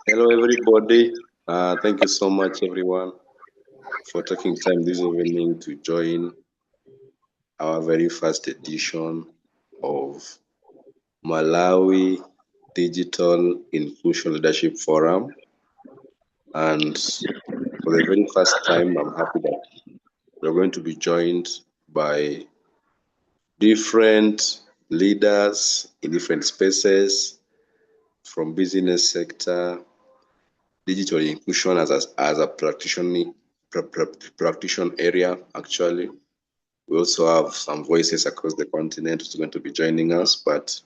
Hello, everybody. Thank you so much, everyone, for taking time this evening to join our very first edition of Malawi Digital Inclusion Leadership Forum. And for the very first time, I'm happy that we're going to be joined by different leaders in different spaces, from business sector, digital inclusion as a practitioner area. Actually, we also have some voices across the continent who's going to be joining us, but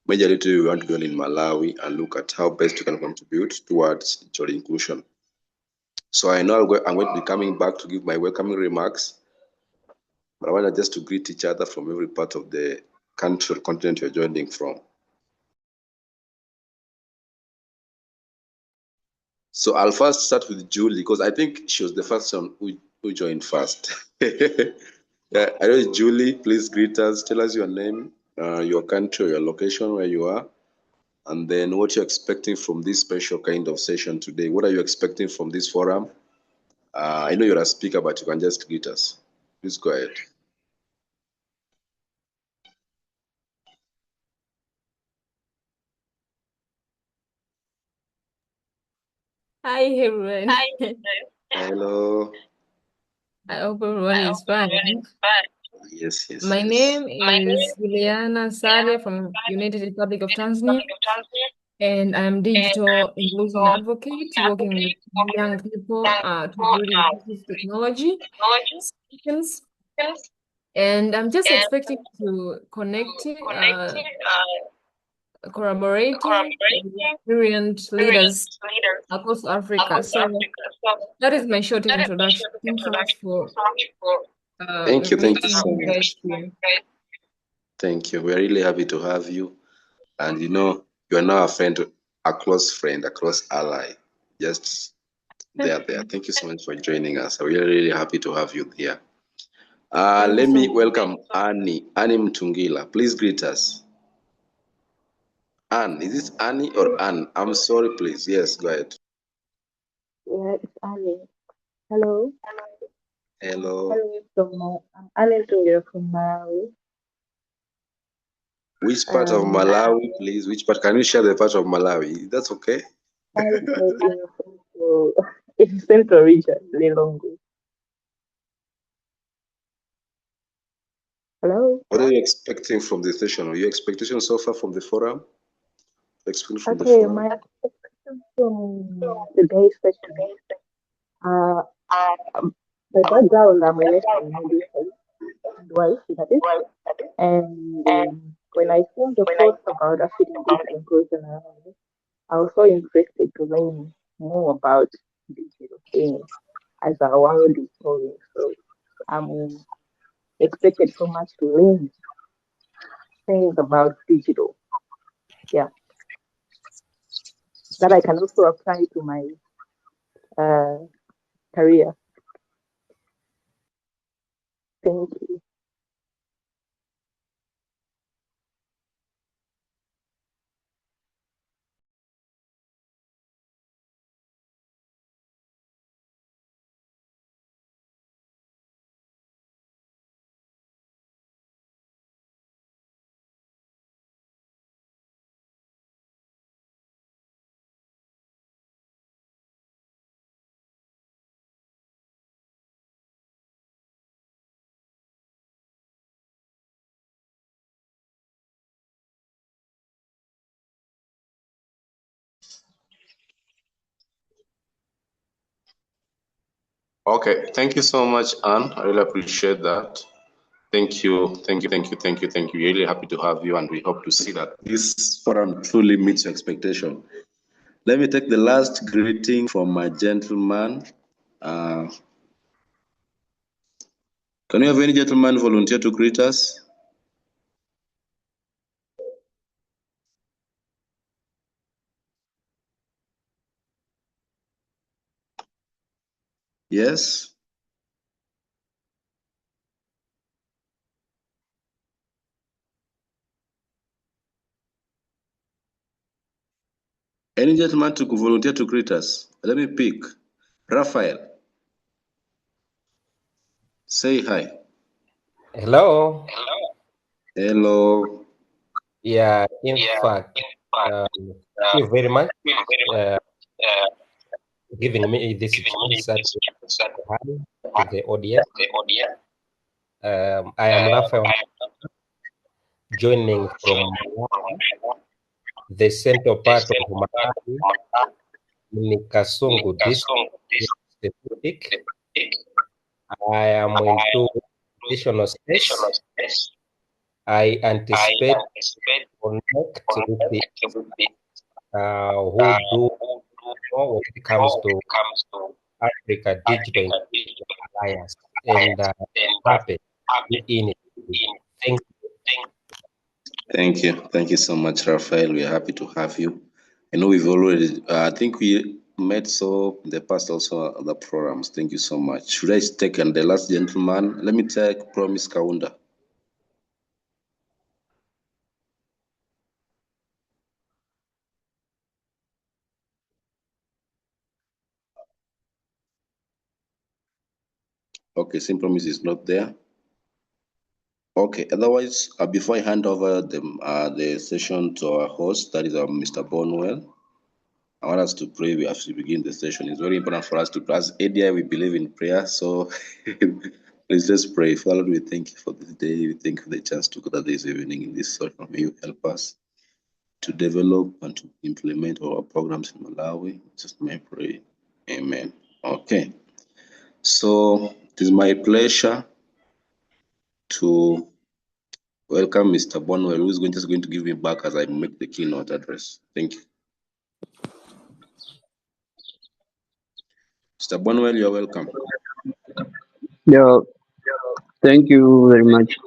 majorly we want to be in Malawi and look at how best we can contribute towards digital inclusion. So I know I'm going to be coming back to give my welcoming remarks, but I want just to greet each other from every part of the country or continent you're joining from. So I'll first start with Julie, because I think she was the first one who joined first. Yeah, I know Julie, please greet us. Tell us your name, your country, your location, where you are, and then what you're expecting from this special kind of session today. What are you expecting from this forum? I know you're a speaker, but you can just greet us. Please go ahead. Hi everyone. Hello. I hope everyone is fine. Yes, yes. My yes. name is Juliana Sale from United Republic of Tanzania, and I'm digital inclusion advocate working with young people to build inclusive technology solutions. And I'm just expecting to connect, collaborating with experienced leaders across Africa. So that is my short introduction. Thanks so much for Thank you meeting so you guys much. here. Thank you. We're really happy to have you. And you know, you are now a friend, a close friend, a close ally. Just there. Thank you so much for joining us. We're really happy to have you there. Let me welcome Annie Mtungila. Please greet us. Anne, is this Annie or Anne? I'm sorry, please. Yes, go ahead. Yeah, it's Ali. Hello. Hello. I'm Ali from Malawi. Which part of Malawi, please? Which part? Can you share the part of Malawi? That's okay. In Central Region, Lilongwe. Hello. What are you expecting from the session? Are your expectations so far from the forum? My expectation from today's session. My background, I'm a nursing midwife, that is. And when I saw the post about African digital inclusion, I was so interested to learn more about digital things as our world is going. So I'm expected so much to learn things about digital. Yeah. That I can also apply to my career. Thank you. Okay, thank you so much, Anne. I really appreciate that. Thank you. Really happy to have you, and we hope to see that this forum truly meets your expectation. Let me take the last greeting from my gentleman. Can you have any gentleman volunteer to greet us? Yes. Any gentleman to volunteer to greet us? Let me pick. Raphael. Say hi. Hello. Hello. Yeah, in fact, thank you very much uh, giving me this chance at hi to the audience. I am Raphael, joining from Malawi, the central part of Malawi, in Kasungu district. Specific. I am into educational space. I anticipate connect with the who do more when it comes to Africa Digital Alliance, and happy to be in it. Thank you. Thank you. Thank you so much, Raphael. We are happy to have you. I know we've already, I think we met so in the past also other programs. Thank you so much. Should I take the last gentleman? Let me take Promise Kaunda. Okay, Sim Promise is not there. Okay, otherwise, before I hand over the session to our host, that is Mr. Bonwell, I want us to pray. We have to begin the session. It's very important for us to pray. As ADI, we believe in prayer, so please just pray. Father, we thank you for this day. We thank you for the chance to gather this evening in this session. May you help us to develop and to implement our programs in Malawi. Just may I pray. Amen. Okay. So it is my pleasure to welcome Mr. Bonwell, who is just going to give me back as I make the keynote address. Thank you. Mr. Bonwell, you're welcome. Yeah, thank you very much.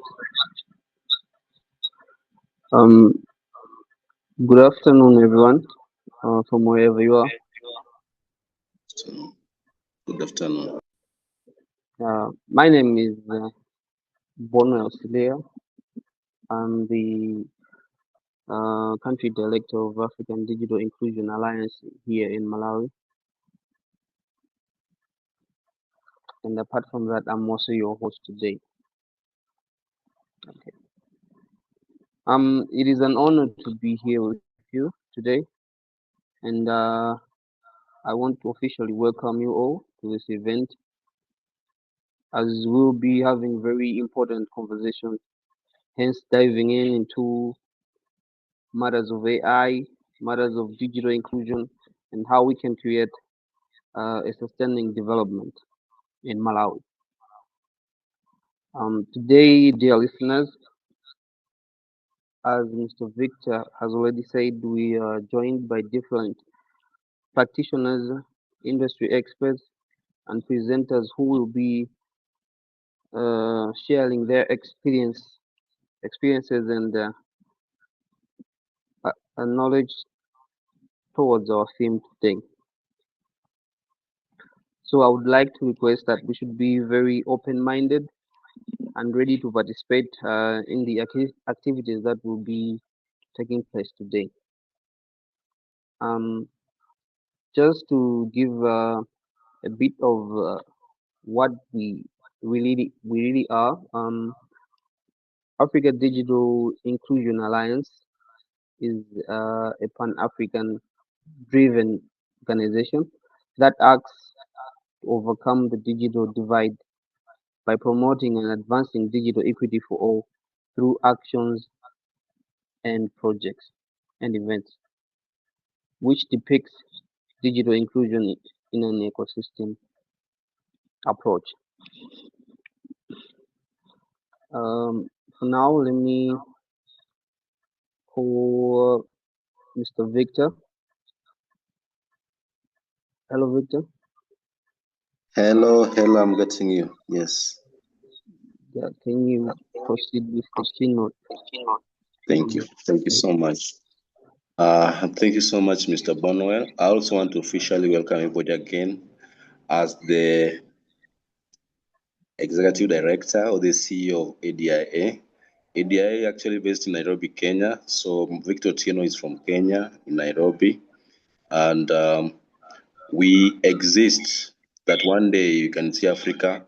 Good afternoon, everyone, from wherever you are. Good afternoon. My name is Bono Auxilia. I'm the country director of African Digital Inclusion Alliance here in Malawi. And apart from that, I'm also your host today. Okay. It is an honor to be here with you today, and I want to officially welcome you all to this event, as we'll be having very important conversations, hence diving into matters of AI, matters of digital inclusion, and how we can create a sustaining development in Malawi. Today, dear listeners, as Mr. Victor has already said, we are joined by different practitioners, industry experts, and presenters who will be sharing their experiences and knowledge towards our theme today. So I would like to request that we should be very open-minded and ready to participate in the activities that will be taking place today. Just to give a bit of what we really are, Africa Digital Inclusion Alliance is a Pan-African driven organization that acts to overcome the digital divide by promoting and advancing digital equity for all through actions and projects and events, which depicts digital inclusion in an ecosystem approach. For now, let me call Mr. Victor. Hello, Victor. Hello, I'm getting you. Yes. Yeah, can you proceed with the keynote? Thank you. Thank you so much. Thank you so much, Mr. Bonwell. I also want to officially welcome everybody again as the Executive Director or the CEO of ADIA. ADIA actually based in Nairobi, Kenya. So Victor Tieno is from Kenya, in Nairobi. And we exist that one day you can see Africa,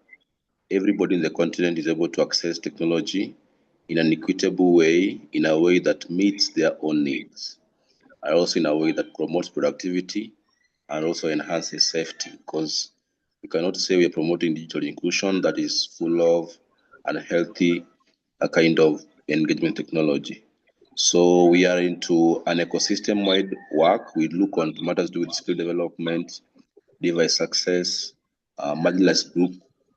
everybody in the continent is able to access technology in an equitable way, in a way that meets their own needs, and also in a way that promotes productivity and also enhances safety. Because we cannot say we are promoting digital inclusion that is full of unhealthy a kind of engagement technology. So we are into an ecosystem-wide work. We look on matters to do with skill development, device success, marginalized group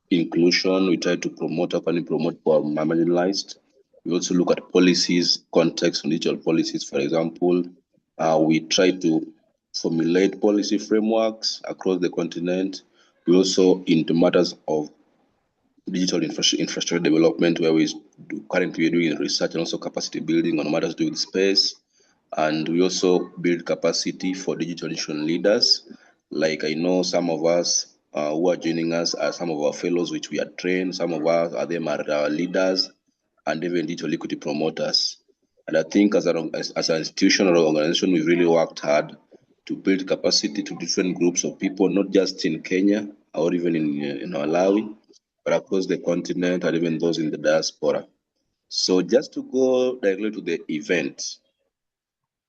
inclusion. We try to promote, how can we promote for marginalized? We also look at policies, context on digital policies. For example, we try to formulate policy frameworks across the continent. We also into matters of digital infrastructure development, where currently we're doing research and also capacity building on matters to do with space. And we also build capacity for digital inclusion leaders. Like I know some of us who are joining us are some of our fellows, which we are trained. Some of us are them are our leaders and even digital equity promoters. And I think as an institution or organization, we've really worked hard to build capacity to different groups of people, not just in Kenya or even in Malawi, but across the continent and even those in the diaspora. So just to go directly to the event,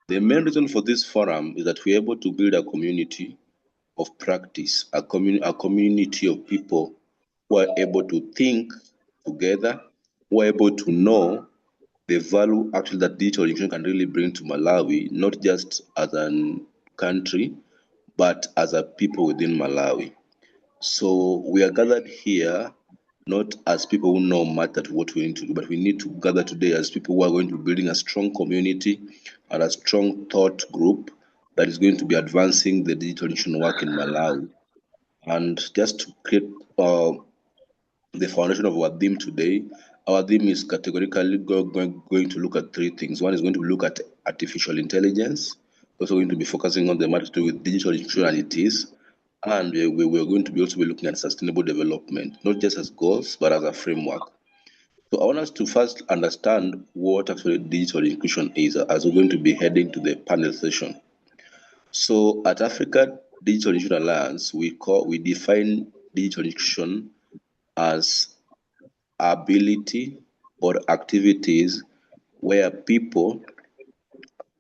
the main reason for this forum is that we're able to build a community of practice, a community of people who are able to think together, who are able to know the value actually that digital inclusion can really bring to Malawi, not just as a country, but as a people within Malawi. So we are gathered here not as people who know much at what we need to do, but we need to gather today as people who are going to be building a strong community and a strong thought group that is going to be advancing the digital inclusion work in Malawi. And just to create the foundation of our theme today, our theme is categorically going to look at three things. One is going to look at artificial intelligence. Also going to be focusing on the matter to do with digital inclusion as it is. And we're going to be also be looking at sustainable development, not just as goals, but as a framework. So I want us to first understand what actually digital inclusion is as we're going to be heading to the panel session. So at Africa Digital Inclusion Alliance, we define digital inclusion as ability or activities where people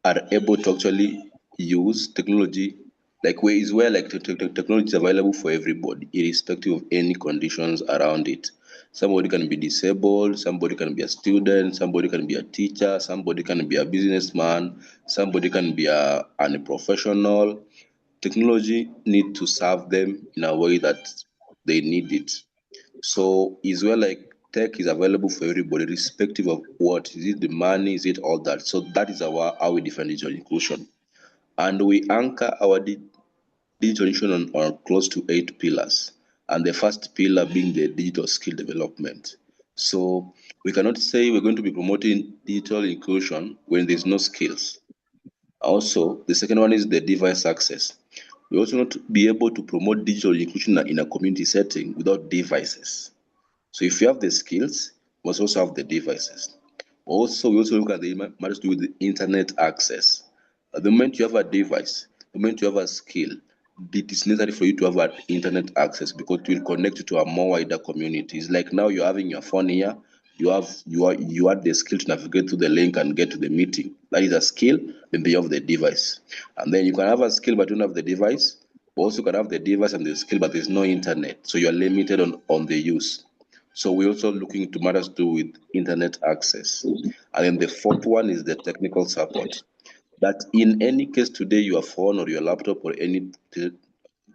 are able to actually use technology, like where like technology is available for everybody, irrespective of any conditions around it. Somebody can be disabled, somebody can be a student, somebody can be a teacher, somebody can be a businessman, somebody can be a professional. Technology need to serve them in a way that they need it. So is where like tech is available for everybody, respective of what is it, the money, is it all that. So that is how we define digital inclusion, and we anchor our digital inclusion on close to 8 pillars, and the first pillar being the digital skill development. So we cannot say we're going to be promoting digital inclusion when there's no skills. Also, the second one is the device access. We also not be able to promote digital inclusion in a community setting without devices. So if you have the skills, you must also have the devices. Also, we also look at the matters to do with the internet access. At the moment you have a device, the moment you have a skill, it is necessary for you to have an internet access because it will connect you to a more wider community. It's like now you're having your phone here, you have the skill to navigate through the link and get to the meeting. That is a skill, then you have the device. And then you can have a skill but you don't have the device. Also can have the device and the skill, but there's no internet. So you're limited on the use. So we're also looking to matters to do with internet access. And then the fourth one is the technical support. That in any case today, your phone or your laptop or any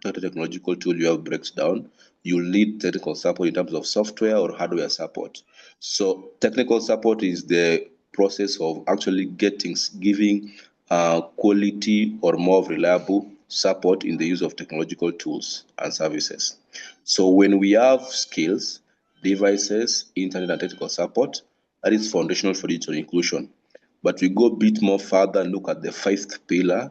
technological tool you have breaks down, you need technical support in terms of software or hardware support. So technical support is the process of actually giving quality or more reliable support in the use of technological tools and services. So when we have skills, devices, internet and technical support, that is foundational for digital inclusion. But we go a bit more further and look at the fifth pillar,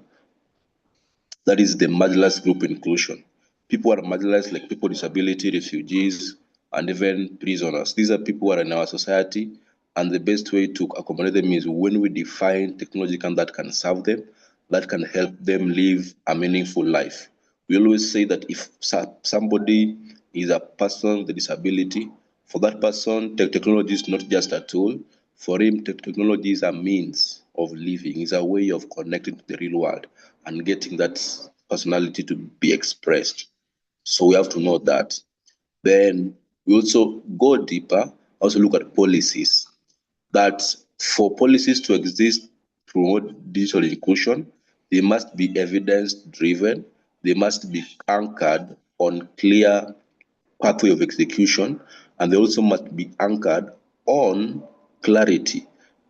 that is the marginalized group inclusion. People are marginalized, like people with disability, refugees, and even prisoners. These are people who are in our society, and the best way to accommodate them is when we define technology that can serve them, that can help them live a meaningful life. We always say that if somebody is a person with a disability, for that person, technology is not just a tool. For him, technology is a means of living, is a way of connecting to the real world and getting that personality to be expressed. So we have to know that. Then we also go deeper, also look at policies. That for policies to exist to promote digital inclusion, they must be evidence driven, they must be anchored on clear pathway of execution, and they also must be anchored on clarity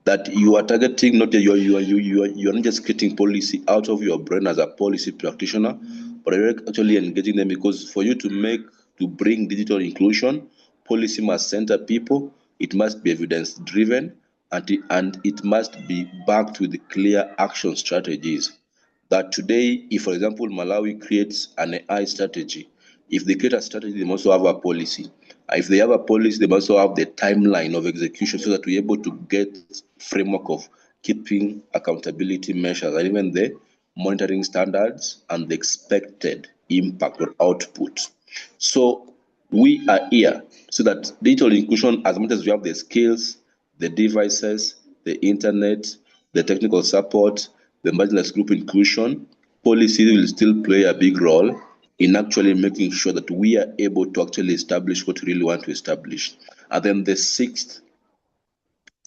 that you are targeting, not that you are not just creating policy out of your brain as a policy practitioner, but you're actually engaging them, because for you to bring digital inclusion, policy must center people, it must be evidence driven, and it must be backed with clear action strategies. That today, if for example Malawi creates an AI strategy, if they create a strategy, they must also have a policy. If they have a policy, they must also have the timeline of execution so that we're able to get framework of keeping accountability measures and even the monitoring standards and the expected impact or output. So we are here so that digital inclusion, as much as we have the skills, the devices, the internet, the technical support, the marginalized group inclusion, policy will still play a big role in actually making sure that we are able to actually establish what we really want to establish. And then the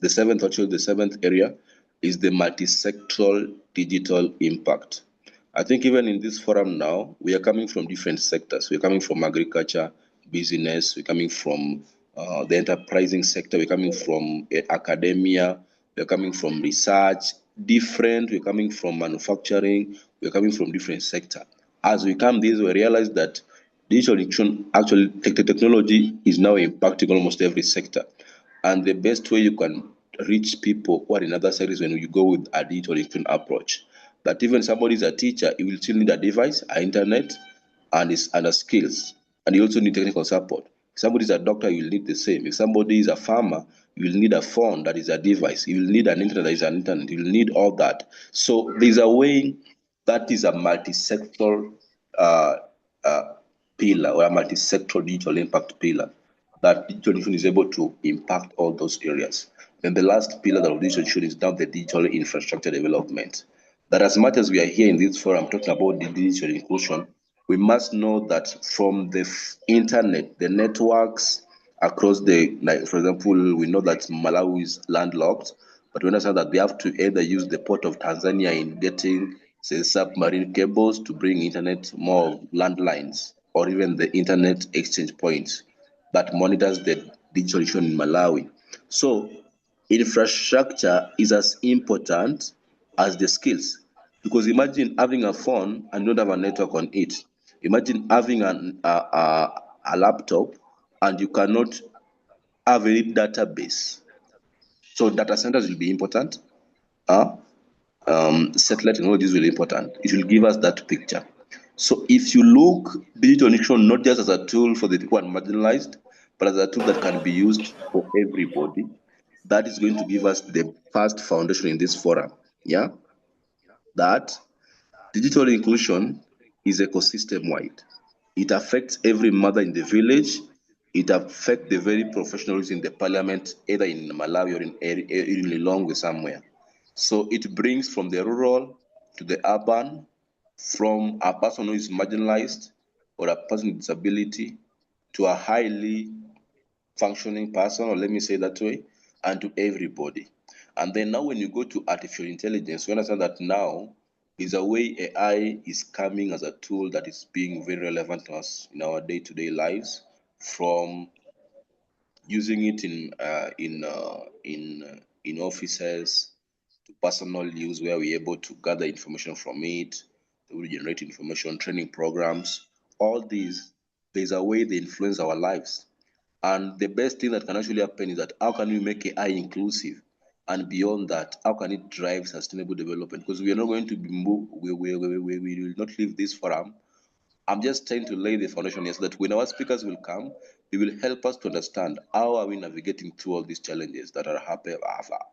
seventh area is the multi-sectoral digital impact. I think even in this forum now, we are coming from different sectors. We're coming from agriculture, business, we're coming from the enterprising sector, we're coming from academia, we're coming from research, we're coming from manufacturing, we're coming from different sector. As we come this, we realize that digital inclusion, actually technology is now impacting almost every sector. And the best way you can reach people who are in other sectors when you go with a digital inclusion approach. That even somebody is a teacher, he will still need a device, an internet, and a skills. And you also need technical support. If somebody is a doctor, you will need the same. If somebody is a farmer, you will need a phone that is a device. You will need an internet that is an internet. You will need all that. So there's a way that is a multi-sector uh, uh, pillar or a multi-sector digital impact pillar that digital inclusion is able to impact all those areas. Then the last pillar of digital inclusion is now the digital infrastructure development. That as much as we are here in this forum talking about the digital inclusion, we must know that from the internet, the networks across the, like for example, we know that Malawi is landlocked, but we understand that they have to either use the port of Tanzania in getting, say, submarine cables to bring internet, more landlines, or even the internet exchange points that monitors the digital issue in Malawi. So infrastructure is as important as the skills. Because imagine having a phone and you don't have a network on it. Imagine having a laptop and you cannot have any database. So data centers will be important. Satellite technologies will be important. It will give us that picture. So if you look digital inclusion not just as a tool for the people who are marginalized, but as a tool that can be used for everybody, that is going to give us the first foundation in this forum. Yeah, that digital inclusion is ecosystem wide. It affects every mother in the village. It affects the very professionals in the parliament, either in Malawi or in Lilongwe somewhere. So it brings from the rural to the urban, from a person who is marginalized or a person with disability to a highly functioning person, or let me say that way, and to everybody. And then now when you go to artificial intelligence, we understand that now is a way AI is coming as a tool that is being very relevant to us in our day-to-day lives, from using it in offices to personal use where we're able to gather information from it, we generate information, training programs, all these, there's a way they influence our lives. And the best thing that can actually happen is that how can we make AI inclusive? And beyond that, how can it drive sustainable development? Because we are not going to be moved, we will not leave this forum. I'm just trying to lay the foundation here so that when our speakers will come, they will help us to understand how are we navigating through all these challenges that are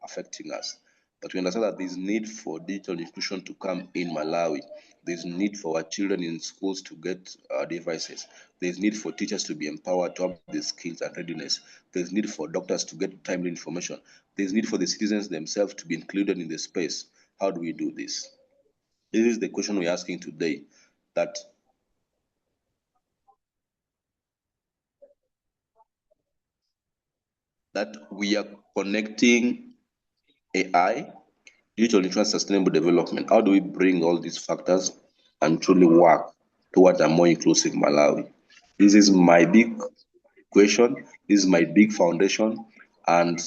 affecting us. But we understand that there's need for digital inclusion to come in Malawi. There's need for our children in schools to get devices. There's need for teachers to be empowered to have the skills and readiness. There's need for doctors to get timely information. There's need for the citizens themselves to be included in the space. How do we do this? This is the question we're asking today. That we are connecting AI, digital insurance, sustainable development. How do we bring all these factors and truly work towards a more inclusive Malawi? This is my big question. This is my big foundation. And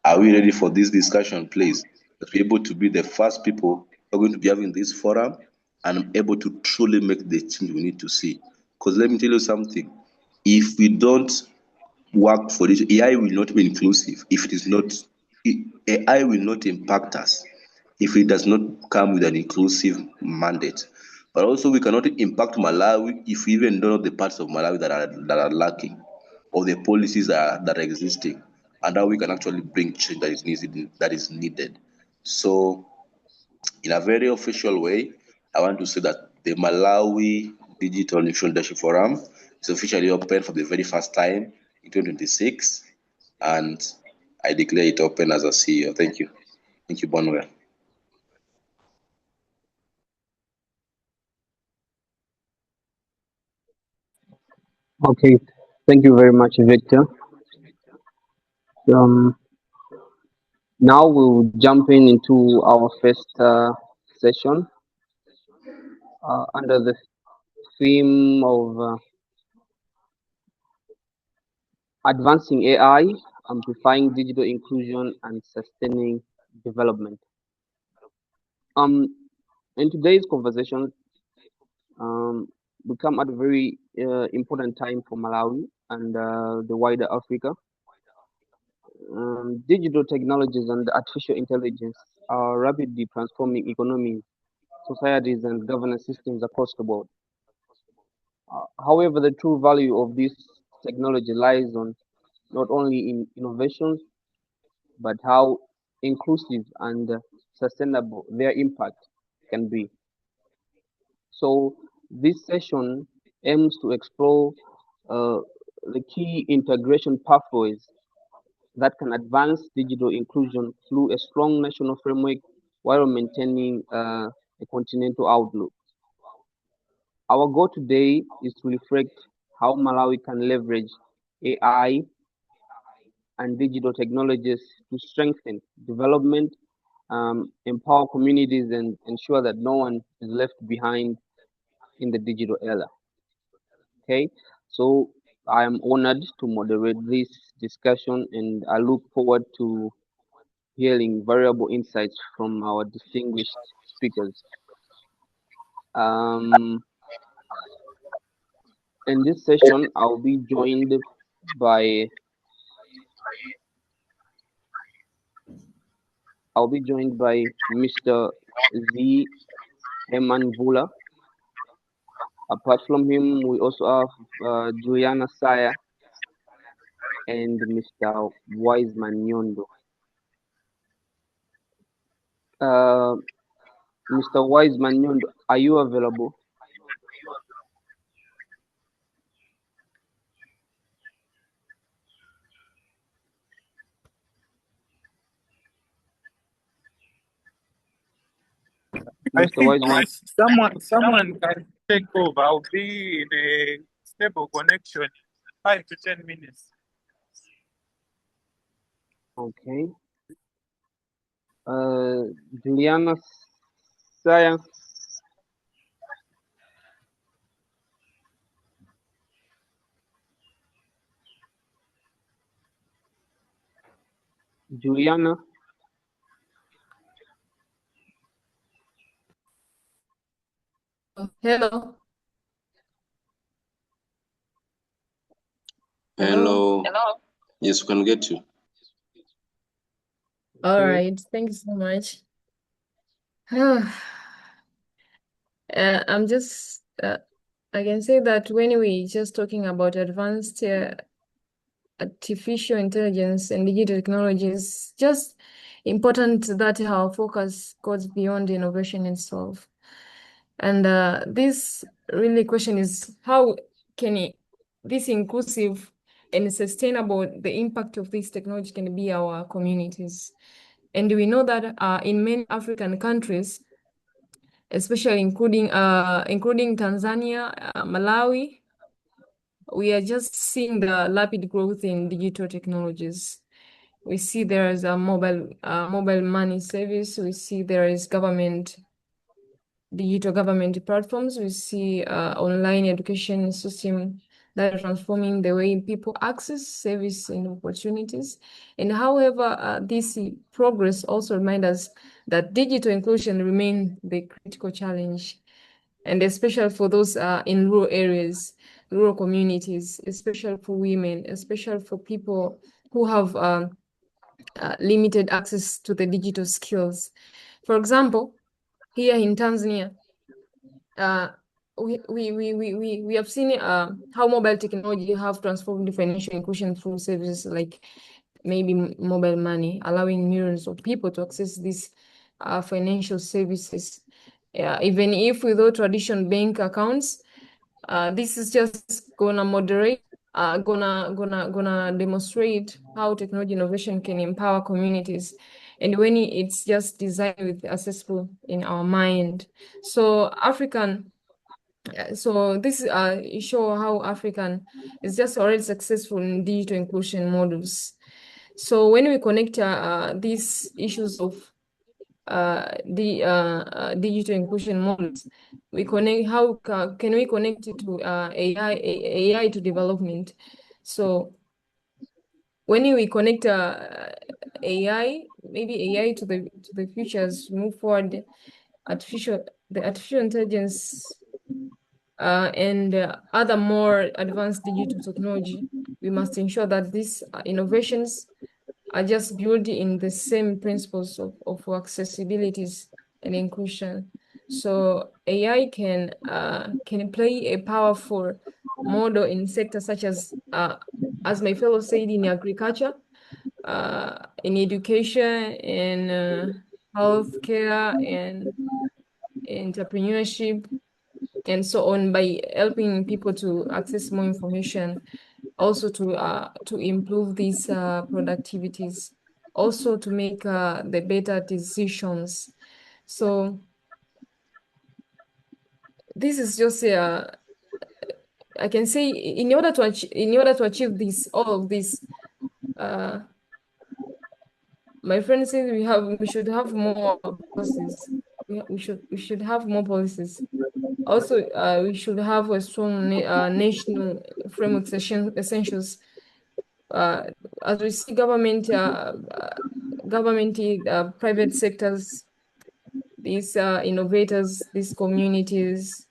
are we ready for this discussion, please? That we're able to be the first people who are going to be having this forum and able to truly make the change we need to see. Because let me tell you something. If we don't work for it, AI will not be inclusive if it is not, AI will not impact us if it does not come with an inclusive mandate. But also we cannot impact Malawi if we even don't know the parts of Malawi that are lacking, or the policies that are existing, and how we can actually bring change that is needed. So in a very official way, I want to say that the Malawi Digital Inclusion Leadership Forum is officially open for the very first time in 2026, and I declare it open as a CEO. Thank you. Thank you, Bonwell. Okay, thank you very much, Victor. Um, Now we'll jump into our first session under the theme of advancing AI, amplifying digital inclusion, and sustaining development. In today's conversation, we come at a very important time for Malawi and the wider Africa. Digital technologies and artificial intelligence are rapidly transforming economies, societies, and governance systems across the world. However, the true value of this technology lies on not only in innovations, but how inclusive and sustainable their impact can be. So, this session aims to explore the key integration pathways that can advance digital inclusion through a strong national framework while maintaining a continental outlook. Our goal today is to reflect how Malawi can leverage AI and digital technologies to strengthen development, empower communities, and ensure that no one is left behind in the digital era. Okay, so I am honored to moderate this discussion, and I look forward to hearing valuable insights from our distinguished speakers. In this session, I'll be joined by Mr. Z. Heman Vula. Apart from him, we also have Juliana Saya and Mr. Wiseman Nyondo. Mr. Wiseman Nyondo, are you available? I Mr. think Wiseman, someone can take over. I'll be in a stable connection, 5 to 10 minutes. okay. Juliana Saya. Juliana. Hello. Hello. Yes, we can get you. All right. Thank you so much. I'm just, I can say that when we just talking about advanced artificial intelligence and digital technologies, just important that our focus goes beyond innovation itself. And this really question is how can this inclusive and sustainable, the impact of this technology can be our communities. And we know that in many African countries, especially including Tanzania, Malawi, we are just seeing the rapid growth in digital technologies. We see there is a mobile money service. We see there is digital government platforms. We see online education system that are transforming the way people access service and opportunities. And however, this progress also reminds us that digital inclusion remains the critical challenge, and especially for those in rural areas, rural communities, especially for women, especially for people who have limited access to the digital skills. For example, here in Tanzania, we have seen how mobile technology have transformed financial inclusion through services like maybe mobile money, allowing millions of people to access these financial services. Even if without traditional bank accounts, this is just gonna moderate, gonna demonstrate how technology innovation can empower communities, and when it's just designed with accessible in our mind. So this show how African is just already successful in digital inclusion models. So when we connect these issues of the digital inclusion models, we connect how can we connect it to AI to development. So when we connect maybe AI to the future as we move forward, the artificial intelligence and other more advanced digital technology, we must ensure that these innovations are just built in the same principles of accessibilities and inclusion. So AI can play a powerful model in sectors such as my fellow said, in agriculture, in education, in healthcare, and entrepreneurship, and so on, by helping people to access more information, also to improve these productivities, also to make the better decisions. So this is just I can say in order to achieve this, all of this, my friend says we should have more policies. We should have more policies. Also, we should have a strong national framework essentials. As we see government, private sectors, these innovators, these communities,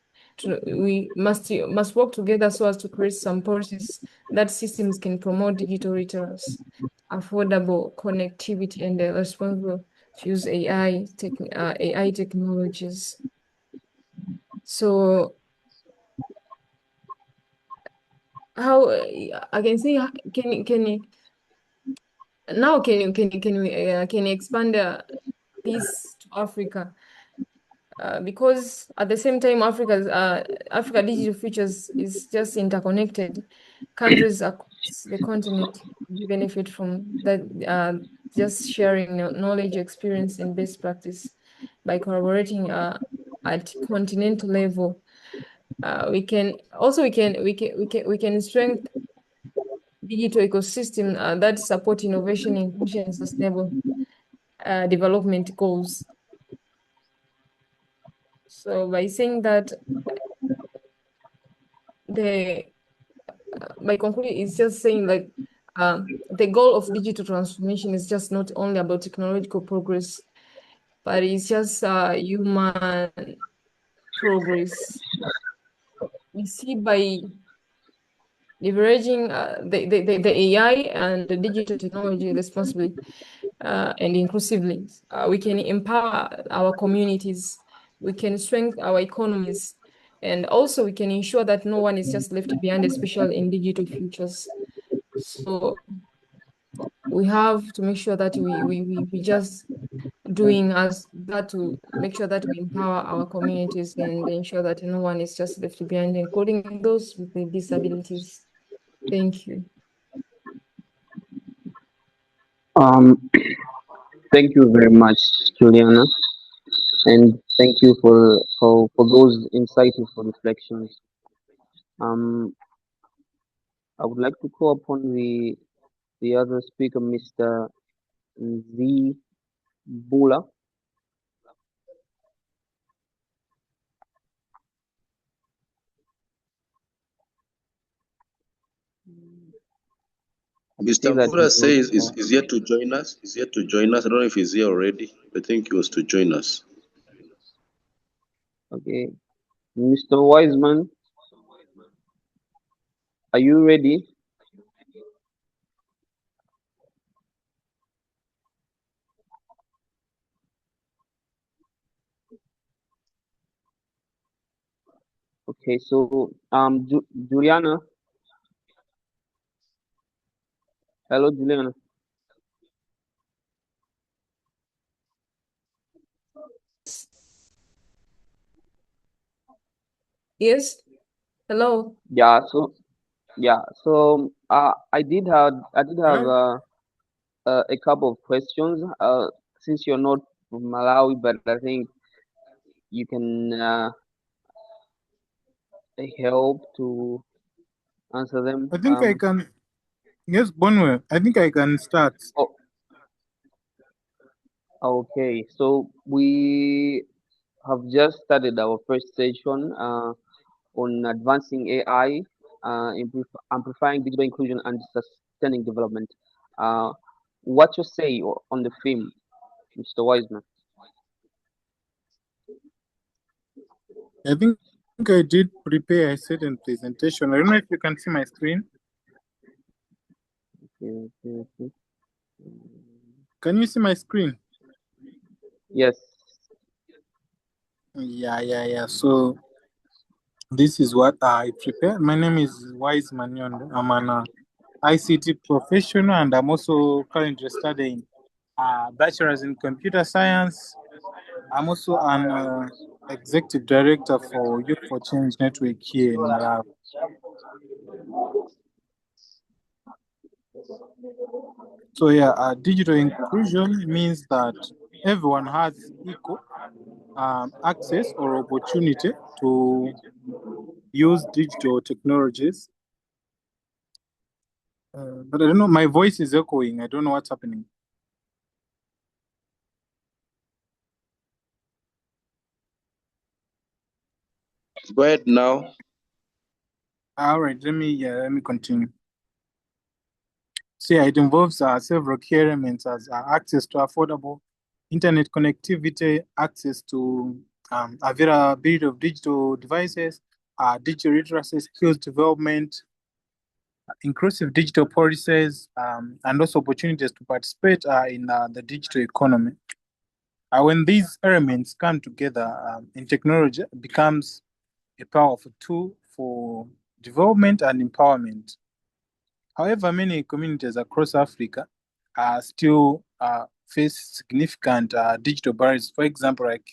we must work together so as to create some policies that systems can promote digital literacy, affordable connectivity, and responsible to use AI technologies. So how I can say, can you expand this to Africa? Because at the same time, Africa digital futures is just interconnected. Countries across the continent benefit from that, just sharing knowledge, experience, and best practice by collaborating at continental level. We can strengthen digital ecosystem that support innovation, inclusion, and sustainable development goals. So by saying that, my conclusion is just saying like the goal of digital transformation is just not only about technological progress, but it's just human progress. We see by leveraging the AI and the digital technology responsibly and inclusively, we can empower our communities, we can strengthen our economies, and also we can ensure that no one is just left behind, especially in digital futures. So we have to make sure that we just doing as that to make sure that we empower our communities and ensure that no one is just left behind, including those with the disabilities. Thank you. Um, Thank you very much, Juliana, and thank you for those insightful reflections. Um, I would like to call upon the other speaker, Mr. Z Bula. I see Mr. that Mvura he's not. says is yet to join us. Is yet to join us. I don't know if he's here already. I think he was to join us. Okay, Mr. Wiseman, are you ready? Okay, so Juliana, hello, Juliana. Yes. Hello. Yeah, so I did have Hello? a couple of questions. Since you're not from Malawi, but I think you can help to answer them. I think I can. Yes, Bonwell. I think I can start. Oh, okay. So we have just started our first session on advancing AI, amplifying digital inclusion and sustaining development. Uh, what you say on the theme, Mr. Wiseman? I think I did prepare a certain presentation. I don't know if you can see my screen. Okay, okay, okay. Can you see my screen? Yes. Yeah. So this is what I prepared. My name is Wise Manyondo. I'm an ICT professional, and I'm also currently studying bachelor's in computer science. I'm also an executive director for Youth for Change Network here in Malawi. So yeah, digital inclusion means that everyone has equal access or opportunity to use digital technologies. But I don't know, my voice is echoing. I don't know what's happening. Go ahead now. All right, let me continue. So yeah, it involves several key elements as access to affordable internet connectivity, access to availability of digital devices, digital literacy skills development, inclusive digital policies, and also opportunities to participate in the digital economy. When these elements come together in technology, it becomes a powerful tool for development and empowerment. However, many communities across Africa still face significant digital barriers. For example, like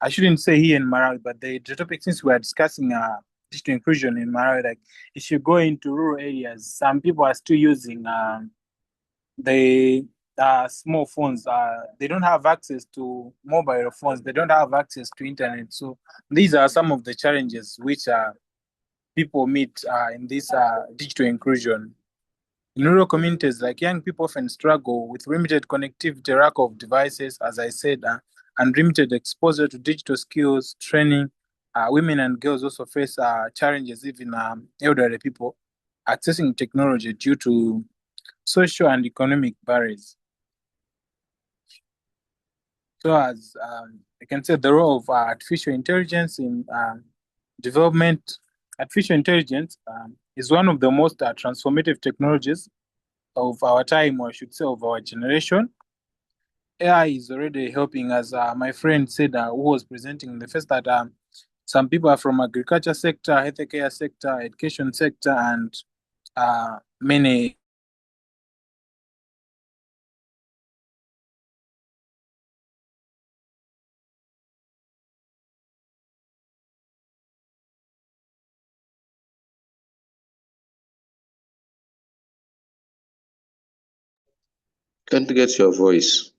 I shouldn't say here in Malawi, but the topic since we are discussing digital inclusion in Malawi, like if you go into rural areas, some people are still using the small phones. They don't have access to mobile phones. They don't have access to internet. So these are some of the challenges which people meet in this digital inclusion. In rural communities, like young people often struggle with limited connectivity, lack of devices, as I said, and limited exposure to digital skills, training. Women and girls also face challenges, even elderly people, accessing technology due to social and economic barriers. So, as I can say, the role of artificial intelligence in development, artificial intelligence is one of the most transformative technologies of our time, or I should say, of our generation. AI is already helping, as my friend said, who was presenting in the first that some people are from agriculture sector, healthcare sector, education sector, and many Can't get your voice.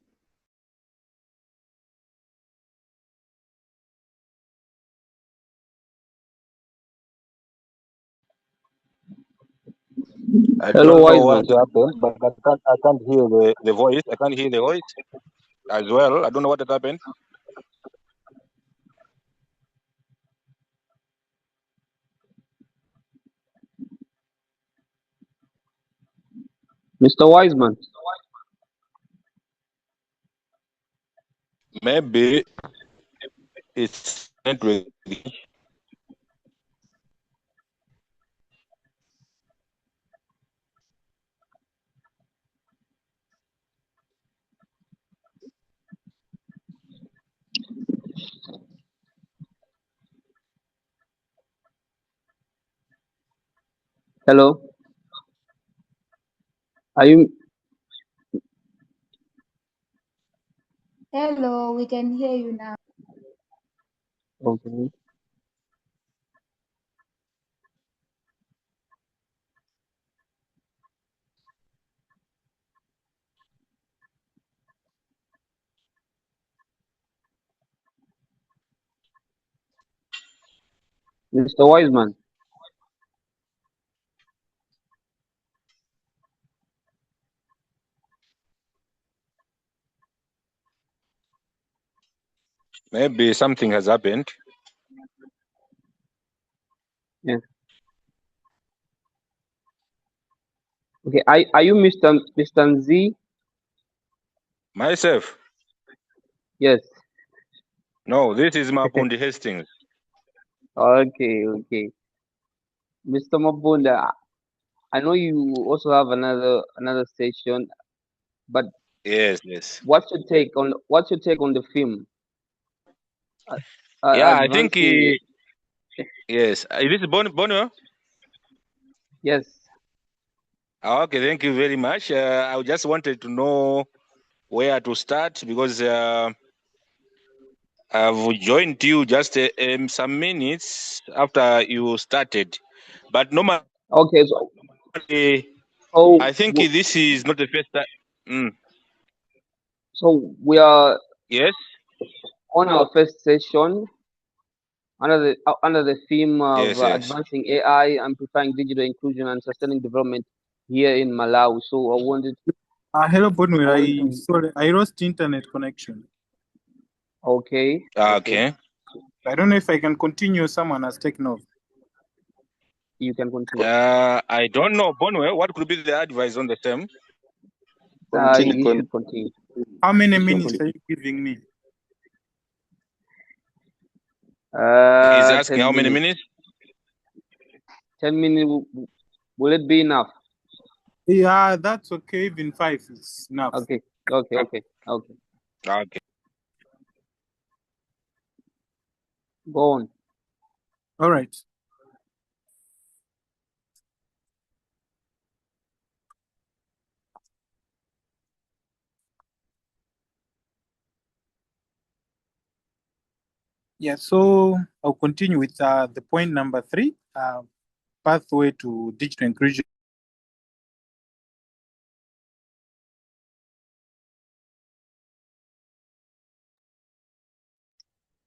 I Hello, don't know Wiseman. what happened, but I can't hear the voice. I can't hear the voice as well. I don't know what had happened. Mr. Wiseman. Maybe it's network. Hello. Are you Hello, we can hear you now. okay? Mr. Wiseman. Maybe something has happened. Yeah. Okay. Are you Mr. Z? Myself. Yes. No, this is Mapundi Hastings. Okay. Mr. Mabunda, I know you also have another station, but Yes. what's your take on the film? Yeah, I think Advancing. yes. Is this Bonio? Yes. Okay, thank you very much. I just wanted to know where to start because I've joined you just some minutes after you started, but normally Okay. So I think this is not the first time. Mm, so we are yes. on our first session under the theme of Yes. advancing AI, amplifying digital inclusion, and sustaining development here in Malawi. So I wanted. Hello, Bonwell. I wanted to. Sorry, I lost internet connection. Okay. Okay. I don't know if I can continue. Someone has taken off. You can continue. I don't know, Bonwell. What could be the advice on the same? You should continue. How many minutes are you giving me? He's asking 10 how many minutes. minutes? 10 minutes. Will it be enough? Yeah, that's okay. Even 5 is enough. Okay. Okay. Go on. All right. Yeah, so I'll continue with the point number 3, pathway to digital inclusion.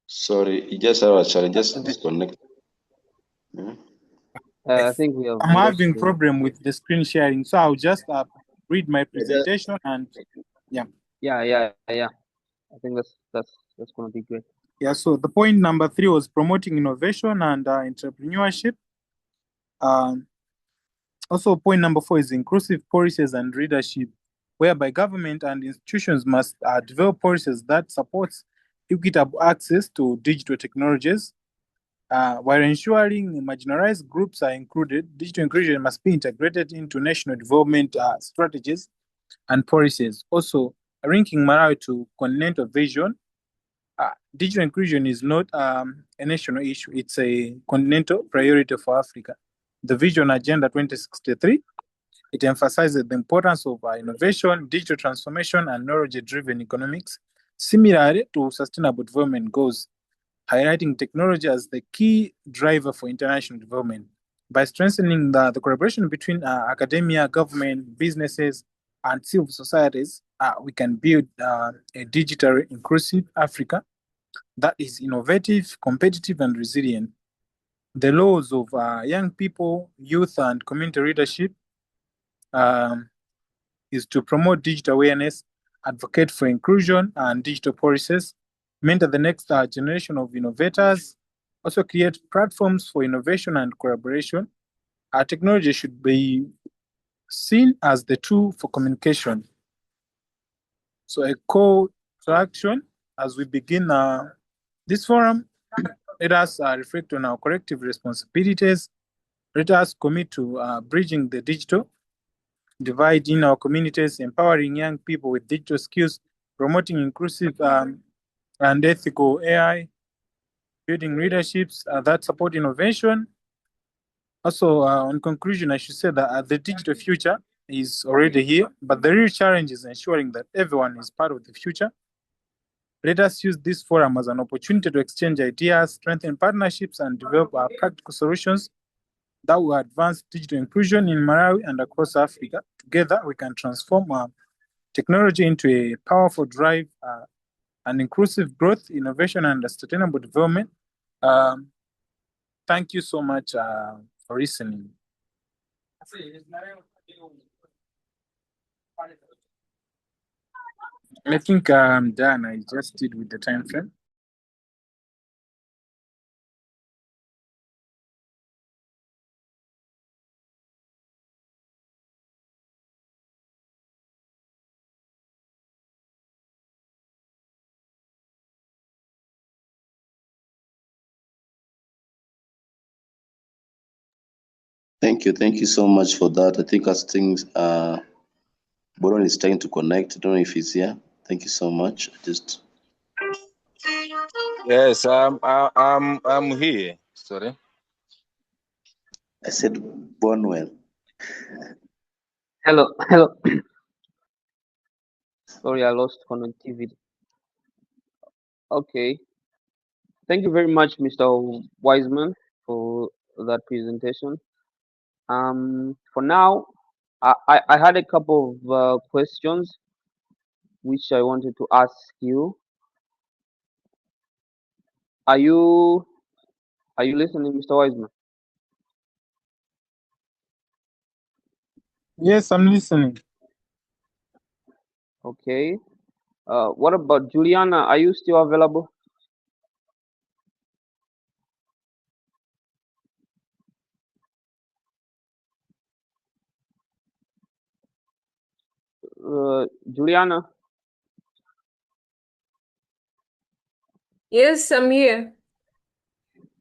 Sorry, you just have a challenge. Just disconnect. I think we have. I'm having problem with the screen sharing, so I'll just read my presentation and yeah. I think that's going to be great. Yeah, so the point number 3 was promoting innovation and entrepreneurship. Also, point number 4 is inclusive policies and leadership, whereby government and institutions must develop policies that supports equitable access to digital technologies. While ensuring marginalized groups are included, digital inclusion must be integrated into national development strategies and policies. Also, linking Malawi to continental vision, digital inclusion is not a national issue, it's a continental priority for Africa. The Vision Agenda 2063, it emphasizes the importance of innovation, digital transformation, and knowledge-driven economics, similarly to Sustainable Development Goals, highlighting technology as the key driver for international development. By strengthening the collaboration between academia, government, businesses, and civil societies, we can build a digital inclusive Africa that is innovative, competitive, and resilient. The laws of young people, youth, and community leadership is to promote digital awareness, advocate for inclusion and digital policies, mentor the next generation of innovators, also create platforms for innovation and collaboration. Our technology should be seen as the tool for communication. So a call to action as we begin this forum, let us reflect on our collective responsibilities. Let us commit to bridging the digital divide in our communities, empowering young people with digital skills, promoting inclusive and ethical AI, building leaderships that support innovation. Also, on conclusion, I should say that the digital future is already here, but the real challenge is ensuring that everyone is part of the future. Let us use this forum as an opportunity to exchange ideas, strengthen partnerships, and develop practical solutions that will advance digital inclusion in Malawi and across Africa. Together, we can transform technology into a powerful drive and inclusive growth, innovation, and sustainable development. Thank you so much for listening. I think I'm done. I just did with the time frame. Thank you so much for that. I think as things Boron is trying to connect. I don't know if he's here. Thank you so much. Yes, I'm here. Sorry. I said Bonwell. Hello. Sorry, I lost connectivity. Okay. Thank you very much, Mr. Wiseman, for that presentation. For now, I had a couple of questions which I wanted to ask you. Are you listening, Mr. Wiseman? Yes, I'm listening. Okay. What about Juliana? Are you still available? Juliana? Yes, I'm here.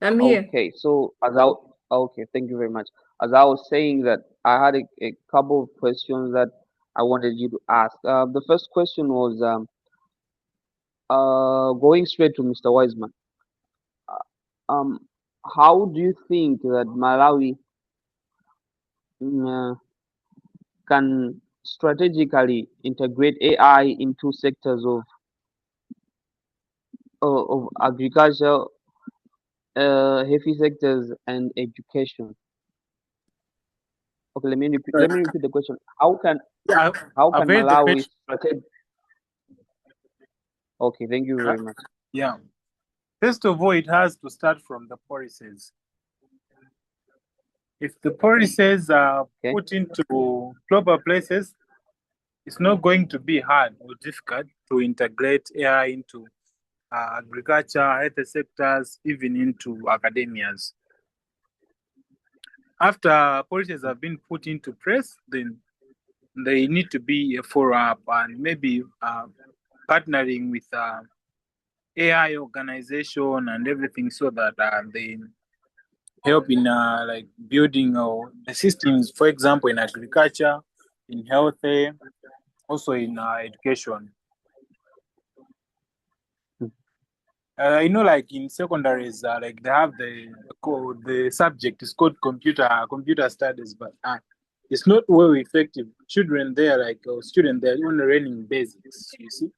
I'm here. Okay, so okay, thank you very much. As I was saying that I had a couple of questions that I wanted you to ask. The first question was going straight to Mr. Wiseman. Um, how do you think that Malawi can strategically integrate AI into sectors of agriculture, heavy sectors, and education? Okay, let me repeat the question. How can I've heard the Malawi question. strategy? Okay, thank you very much. Yeah. First of all, it has to start from the policies. If the policies are put into global places, it's not going to be hard or difficult to integrate AI into agriculture, health sectors, even into academias. After policies have been put into place, then they need to be a follow-up and maybe partnering with AI organization and everything so that they help in like building the systems, for example, in agriculture, in health, also in education. I know, like in secondaries, like they have the subject is called computer studies, but it's not well effective. Children there, like students, they're only learning basics. You see,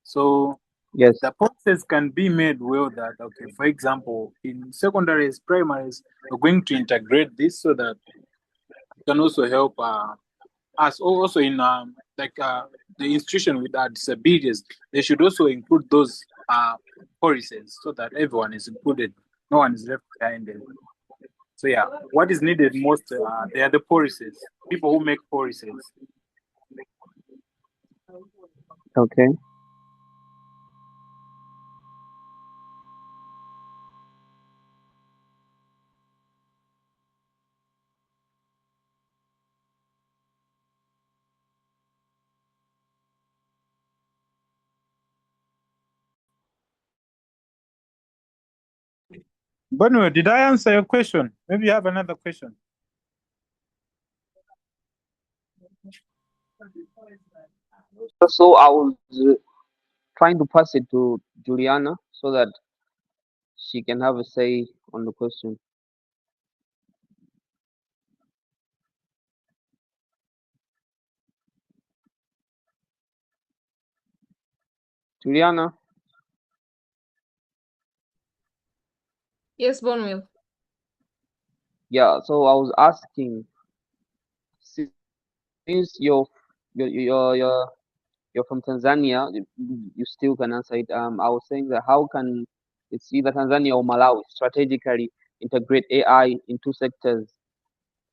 so yes, the process can be made well that, okay, for example, in secondaries, primaries, we're going to integrate this so that it can also help us also in the institution with disabilities, they should also include those policies so that everyone is included, no one is left behind. So yeah, what is needed most, they are the policies, people who make policies. Okay. Bonue, did I answer your question? Maybe you have another question. So I was trying to pass it to Juliana so that she can have a say on the question. Juliana? Yes, Bonwell. Yeah, so I was asking, since you're from Tanzania, you still can answer it. I was saying that how can it's either Tanzania or Malawi strategically integrate AI into sectors,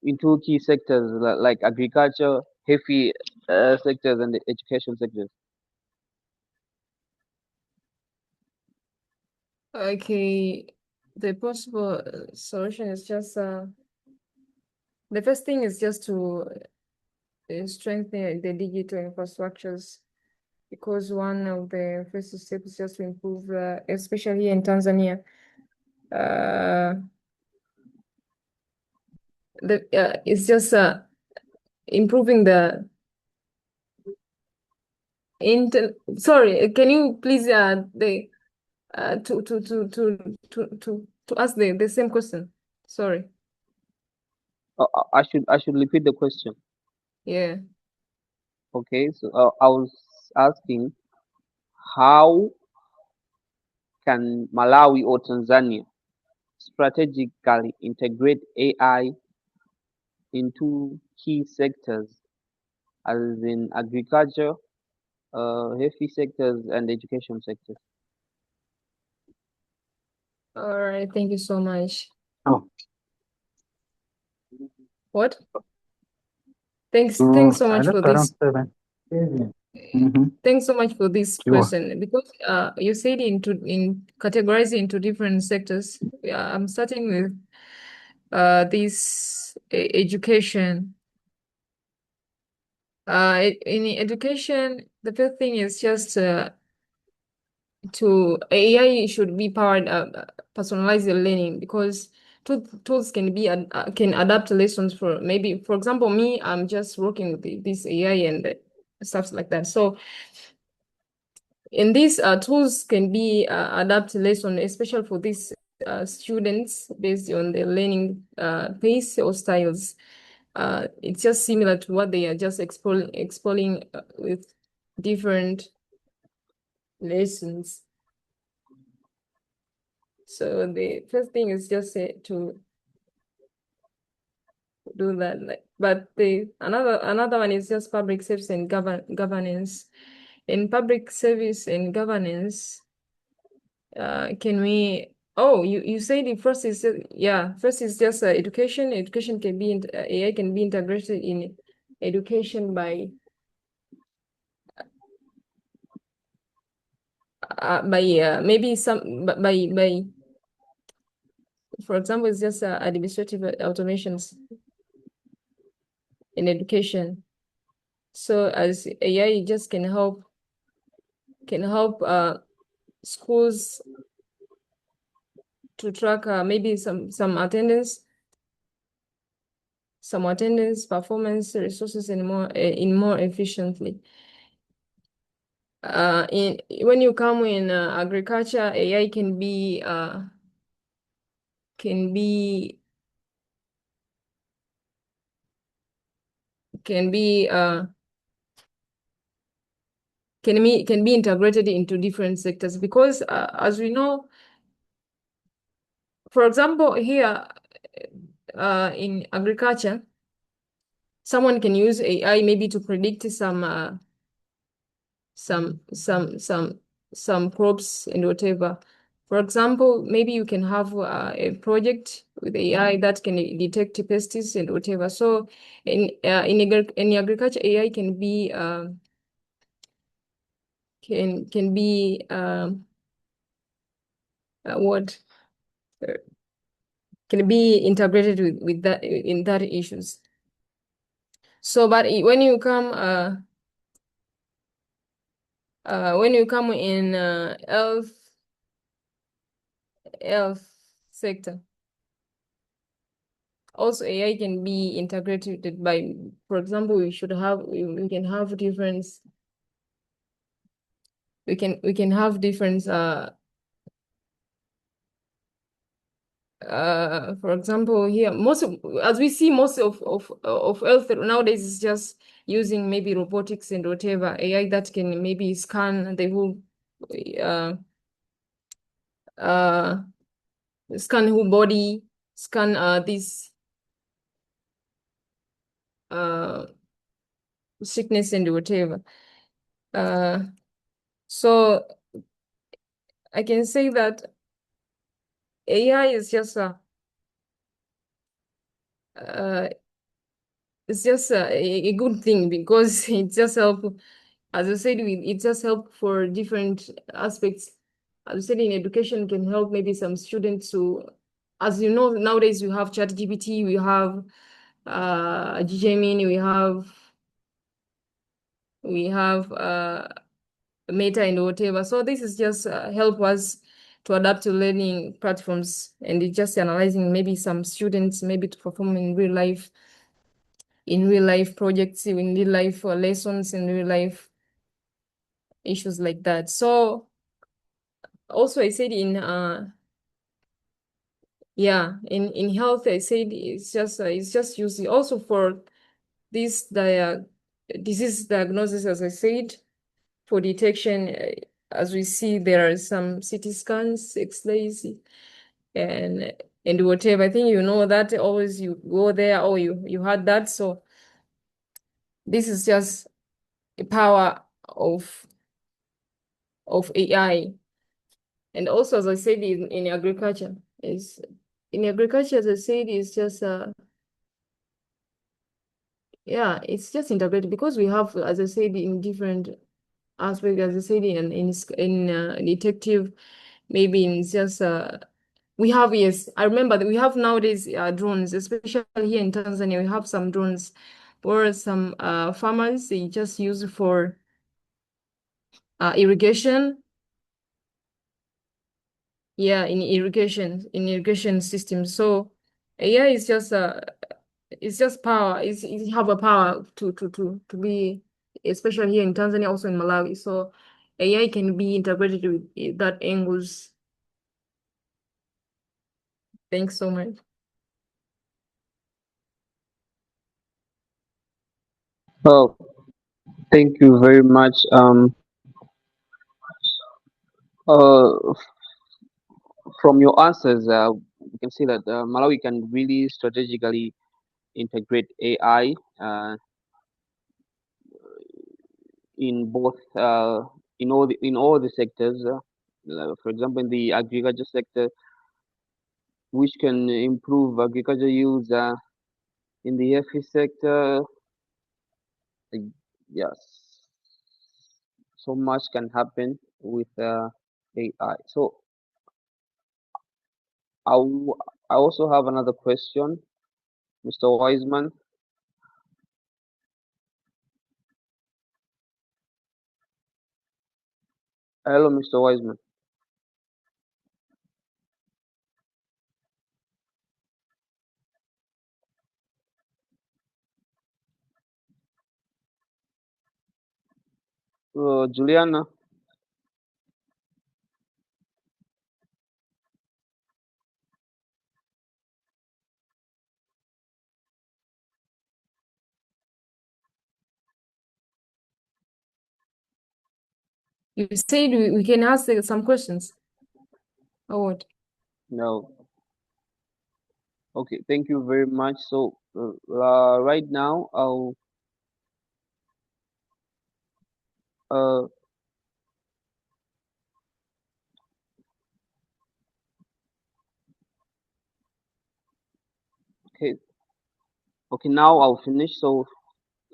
into key sectors like agriculture, heavy sectors, and the education sectors? Okay, the possible solution is just the first thing is just to strengthen the digital infrastructures, because one of the first steps is just to improve, especially here in Tanzania, it's just improving the sorry, can you please to ask the same question? Sorry. I should repeat the question. Yeah. Okay, so I was asking, how can Malawi or Tanzania strategically integrate AI into key sectors, as in agriculture, heavy sectors, and education sectors? All right. Thank you so much. Oh. What? Thanks so much for this. Thanks so much for this question, because you said in categorizing into different sectors. I'm starting with this education. In education, the first thing is just to AI should be powered personalized learning, because tools can be can adapt lessons for, maybe for example, me, I'm just working with this AI and stuff like that. So in these tools can be adapt lesson, especially for these students based on their learning pace or styles. It's just similar to what they are just exploring with different lessons. So the first thing is just to do that. But the another one is just public service and governance. In public service and governance, can we? Oh, you said the first is first is just education. Education can be AI can be integrated in education by maybe some by for example, it's just administrative automations in education. So as AI just can help schools to track maybe some attendance, performance, resources, and more efficiently. When you come in agriculture, AI can be can be can be can be integrated into different sectors, because as we know, for example, here in agriculture, someone can use AI maybe to predict some crops and whatever. For example, maybe you can have a project with AI that can detect pests and whatever. So in agriculture, AI can be what can be integrated with that in that issues. So, but when you come in health sector, also AI can be integrated by, for example, we can have different for example, here as we see most of health nowadays is just using maybe robotics and whatever AI that can maybe scan the whole scan whole body, scan this sickness and whatever. So I can say that AI is just a good thing because it just help, as I said, it just help for different aspects. As I said, in education can help maybe some students to, as you know, nowadays we have ChatGPT, we have Gemini, we have Meta and whatever. So this is just help us to adapt to learning platforms, and it's just analyzing maybe some students maybe to perform in real life projects, in real life lessons, in real life issues like that. So also I said in health, I said it's just used also for this disease diagnosis, as I said, for detection. As we see, there are some CT scans, X-rays, and whatever. I think you know that always you go there or you had that. So this is just a power of AI. And also, as I said, in agriculture, as I said, it's just it's just integrated because we have, as I said, in different aspects, as I said, in detective, maybe in just we have, yes, I remember that we have nowadays drones, especially here in Tanzania. We have some drones where some farmers they just use for irrigation. Yeah, in irrigation systems. So AI is just it's just power. It have a power to be, especially here in Tanzania, also in Malawi. So AI can be integrated with that angles. Thanks so much. Oh, thank you very much. Uh, from your answers, we can see that Malawi can really strategically integrate AI in both in all the sectors. For example, in the agriculture sector, which can improve agriculture use. In the FE sector, yes, so much can happen with AI. So I also have another question, Mr. Wiseman. Hello, Mr. Wiseman. Juliana. You said we can ask some questions. Or what? No. Okay, thank you very much. So Right now, I'll okay. Okay, now I'll finish. So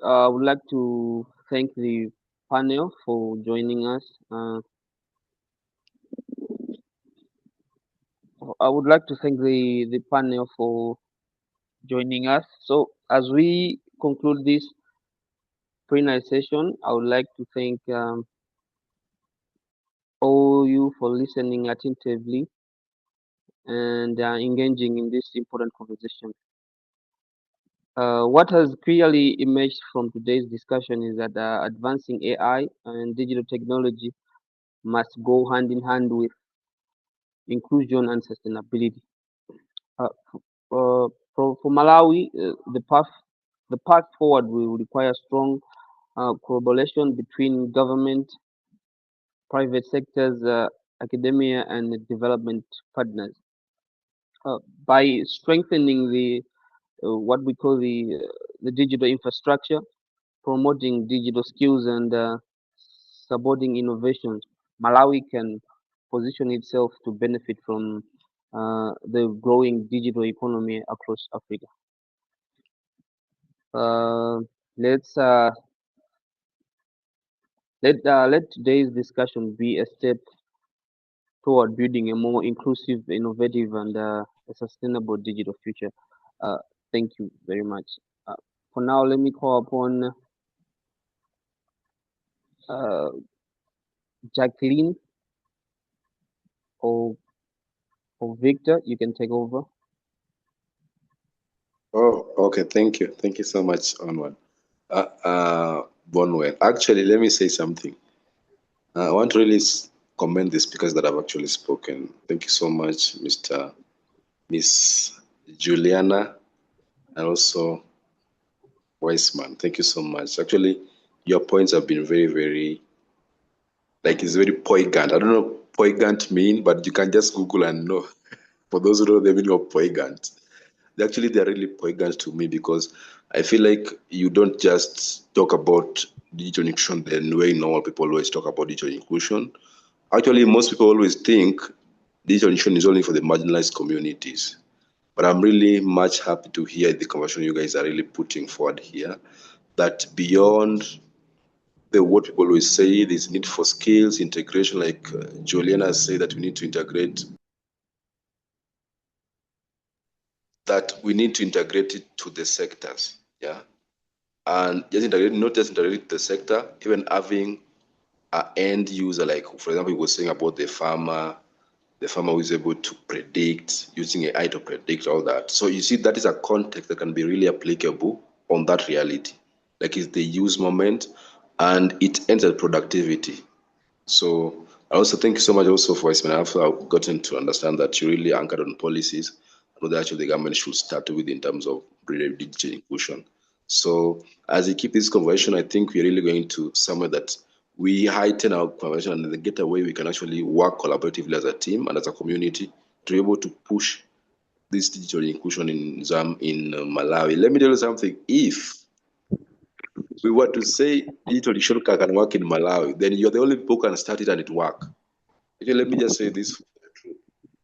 I would like to thank the panel for joining us. I would like to thank the panel for joining us. So as we conclude this pre-night session, I would like to thank all you for listening attentively and engaging in this important conversation. What has clearly emerged from today's discussion is that advancing AI and digital technology must go hand in hand with inclusion and sustainability. Uh, for Malawi, the path forward will require strong collaboration between government, private sectors, academia, and development partners. By strengthening the what we call the digital infrastructure, promoting digital skills, and supporting innovations, Malawi can position itself to benefit from the growing digital economy across Africa. Uh, let's let today's discussion be a step toward building a more inclusive, innovative, and a sustainable digital future. Uh, thank you very much. For now, let me call upon uh, Jacqueline or Victor. You can take over. Oh, okay. Thank you. Thank you so much, Onward. Bonwell. Actually, let me say something. I want to really commend the speakers that have actually spoken. Thank you so much, Miss Juliana, and also Weissman. Thank you so much. Actually, your points have been very, very, like, it's very poignant. I don't know what poignant mean, but you can just Google and know. For those who don't know the meaning of poignant, actually they're really poignant to me because I feel like you don't just talk about digital inclusion the way normal people always talk about digital inclusion. Actually, most people always think digital inclusion is only for the marginalized communities. But I'm really much happy to hear the conversation you guys are really putting forward here, that beyond the what people always say, there's need for skills, integration, like Juliana said, that we need to integrate, that we need to integrate it to the sectors, yeah? And just integrate, not just integrate the sector, even having an end user, like, for example, we were saying about the farmer who is able to predict, using AI to predict all that. So you see, that is a context that can be really applicable on that reality. Like, it's the use moment and it ends at productivity. So I also thank you so much also for Ismail. I've gotten to understand that you really anchored on policies that actually the government should start with in terms of digital inclusion. So as we keep this conversation, I think we're really going to somewhere that we heighten our conversation and then get away. We can actually work collaboratively as a team and as a community to be able to push this digital inclusion in Malawi. Let me tell you something. If we were to say digital inclusion can work in Malawi, then you're the only people who can start it and it work. Okay, let me just say this for the truth.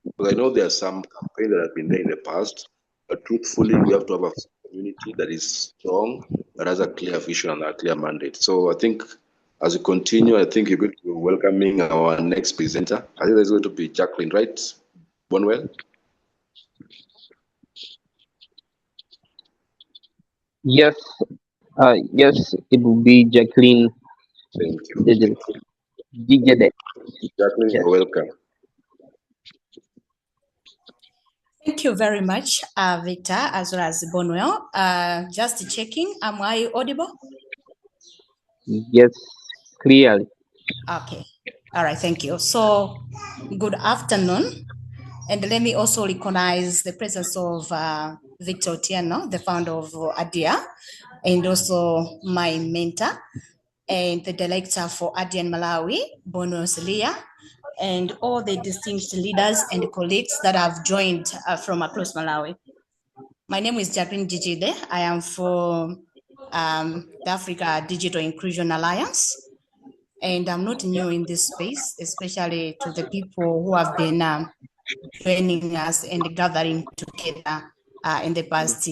Because I know there are some campaigns that have been there in the past, but truthfully, we have to have a community that is strong, that has a clear vision and a clear mandate. So I think as we continue, I think we're going to be welcoming our next presenter. I think there's going to be Jacqueline, right? Bonwell? Yes, yes, it will be Jacqueline. Thank you. Jacqueline, Jacqueline, yes. you're welcome. Thank you very much, Victor, as well as Bonwell. Just checking, am I audible? Yes, clearly. Okay. All right, thank you. So, good afternoon. And let me also recognize the presence of Victor Otieno, the founder of ADIA, and also my mentor and the director for ADIA in Malawi, Bono Celia, and all the distinguished leaders and colleagues that have joined from across Malawi. My name is Jacqueline Jijide. I am for the Africa Digital Inclusion Alliance. And I'm not new in this space, especially to the people who have been joining us and gathering together in the past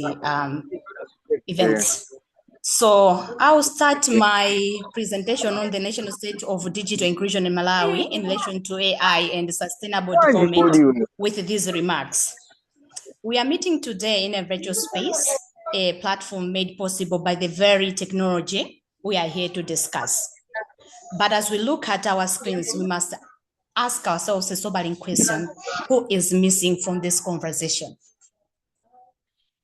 events. So I'll start my presentation on the national state of digital inclusion in Malawi in relation to AI and sustainable development with these remarks. We are meeting today in a virtual space, a platform made possible by the very technology we are here to discuss. But as we look at our screens, we must ask ourselves a sobering question: who is missing from this conversation?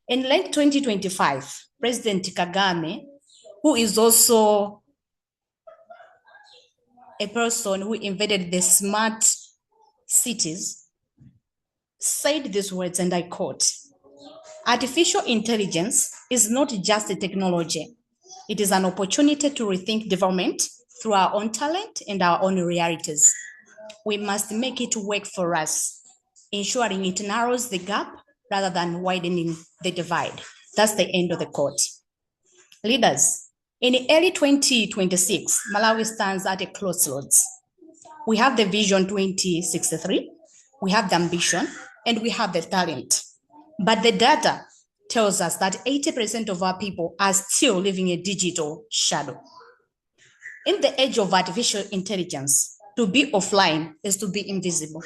In late 2025, President Kagame, who is also a person who invented the smart cities, said these words, and I quote, "Artificial intelligence is not just a technology. It is an opportunity to rethink development through our own talent and our own realities. We must make it work for us, ensuring it narrows the gap rather than widening the divide." That's the end of the quote. Leaders, in early 2026, Malawi stands at a crossroads. We have the Vision 2063, we have the ambition, and we have the talent. But the data tells us that 80% of our people are still living a digital shadow. In the age of artificial intelligence, to be offline is to be invisible.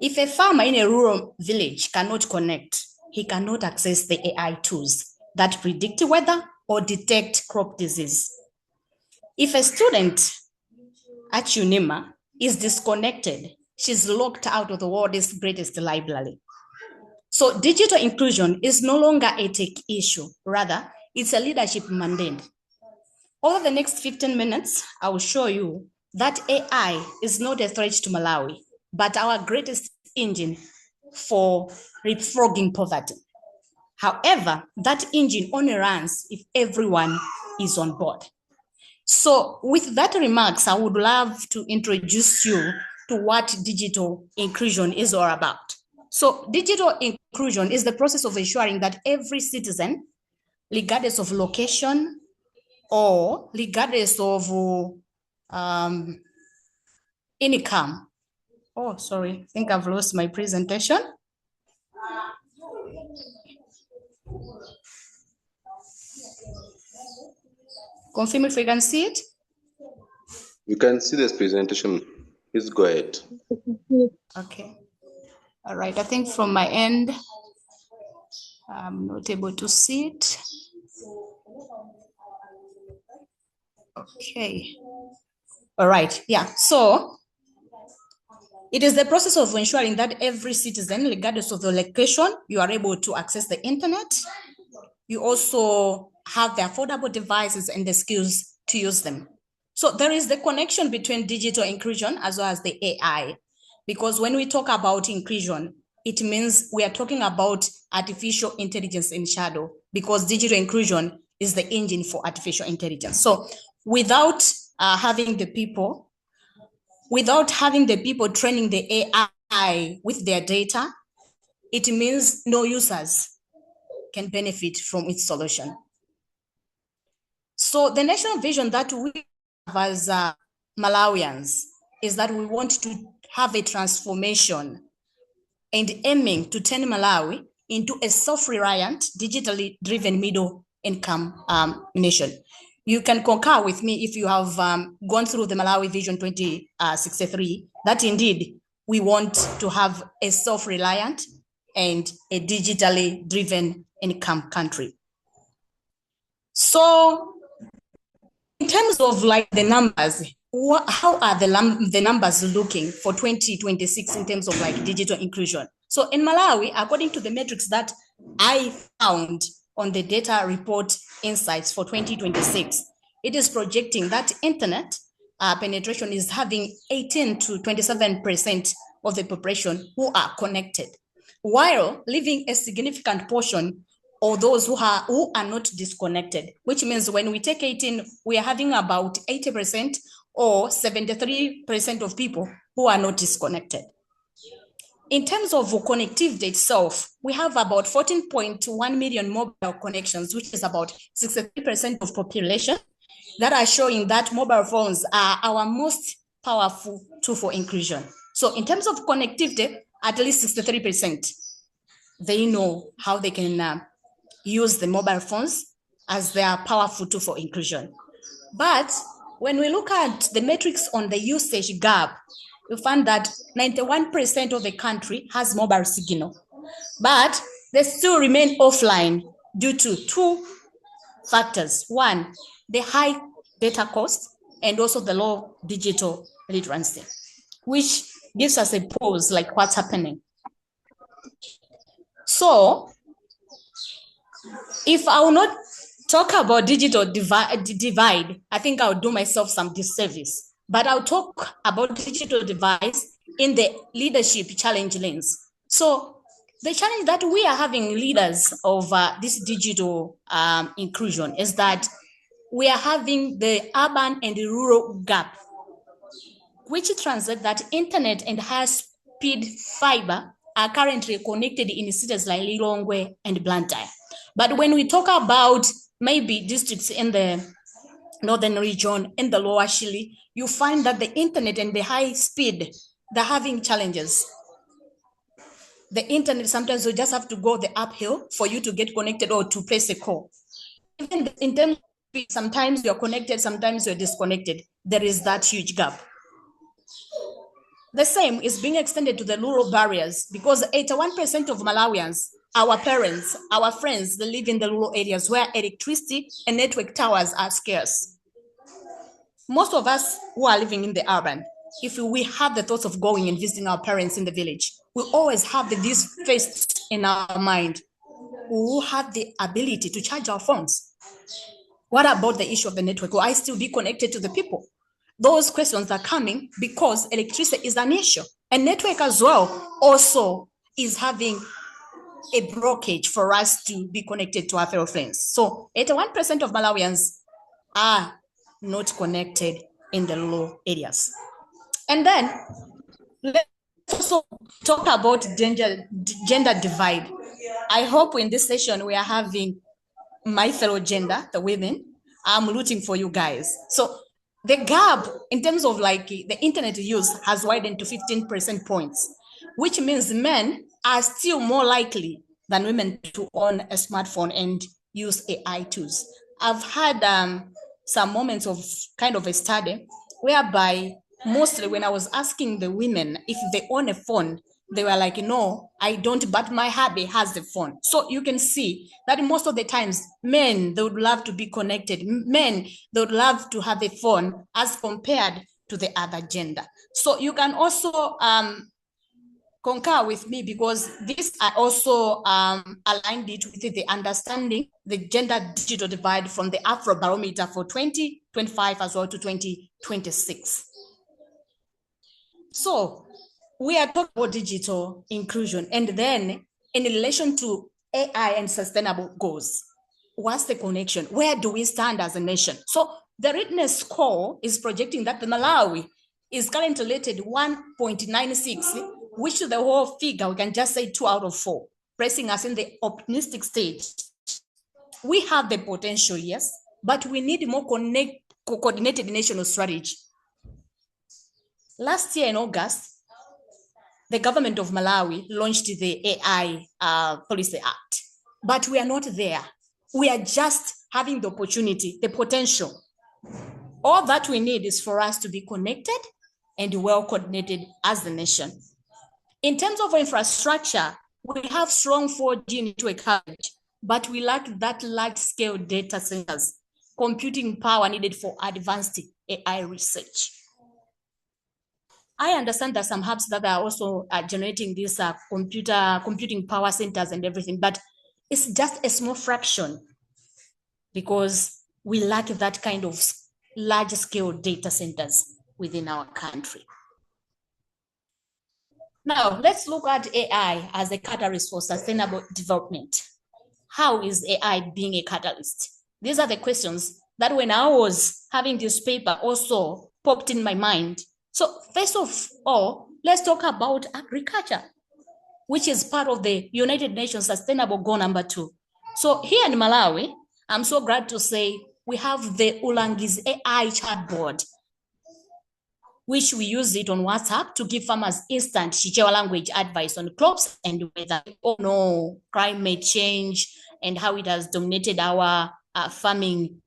If a farmer in a rural village cannot connect, he cannot access the AI tools that predict weather or detect crop disease. If a student at UNIMA is disconnected, she's locked out of the world's greatest library. So digital inclusion is no longer a tech issue, rather, it's a leadership mandate. Over the next 15 minutes, I will show you that AI is not a threat to Malawi, but our greatest engine for leapfrogging poverty. However, that engine only runs if everyone is on board. So with that remarks, I would love to introduce you to what digital inclusion is all about. So digital inclusion is the process of ensuring that every citizen, regardless of location or regardless of income. Oh, sorry, I think I've lost my presentation. Confirm if we can see it. You can see this presentation. Please go ahead. Okay. All right. I think from my end, I'm not able to see it. Okay. All right. Yeah. So it is the process of ensuring that every citizen, regardless of the location, you are able to access the internet. You also have the affordable devices and the skills to use them. So there is the connection between digital inclusion as well as the AI, because when we talk about inclusion, it means we are talking about artificial intelligence in shadow, because digital inclusion is the engine for artificial intelligence. So without having the people training the AI with their data, it means no users can benefit from its solution. So the national vision that we have as Malawians is that we want to have a transformation and aiming to turn Malawi into a self-reliant, digitally driven middle-income nation. You can concur with me if you have gone through the Malawi Vision 2063, that indeed we want to have a self-reliant and a digitally driven income country. So in terms of like the numbers, how are the numbers looking for 2026 in terms of like digital inclusion? So in Malawi, according to the metrics that I found on the data report insights for 2026, it is projecting that internet penetration is having 18 to 27% of the population who are connected, while leaving a significant portion or those who are not disconnected, which means when we take 18, we are having about 80% or 73% of people who are not disconnected. In terms of connectivity itself, we have about 14.1 million mobile connections, which is about 63% of population, that are showing that mobile phones are our most powerful tool for inclusion. So in terms of connectivity, at least 63%, they know how they can use the mobile phones as their powerful tool for inclusion. But when we look at the metrics on the usage gap, we find that 91% of the country has mobile signal, but they still remain offline due to two factors. One, the high data cost, and also the low digital literacy, which gives us a pause like what's happening. So if I will not talk about digital divide, I think I'll do myself some disservice. But I'll talk about digital divide in the leadership challenge lens. So the challenge that we are having leaders of this digital inclusion is that we are having the urban and the rural gap, which translates that internet and high-speed fiber are currently connected in cities like Lilongwe and Blantyre. But when we talk about maybe districts in the northern region, in the lower Shili, you find that the internet and the high speed, they're having challenges. The internet, sometimes you just have to go the uphill for you to get connected or to place a call. Even in terms of speed, sometimes you're connected, sometimes you're disconnected. There is that huge gap. The same is being extended to the rural barriers because 81% of Malawians, our parents, our friends, they live in the rural areas where electricity and network towers are scarce. Most of us who are living in the urban, if we have the thoughts of going and visiting our parents in the village, we always have this face in our mind. We will have the ability to charge our phones. What about the issue of the network? Will I still be connected to the people? Those questions are coming because electricity is an issue. And network as well also is having a blockage for us to be connected to our fellow friends. So 81% of Malawians are not connected in the rural areas. And then let's also talk about gender divide. I hope in this session we are having my fellow gender, the women. I'm rooting for you guys. So the gap in terms of like the internet use has widened to 15% points, which means men are still more likely than women to own a smartphone and use AI tools. I've had some moments of kind of a study whereby mostly when I was asking the women if they own a phone, they were like, no, I don't, but my hubby has the phone. So you can see that most of the times, men, they would love to be connected. Men, they would love to have a phone as compared to the other gender. So you can also concur with me because this I also aligned it with the understanding the gender digital divide from the Afrobarometer for 2025 as well to 2026. So we are talking about digital inclusion, and then in relation to AI and sustainable goals, what's the connection? Where do we stand as a nation? So the readiness score is projecting that the Malawi is currently rated 1.96, which to the whole figure, we can just say 2 out of 4, placing us in the optimistic stage. We have the potential, yes, but we need more coordinated national strategy. Last year in August, the government of Malawi launched the AI Policy Act, but we are not there. We are just having the opportunity, the potential. All that we need is for us to be connected and well coordinated as the nation. In terms of infrastructure, we have strong 4G network coverage, but we lack that large-scale data centers, computing power needed for advanced AI research. I understand that some hubs that are also generating these computing power centers and everything, but it's just a small fraction because we lack that kind of large-scale data centers within our country. Now, let's look at AI as a catalyst for sustainable development. How is AI being a catalyst? These are the questions that when I was having this paper also popped in my mind. So first of all, let's talk about agriculture. which is part of the United Nations Sustainable Goal number 2. So here in Malawi, I'm so glad to say we have the Ulangi's AI chatbot, which we use it on WhatsApp to give farmers instant Chichewa language advice on crops and weather. We all know climate change and how it has dominated our farming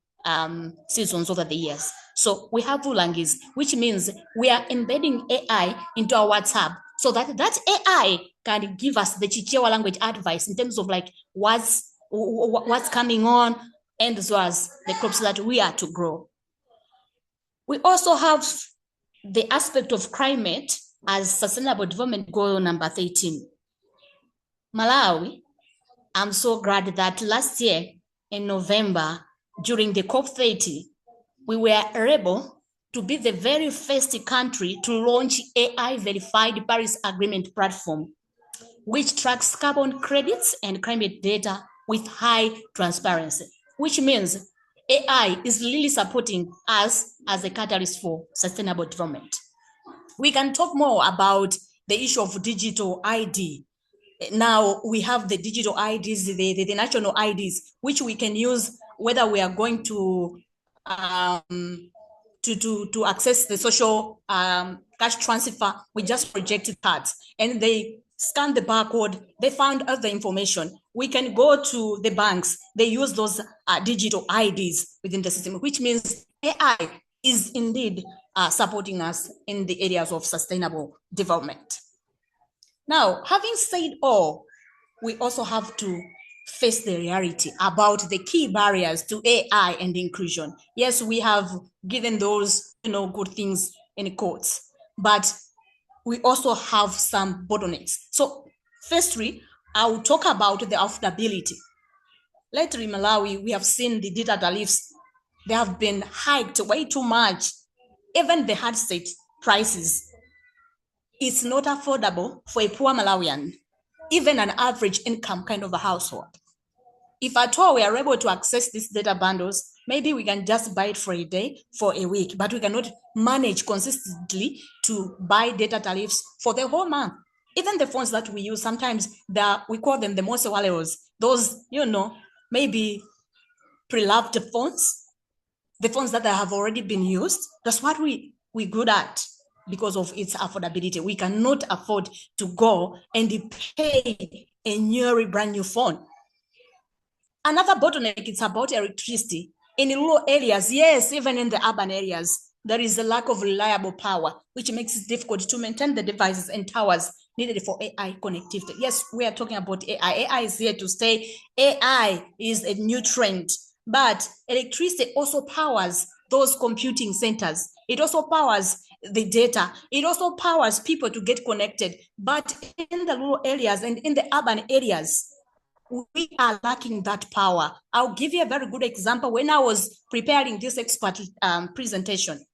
seasons over the years. So we have Ulangis, which means we are embedding AI into our WhatsApp so that that AI can give us the Chichewa language advice in terms of like what's coming on and as well as the crops that we are to grow. We also have the aspect of climate as Sustainable Development Goal number 13. Malawi, I'm so glad that last year in November, during the COP30, we were able to be the very first country to launch AI-verified Paris Agreement platform, which tracks carbon credits and climate data with high transparency, which means AI is really supporting us as a catalyst for sustainable development. We can talk more about the issue of digital ID. Now we have the digital IDs, the national IDs, which we can use whether we are going to access the social cash transfer. We just projected cards and they scan the barcode, they found other information. We can go to the banks, they use those digital IDs within the system, which means AI is indeed supporting us in the areas of sustainable development. Now, having said all, we also have to face the reality about the key barriers to AI and inclusion. Yes, we have given those, good things in quotes, but we also have some bottlenecks. So firstly, I will talk about the affordability. Lately in Malawi, we have seen the data tariffs. They have been hiked way too much. Even the handset prices, it's not affordable for a poor Malawian, even an average income kind of a household. If at all we are able to access these data bundles, maybe we can just buy it for a day, for a week, but we cannot manage consistently to buy data tariffs for the whole month. Even the phones that we use, sometimes we call them the most walleos, those, maybe pre-loved phones, the phones that have already been used. That's what we're good at because of its affordability. We cannot afford to go and pay a brand new phone. Another bottleneck is about electricity. In rural areas, yes, even in the urban areas, there is a lack of reliable power, which makes it difficult to maintain the devices and towers needed for AI connectivity. Yes, we are talking about AI. AI is here to stay. AI is a new trend, but electricity also powers those computing centers. It also powers the data. It also powers people to get connected. But in the rural areas and in the urban areas, we are lacking that power. I'll give you a very good example. When I was preparing this expert presentation,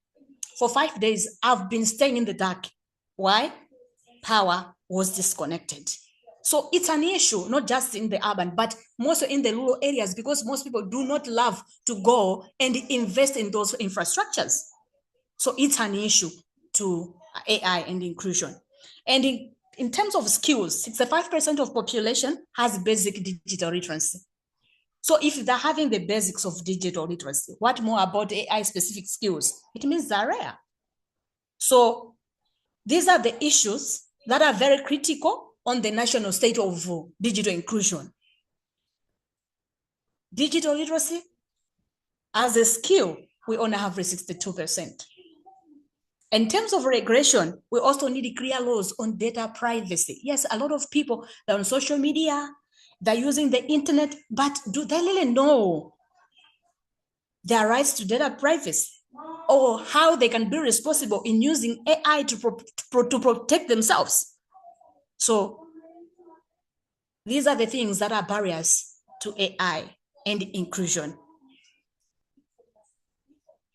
for 5 days, I've been staying in the dark. Why? Power was disconnected. So it's an issue, not just in the urban, but mostly in the rural areas, because most people do not love to go and invest in those infrastructures. So it's an issue to AI and inclusion. And in terms of skills, 65% of population has basic digital literacy. So if they're having the basics of digital literacy, what more about AI specific skills? It means they're rare. So these are the issues that are very critical on the national state of digital inclusion. Digital literacy, as a skill, we only have 62%. In terms of regulation, we also need clear laws on data privacy. Yes, a lot of people are on social media, they're using the internet, but do they really know their rights to data privacy or how they can be responsible in using AI to protect themselves? So these are the things that are barriers to AI and inclusion.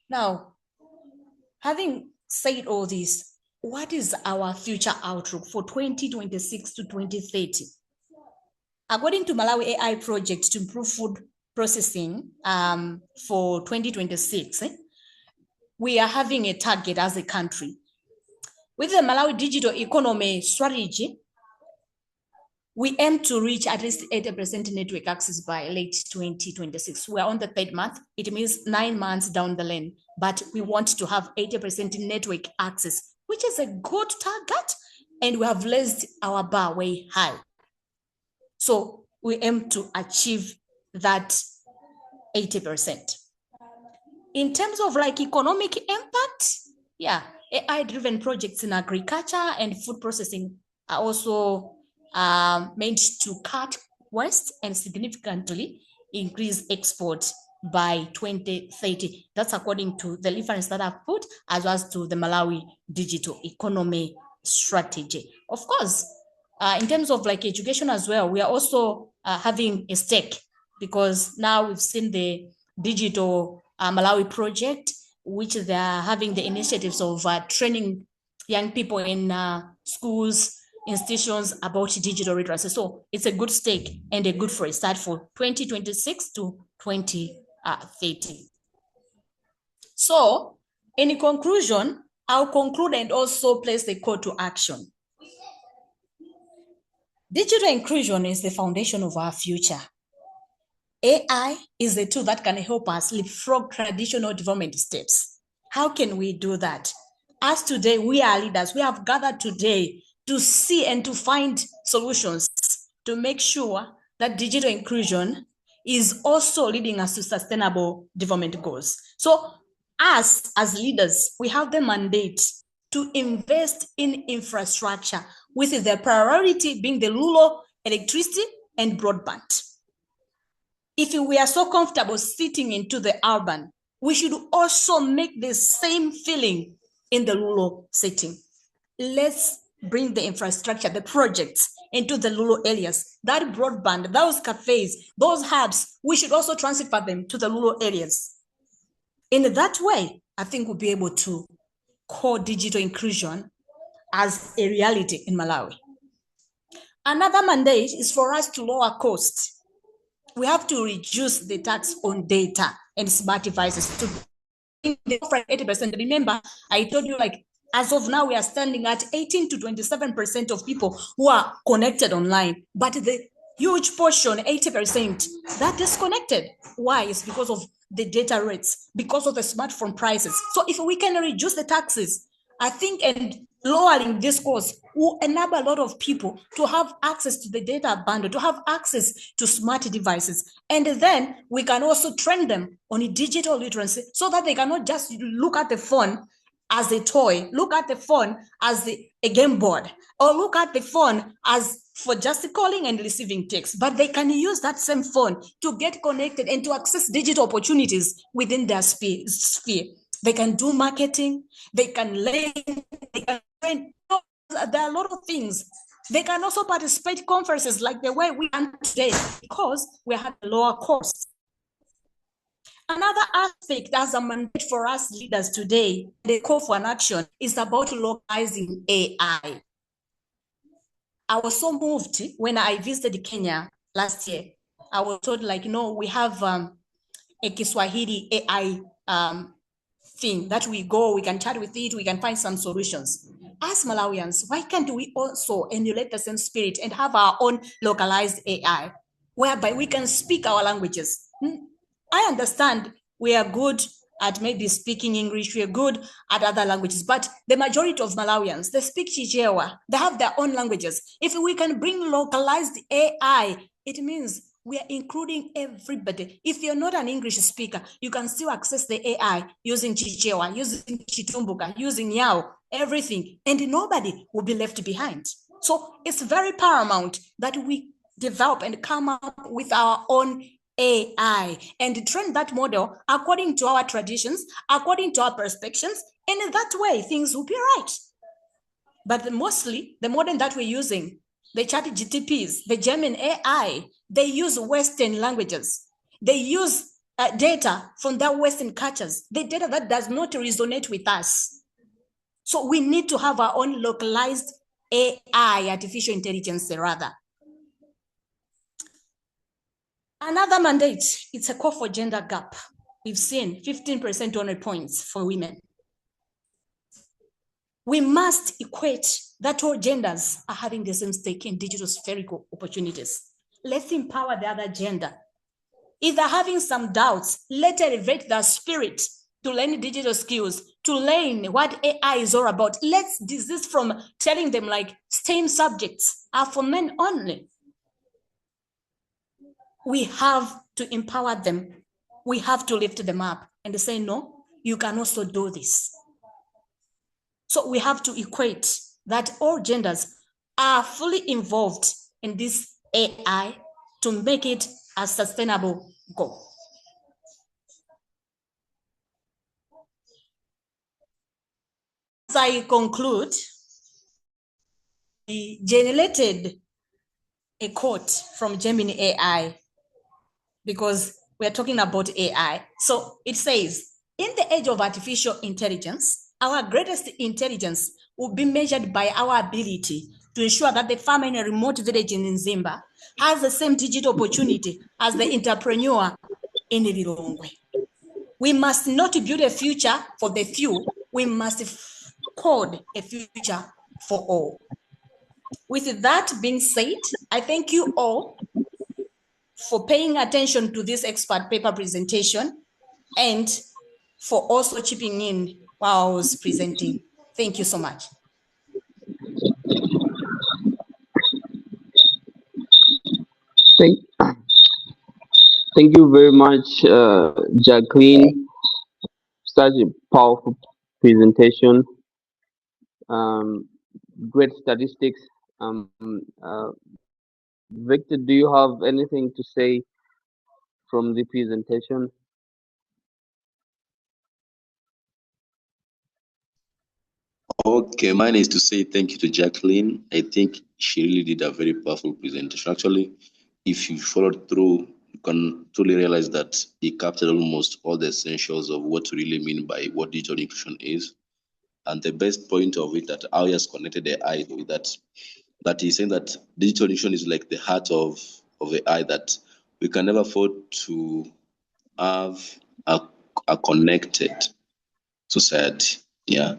Now, having said all this, what is our future outlook for 2026 to 2030? According to Malawi AI project to improve food processing for 2026, we are having a target as a country. With the Malawi digital economy strategy, We aim to reach at least 80% network access by late 2026. We are on the 3rd month. It means 9 months down the lane, but we want to have 80% network access, which is a good target, and we have raised our bar way high. So we aim to achieve that 80%. In terms of like economic impact, yeah, AI-driven projects in agriculture and food processing are also meant to cut waste and significantly increase export by 2030. That's according to the reference that I've put, as well as to the Malawi digital economy strategy. Of course, in terms of like education as well, we are also having a stake, because now we've seen the digital Malawi project, which they are having the initiatives of training young people in schools, institutions about digital literacy. So it's a good stake and a good for a start for 2026 to 2030. So in conclusion, I'll conclude and also place a call to action. Digital inclusion is the foundation of our future. AI is the tool that can help us leapfrog traditional development steps. How can we do that? As today, we are leaders. We have gathered today to see and to find solutions to make sure that digital inclusion is also leading us to sustainable development goals. So us as leaders, we have the mandate to invest in infrastructure, with the priority being the rural electricity and broadband. If we are so comfortable sitting into the urban, we should also make the same feeling in the rural setting. Let's bring the infrastructure, the projects into the rural areas. That broadband, those cafes, those hubs, we should also transfer them to the rural areas. In that way, I think we'll be able to call digital inclusion as a reality in Malawi. Another mandate is for us to lower costs. We have to reduce the tax on data and smart devices to 80%. Remember, I told you, like, as of now, we are standing at 18 to 27% of people who are connected online, but the huge portion, 80%, that disconnected. Why? It's because of the data rates, because of the smartphone prices. So if we can reduce the taxes, I think, and lowering this cost will enable a lot of people to have access to the data bundle, to have access to smart devices. And then we can also train them on digital literacy so that they cannot just look at the phone as a toy, look at the phone as a game board, or look at the phone as for just calling and receiving text, but they can use that same phone to get connected and to access digital opportunities within their sphere. They can do marketing, they can learn, they can train. There are a lot of things. They can also participate in conferences like the way we are today, because we have a lower cost. Another aspect as a mandate for us leaders today, the call for an action, is about localizing AI. I was so moved when I visited Kenya last year. I was told, like, we have a Kiswahili AI thing that we can chat with it, we can find some solutions. As Malawians, why can't we also emulate the same spirit and have our own localized AI, whereby we can speak our languages? I understand we are good at maybe speaking English, we are good at other languages, but the majority of Malawians, they speak Chichewa, they have their own languages. If we can bring localized AI, it means we are including everybody. If you're not an English speaker, you can still access the AI using Chichewa, using Chitumbuka, using Yao, everything, and nobody will be left behind. So it's very paramount that we develop and come up with our own AI and train that model according to our traditions, according to our perspectives, and in that way, things will be right. But mostly, the model that we're using, the chat GTPs, the German AI, they use Western languages. They use data from their Western cultures, the data that does not resonate with us. So we need to have our own localized AI, artificial intelligence rather. Another mandate, it's a call for gender gap. We've seen 15% honor points for women. we must equate that all genders are having the same stake in digital spherical opportunities. Let's empower the other gender. If they're having some doubts, let's elevate their spirit to learn digital skills, to learn what AI is all about. Let's desist from telling them like STEM subjects are for men only. We have to empower them. We have to lift them up and say, no, you can also do this. So we have to equate that all genders are fully involved in this AI to make it a sustainable goal. As I conclude, we generated a quote from Gemini AI because we're talking about AI. So it says, in the age of artificial intelligence, our greatest intelligence will be measured by our ability to ensure that the farmer in a remote village in Nzimba has the same digital opportunity as the entrepreneur in Lilongwe. We must not build a future for the few, we must code a future for all. With that being said, I thank you all for paying attention to this expert paper presentation and for also chipping in while I was presenting. Thank you so much. Thank you very much, Jacqueline. Such a powerful presentation. Great statistics. Victor, do you have anything to say from the presentation? Okay, mine is to say thank you to Jacqueline. I think she really did a very powerful presentation. Actually, if you followed through, you can truly realize that he captured almost all the essentials of what to really mean by what digital inclusion is. And the best point of it that how he has connected the eye with that he's saying that digital inclusion is like the heart of the eye, that we can never afford to have a connected society. Yeah.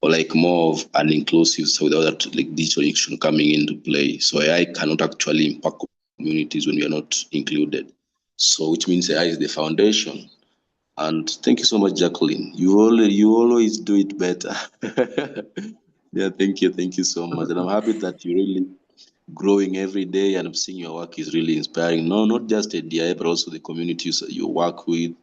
Or like more of an inclusive, so without that like digital inclusion coming into play. So AI cannot actually impact communities when we are not included. So which means AI is the foundation. And thank you so much, Jacqueline. You always do it better. Yeah, thank you so much. And I'm happy that you're really growing every day, and I'm seeing your work is really inspiring. No, not just at DI, but also the communities that you work with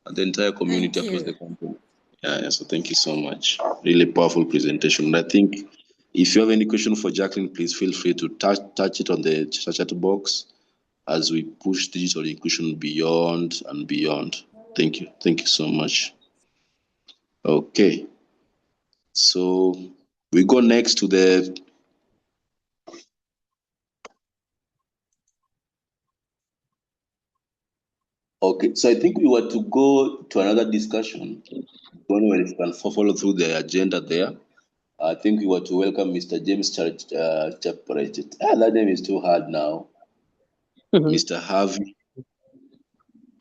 and the entire community across the country. Yeah, so thank you so much. Really powerful presentation. And I think if you have any question for Jacqueline, please feel free to touch it on the chat box as we push digital inclusion beyond and beyond. Thank you. Thank you so much. Okay. So we go next to the Okay, so I think we were to go to another discussion. Don't worry, you can follow through the agenda there. I think we were to welcome Mr. James Chaparajit. That name is too hard now. Mr. Harvey,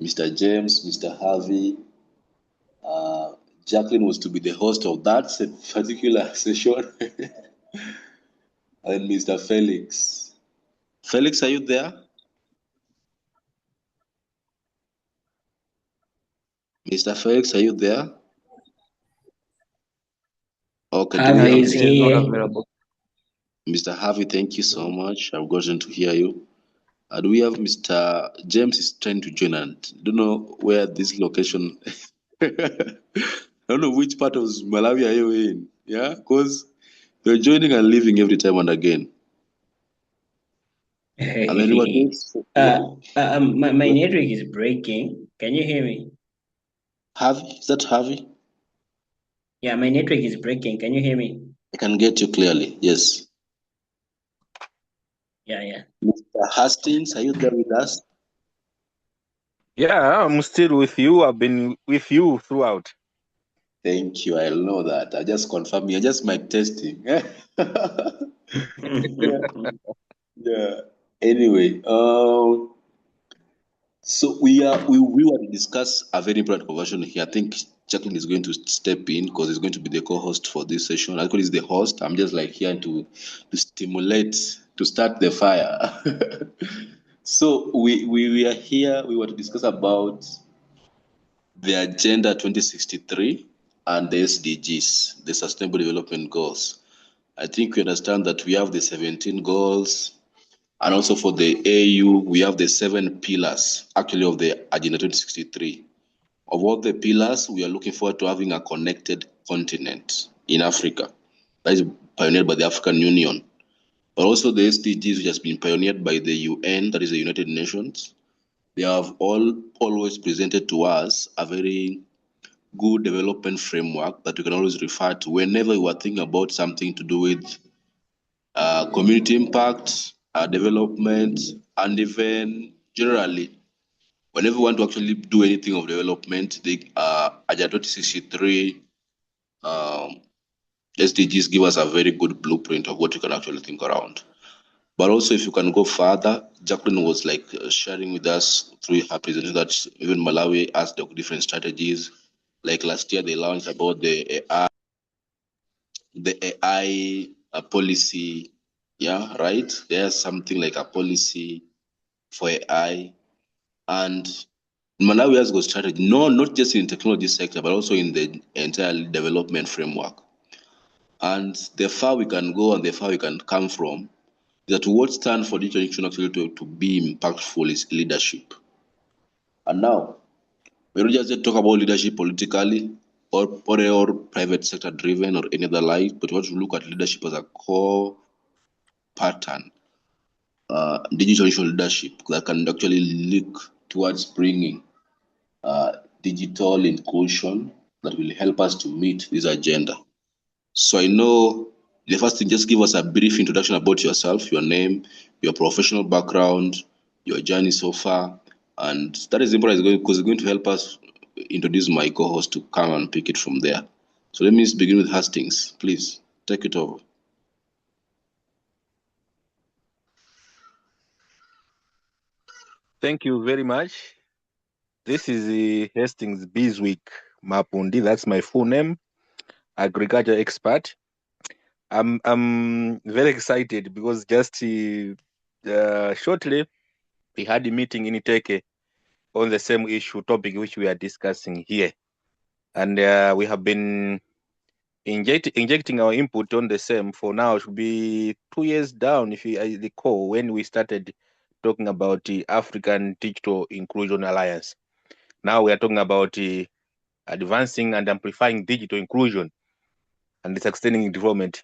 Mr. James, Mr. Harvey. Jacqueline was to be the host of that particular session. And Mr. Felix. Felix, are you there? Mr. Felix, are you there? Okay, do we have Is not available. Mr. Harvey? Thank you so much. I've gotten to hear you. Do we have Mr. James is trying to join, and don't know where this location. I don't know which part of Malawi are you in. Yeah, because you're joining and leaving every time and again. And then my network is breaking. Can you hear me? Harvey, is that Harvey? Yeah, my network is breaking. Can you hear me? I can get you clearly. Yes. Yeah. Mr. Hastings, are you there with us? Yeah, I'm still with you. I've been with you throughout. Thank you. I know that. I just confirm. You're just my testing. Yeah. Anyway, So we want to discuss a very important conversation here. I think Jacqueline is going to step in because he's going to be the co-host for this session. Actually, he's the host. I'm just like here to stimulate, to start the fire. So we are here. We want to discuss about the Agenda 2063 and the SDGs, the Sustainable Development Goals. I think we understand that we have the 17 goals, and also for the AU, we have the 7 pillars, actually, of the Agenda 2063. Of all the pillars, we are looking forward to having a connected continent in Africa. That is pioneered by the African Union. But also the SDGs, which has been pioneered by the UN, that is the United Nations. They have always presented to us a very good development framework that we can always refer to whenever we are thinking about something to do with community impact, development, and even generally, whenever we want to actually do anything of development, the Agenda 2063 SDGs give us a very good blueprint of what you can actually think around. But also, if you can go further, Jacqueline was like sharing with us through her presentation that even Malawi has the different strategies. Like last year, they launched about the AI policy. Yeah, right. There's something like a policy for AI, and Malawi has got strategy. No, not just in technology sector, but also in the entire development framework. And the far we can go and the far we can come from, that what stands for digital inclusion actually to be impactful is leadership. And now, we don't just talk about leadership politically or private sector driven or any other like, but we want to look at leadership as a core pattern, digital leadership that can actually look towards bringing digital inclusion that will help us to meet this agenda. So I know the first thing, just give us a brief introduction about yourself, your name, your professional background, your journey so far. And that is important because it's going to help us introduce my co-host to come and pick it from there. So let me begin with Hastings. Please take it over. Thank you very much. This is Hastings Beeswick Mapundi. That's my full name, agriculture expert. I'm very excited because just shortly we had a meeting in Iteke on the same issue topic which we are discussing here, and we have been injecting our input on the same for now. It should be 2 years down, if I recall, when we started talking about the African Digital Inclusion Alliance. Now we are talking about advancing and amplifying digital inclusion and sustaining development.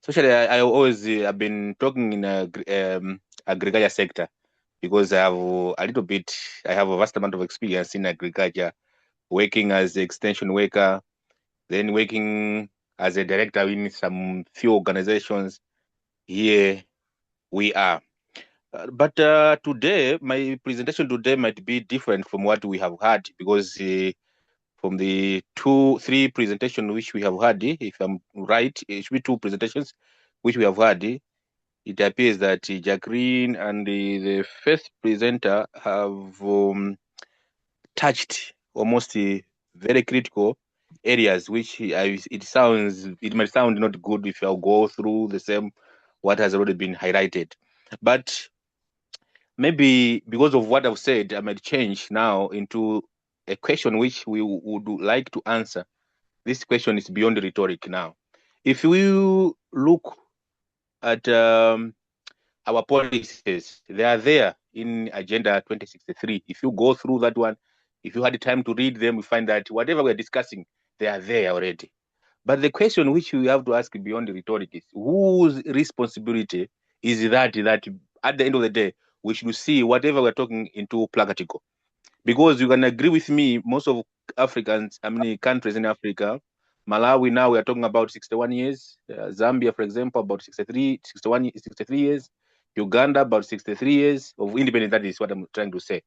Especially, I always have been talking in agriculture sector because I have I have a vast amount of experience in agriculture, working as an extension worker, then working as a director in some few organizations. Here we are. But today, my presentation today might be different from what we have had because from the 3 presentations which we have had, if I'm right, it should be 2 presentations which we have had. It appears that Jacqueline and the first presenter have touched almost very critical areas, which it might sound not good if I'll go through the same what has already been highlighted. But maybe because of what I've said, I might change now into a question which we would like to answer. This question is beyond rhetoric now. If we look at our policies, they are there in Agenda 2063. If you go through that one, if you had time to read them, you find that whatever we're discussing, they are there already. But the question which we have to ask beyond the rhetoric is, whose responsibility is that at the end of the day, we should see whatever we're talking into practical? Because you can agree with me, most of countries in Africa, Malawi now we are talking about 61 years, Zambia, for example, about 63 years, Uganda about 63 years of independence. That is what I'm trying to say.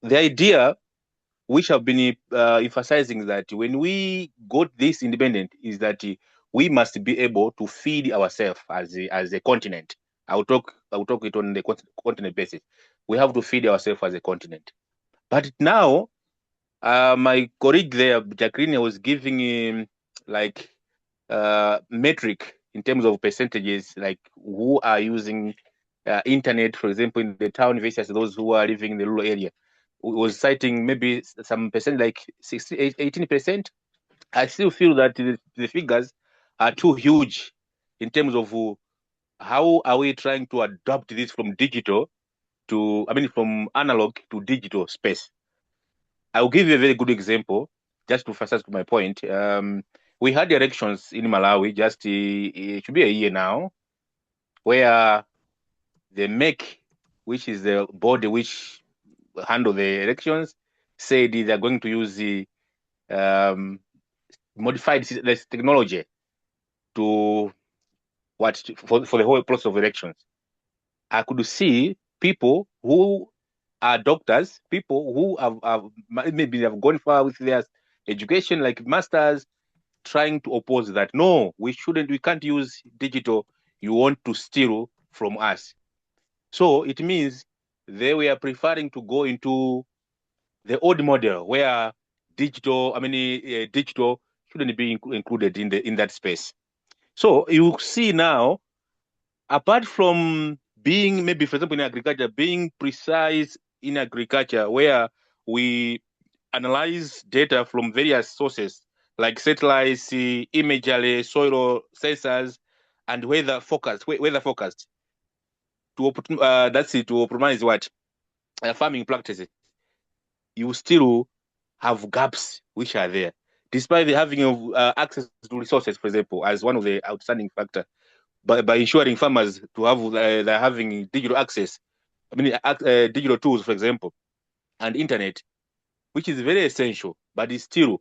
The idea which have been emphasizing that when we got this independent is that we must be able to feed ourselves as a continent, I'll talk it on the continent basis. We have to feed ourselves as a continent. But now, my colleague there, Jacqueline, was giving him like metric in terms of percentages, like who are using internet, for example, in the town versus those who are living in the rural area. We was citing maybe some percent, like 18%. I still feel that the figures are too huge in terms of how are we trying to adopt this from from analog to digital space. I'll give you a very good example, just to fast to my point. We had elections in Malawi just it should be a year now, where the MEC, which is the body which handle the elections, said they are going to use the modified technology to for the whole process of elections. I could see people who are doctors, people who have maybe have gone far with their education, like masters, trying to oppose that. No, we can't use digital. You want to steal from us. So it means they were preferring to go into the old model where digital shouldn't be included in that space. So you see now, apart from being maybe, for example, in agriculture, being precise in agriculture, where we analyze data from various sources like satellites, imagery, soil sensors, and weather forecast to optimize what farming practices. You still have gaps which are there, despite the having of access to resources, for example, as one of the outstanding factor. By ensuring farmers to have they're having digital access, digital tools, for example, and internet, which is very essential, but it's still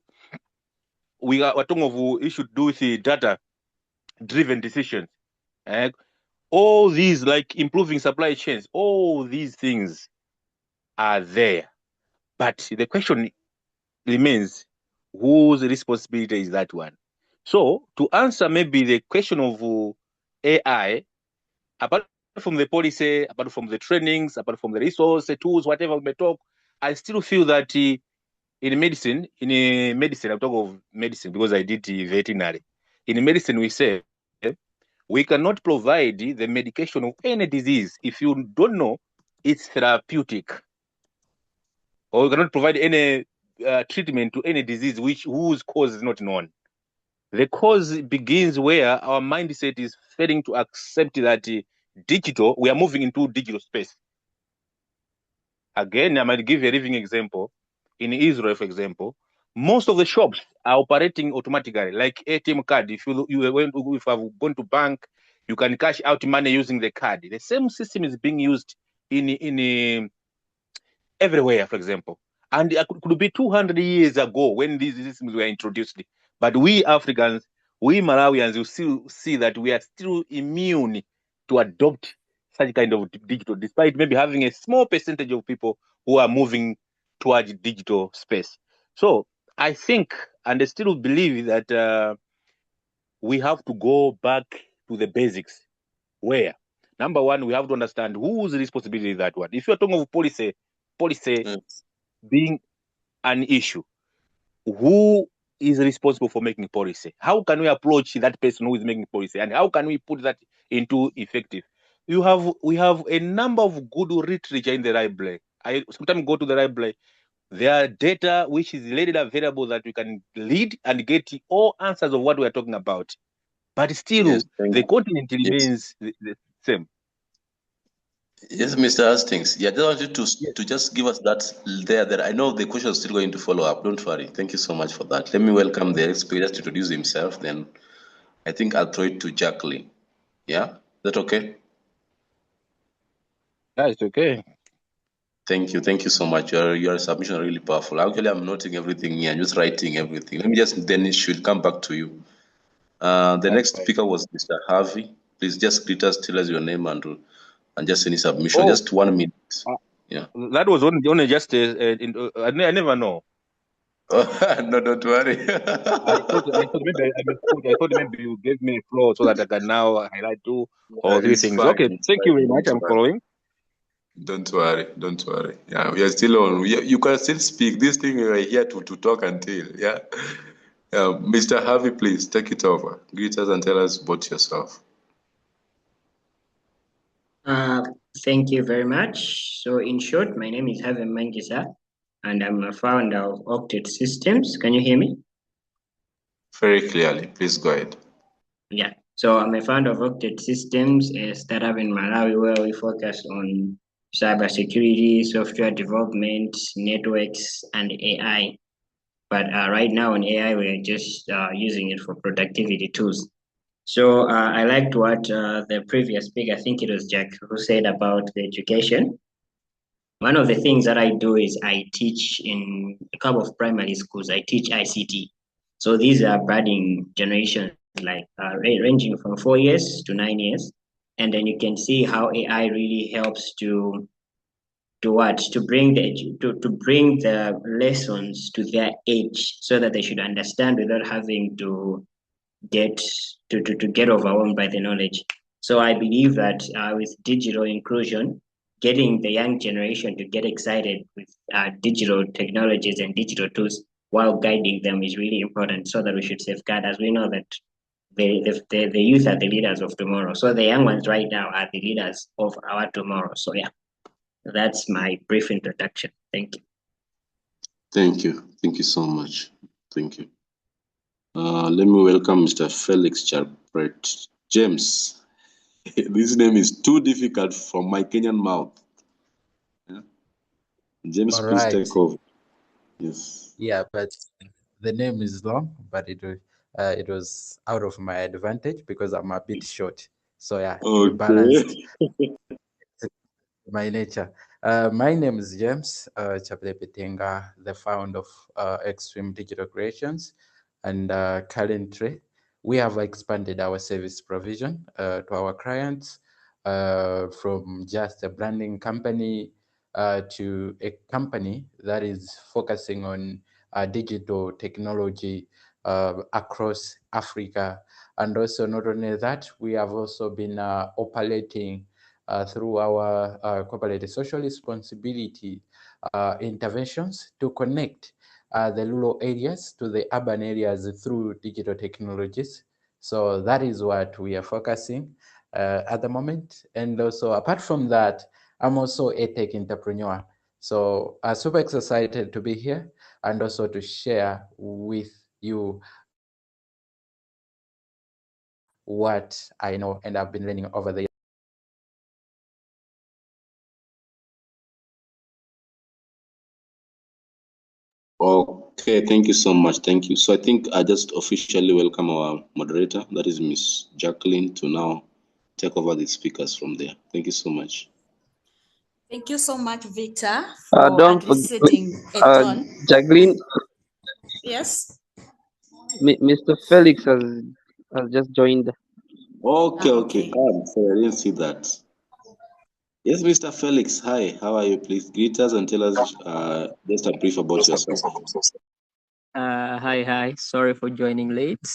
we're talking of issue to do with the data-driven decisions. All these, like improving supply chains, all these things are there. But the question remains, whose responsibility is that one? So to answer maybe the question of AI, apart from the policy, apart from the trainings, apart from the resource, tools, whatever we may talk, I still feel that in medicine, I'm talking of medicine because I did veterinary. In medicine, we say we cannot provide the medication of any disease if you don't know it's therapeutic, or we cannot provide any treatment to any disease whose cause is not known. The cause begins where our mindset is failing to accept that we are moving into digital space. Again, I might give a living example. In Israel, for example, most of the shops are operating automatically, like ATM card. If I've gone to bank, you can cash out money using the card. The same system is being used in everywhere, for example. And it could be 200 years ago when these systems were introduced. But we Africans, we Malawians, you still see that we are still immune to adopt such kind of digital, despite maybe having a small percentage of people who are moving towards digital space. So I think, and I still believe that we have to go back to the basics. Where? Number one, we have to understand whose responsibility is that one. If you're talking of policy being an issue, who is responsible for making policy? How can we approach that person who is making policy, and how can we put that into effective? We have a number of good literature in the library. I sometimes go to the library. There are data which is readily available that we can read and get all answers of what we are talking about. But still, the continent remains the same. Yes, Mr. Hastings. Yeah, I just wanted to just give us that there. I know the question is still going to follow up. Don't worry. Thank you so much for that. Let me welcome the expert to introduce himself. Then I think I'll throw it to Jacqueline. Yeah, is that okay? Yeah, it's okay. Thank you. Thank you so much. Your submission is really powerful. Actually, I'm noting everything here. I'm just writing everything. Let me then it should come back to you. The next speaker was Mr. Harvey. Please just greet us, tell us your name and just any submission. Just 1 minute. Yeah. That was only just I never know. No, don't worry. I thought maybe you gave me a floor so that I can now highlight 2 or 3 It's things. fine. Okay, It's thank you fine. very much. Don't I'm worry. following. Don't worry. Don't worry. Yeah, we are still on. You can still speak. This thing we are here to talk until. Yeah. Mr. Harvey, please take it over. Greet us and tell us about yourself. Uh, Thank you very much. So, in short, my name is Harvey Mangisa, and I'm a founder of Octet Systems. Can you hear me? Very clearly. Please go ahead. Yeah. So, I'm a founder of Octet Systems, a startup in Malawi where we focus on cybersecurity, software development, networks, and AI. But right now on AI, we are just using it for productivity tools. So I liked what the previous speaker, I think it was Jack, who said about the education. One of the things that I do is I teach in a couple of primary schools. I teach ICT. So these are budding generations, like ranging from 4 years to 9 years. And then you can see how AI really helps to what to bring to bring the lessons to their age so that they should understand without having to get to get overwhelmed by the knowledge. So I believe that with digital inclusion, getting the young generation to get excited with digital technologies and digital tools while guiding them is really important, so that we should safeguard, as we know that the youth are the leaders of tomorrow. So the young ones right now are the leaders of our tomorrow. So yeah, that's my brief introduction. Thank you. Thank you. Thank you so much. Thank you. Let me welcome Mr. Felix Charpret James. This name is too difficult from my Kenyan mouth. Yeah. James, All please right. take over. Yes. Yeah, but the name is long, but it was out of my advantage because I'm a bit short. So yeah, it balanced Okay. my nature. My name is James Chaplepetenga, the founder of Extreme Digital Creations, and currently we have expanded our service provision to our clients from just a branding company to a company that is focusing on digital technology across Africa. And also, not only that, we have also been operating through our corporate social responsibility interventions to connect the rural areas to the urban areas through digital technologies. So that is what we are focusing at the moment. And also, apart from that, I'm also a tech entrepreneur. So I'm super excited to be here and also to share with you what I know and I've been learning over the years. Okay, thank you so much. Thank you. So I think I just officially welcome our moderator, that is Miss Jacqueline, to now take over the speakers from there. Thank you so much. Thank you so much, Victor, for Don't at least forget, setting a tone. Jacqueline, Yes. Mr. Felix has just joined. Okay, Okay. Sorry, I didn't see that. Yes, Mr. Felix. Hi, how are you? Please greet us and tell us just a brief about yourself. Hi. Sorry for joining late.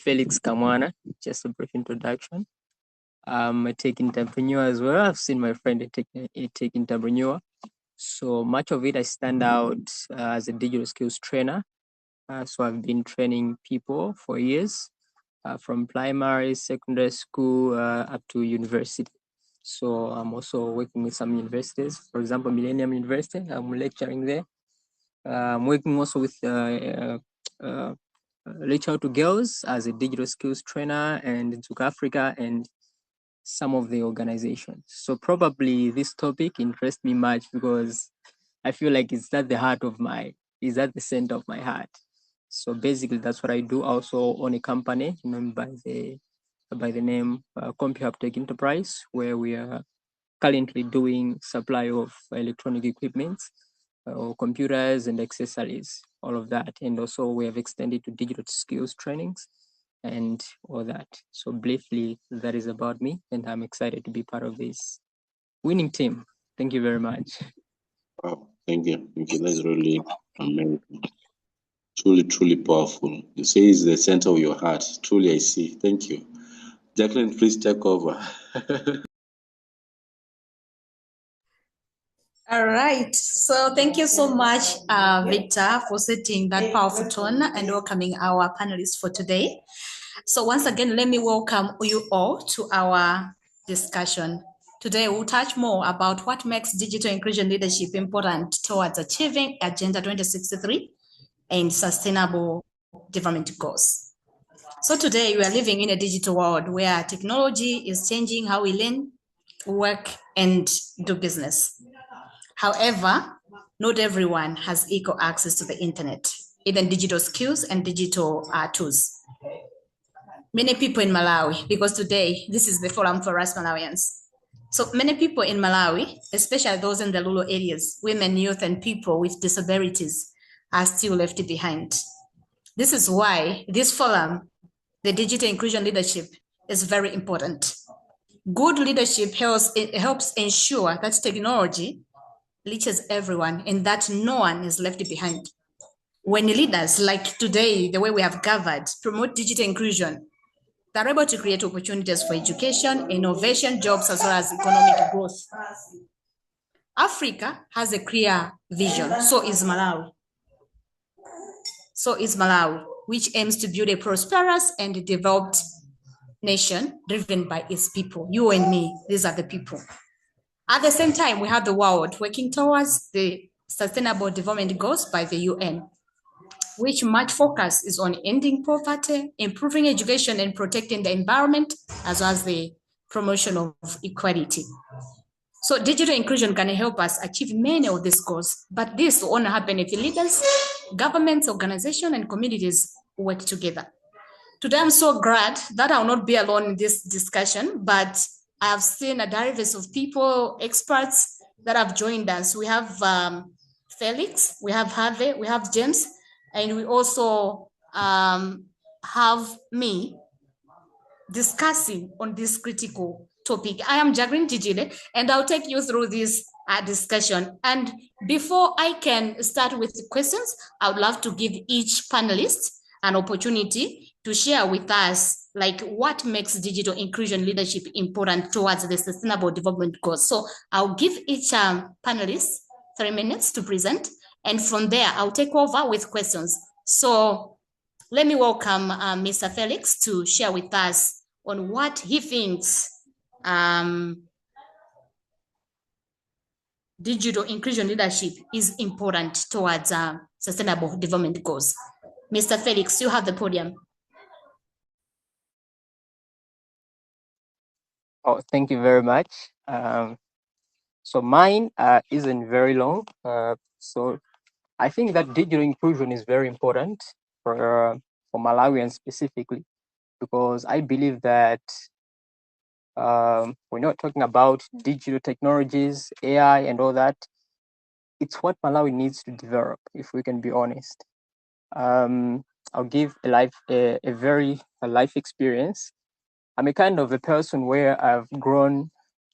Felix Kamwana. Just a brief introduction. I'm a tech entrepreneur as well. I've seen my friend a tech entrepreneur. So much of it, I stand out as a digital skills trainer. So I've been training people for years, from primary, secondary school, up to university. So I'm also working with some universities. For example, Millennium University, I'm lecturing there. I'm working also with Reach Out to Girls as a digital skills trainer and Zuka Africa and some of the organizations. So probably this topic interests me much because I feel like it's at the center of my heart. So basically that's what I do. I also own a company named by the name CompuHub Tech Enterprise, where we are currently doing supply of electronic equipment or computers and accessories, all of that. And also we have extended to digital skills trainings and all that. So briefly, that is about me, and I'm excited to be part of this winning team. Thank you very much. Wow, thank you. Thank you. That's really amazing. Truly, truly powerful. You say it's the center of your heart. Truly, I see. Thank you. Jacqueline, please take over. All right. So thank you so much, Victor, for setting that powerful tone and welcoming our panelists for today. So once again, let me welcome you all to our discussion. Today, we'll touch more about what makes digital inclusion leadership important towards achieving Agenda 2063 and sustainable development goals. So today, we are living in a digital world where technology is changing how we learn, work, and do business. However, not everyone has equal access to the internet, even digital skills and digital tools. Many people in Malawi, because today this is the forum for us Malawians. So many people in Malawi, especially those in the rural areas, women, youth, and people with disabilities are still left behind. This is why this forum, the digital inclusion leadership, is very important. Good leadership helps ensure that technology reaches everyone and that no one is left behind. When leaders like today, the way we have gathered, promote digital inclusion, they're able to create opportunities for education, innovation, jobs, as well as economic growth. Africa has a clear vision, so is Malawi. So is Malawi, which aims to build a prosperous and developed nation driven by its people. You and me, these are the people. At the same time, we have the world working towards the Sustainable Development Goals by the UN, which much focus is on ending poverty, improving education, and protecting the environment, as well as the promotion of equality. So digital inclusion can help us achieve many of these goals, but this will only happen if leaders, governments, organizations, and communities work together. Today, I'm so glad that I will not be alone in this discussion, but I have seen a diverse of people, experts that have joined us. We have Felix, we have Harvey, we have James, and we also have me discussing on this critical topic. I am Jacqueline Tijile, and I'll take you through this discussion. And before I can start with the questions, I would love to give each panelist an opportunity to share with us like what makes digital inclusion leadership important towards the sustainable development goals. So I'll give each panelist 3 minutes to present, and from there I'll take over with questions. So let me welcome Mr. Felix to share with us on what he thinks digital inclusion leadership is important towards sustainable development goals. Mr. Felix, you have the podium. Oh, thank you very much. So mine isn't very long. So I think that digital inclusion is very important for Malawians specifically, because I believe that we're not talking about digital technologies, AI, and all that. It's what Malawi needs to develop, if we can be honest. I'll give a very life experience. I'm a kind of a person where I've grown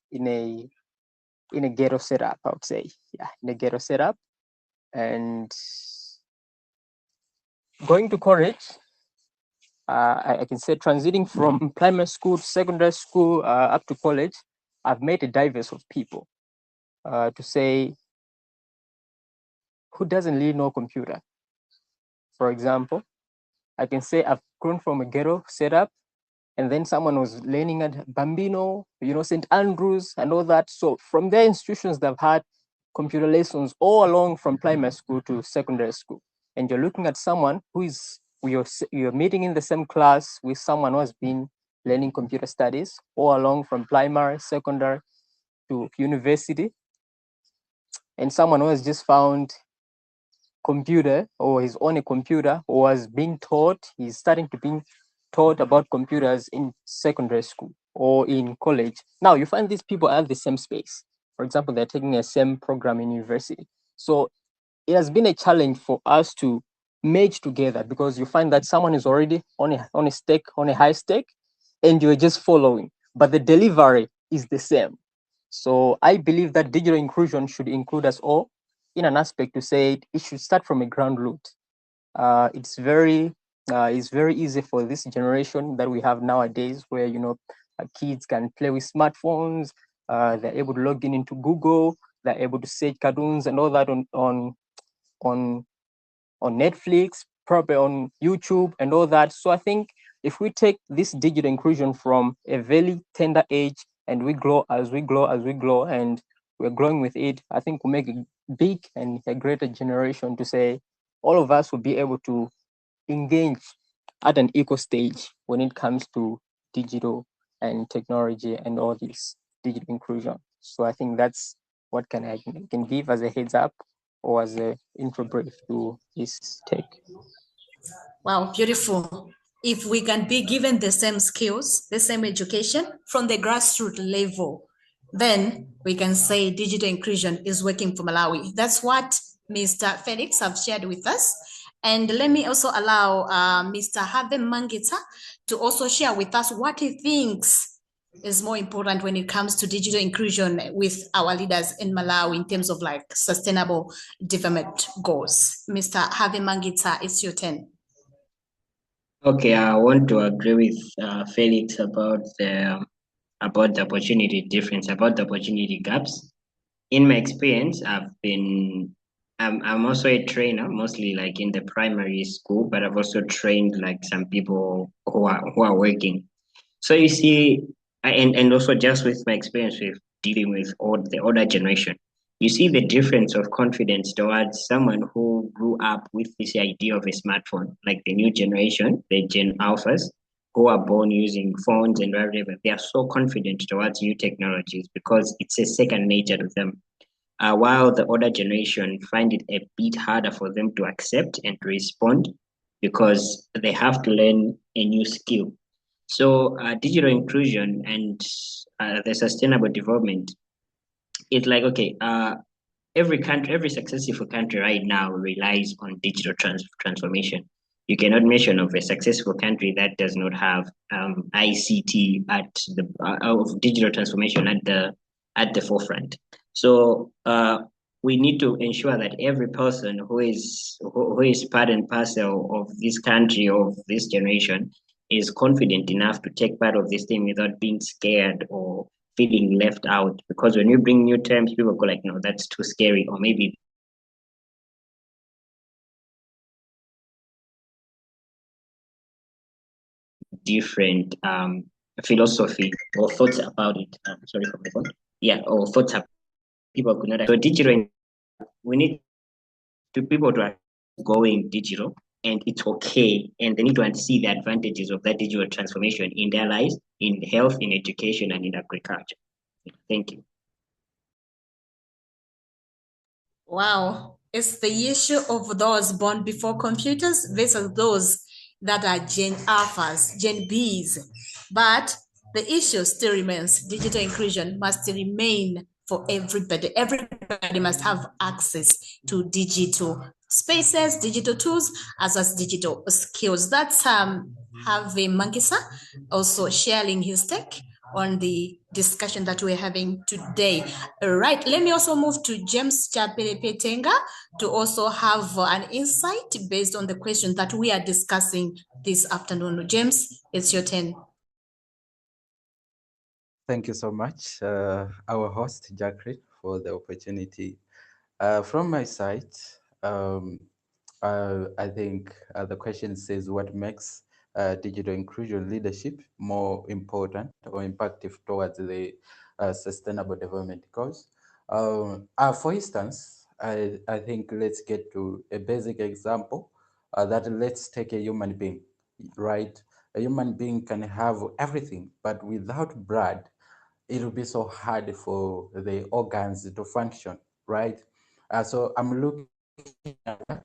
in a ghetto setup, I would say. Yeah, in a ghetto setup. And going to college, I can say transiting from primary school to secondary school up to college, I've met a diverse of people. To say, who doesn't really know computer? For example, I can say I've grown from a ghetto setup, and then someone was learning at Bambino, St. Andrews and all that. So from their institutions, they've had computer lessons all along from primary school to secondary school. And you're looking at someone who is, you're meeting in the same class with someone who has been learning computer studies all along from primary, secondary to university. And someone who has just found computer or he's on a computer or was being taught, he's starting to be taught about computers in secondary school or in college. Now you find these people have the same space. For example, they're taking the same program in university. So it has been a challenge for us to merge together, because you find that someone is already on a high stake, and you're just following, but the delivery is the same. So I believe that digital inclusion should include us all in an aspect to say it should start from a ground root. it's very easy for this generation that we have nowadays, where kids can play with smartphones. They're able to log in into Google. They're able to search cartoons and all that on Netflix, probably on YouTube and all that. So I think if we take this digital inclusion from a very tender age and we grow as we grow and we're growing with it, I think we'll make a big and a greater generation to say all of us will be able to engage at an equal stage when it comes to digital and technology and all this digital inclusion. So I think that's what I can give as a heads up or as an intro brief to this take. Wow, beautiful. If we can be given the same skills, the same education from the grassroots level, then we can say digital inclusion is working for Malawi. That's what Mr. Felix have shared with us. And let me also allow Mr. Have Mangita to also share with us what he thinks is more important when it comes to digital inclusion with our leaders in Malawi in terms of like sustainable development goals. Mr. Have Mangita, it's your turn. Okay, I want to agree with Felix about the opportunity difference, about the opportunity gaps. In my experience, I'm also a trainer, mostly like in the primary school, but I've also trained like some people who are working. So you see, and also just with my experience with dealing with all the older generation, you see the difference of confidence towards someone who grew up with this idea of a smartphone, like the new generation, the Gen Alphas, who are born using phones and whatever. They are so confident towards new technologies because it's a second nature to them. While the older generation find it a bit harder for them to accept and to respond because they have to learn a new skill. So digital inclusion and the sustainable development, it's like, okay, every successful country right now relies on digital transformation. You cannot mention of a successful country that does not have ICT at the of digital transformation at the forefront. So we need to ensure that every person who is part and parcel of this country, of this generation, is confident enough to take part of this thing without being scared or feeling left out. Because when you bring new terms, people go like, no, that's too scary, or maybe different philosophy or thoughts about it. Sorry for my phone. Yeah, or thoughts people could not. So digital, we need to people to are going digital, and it's okay, and they need to see the advantages of that digital transformation in their lives, in health, in education, and in agriculture. Thank you. Wow, it's the issue of those born before computers versus those that are Gen Alphas, Gen Bs. But the issue still remains. Digital inclusion must remain for everybody. Everybody must have access to digital spaces, digital tools, as well as digital skills. That's Harvey Mangisa also sharing his take on the discussion that we're having today. All right, let me also move to James Chapelepetenga to also have an insight based on the question that we are discussing this afternoon. James, it's your turn. Thank you so much, our host, Jacqueline, for the opportunity. From my side, I think the question says what makes digital inclusion leadership more important or impactful towards the sustainable development goals. For instance, I think let's get to a basic example that let's take a human being, right? A human being can have everything, but without blood, it will be so hard for the organs to function, right? So I'm looking at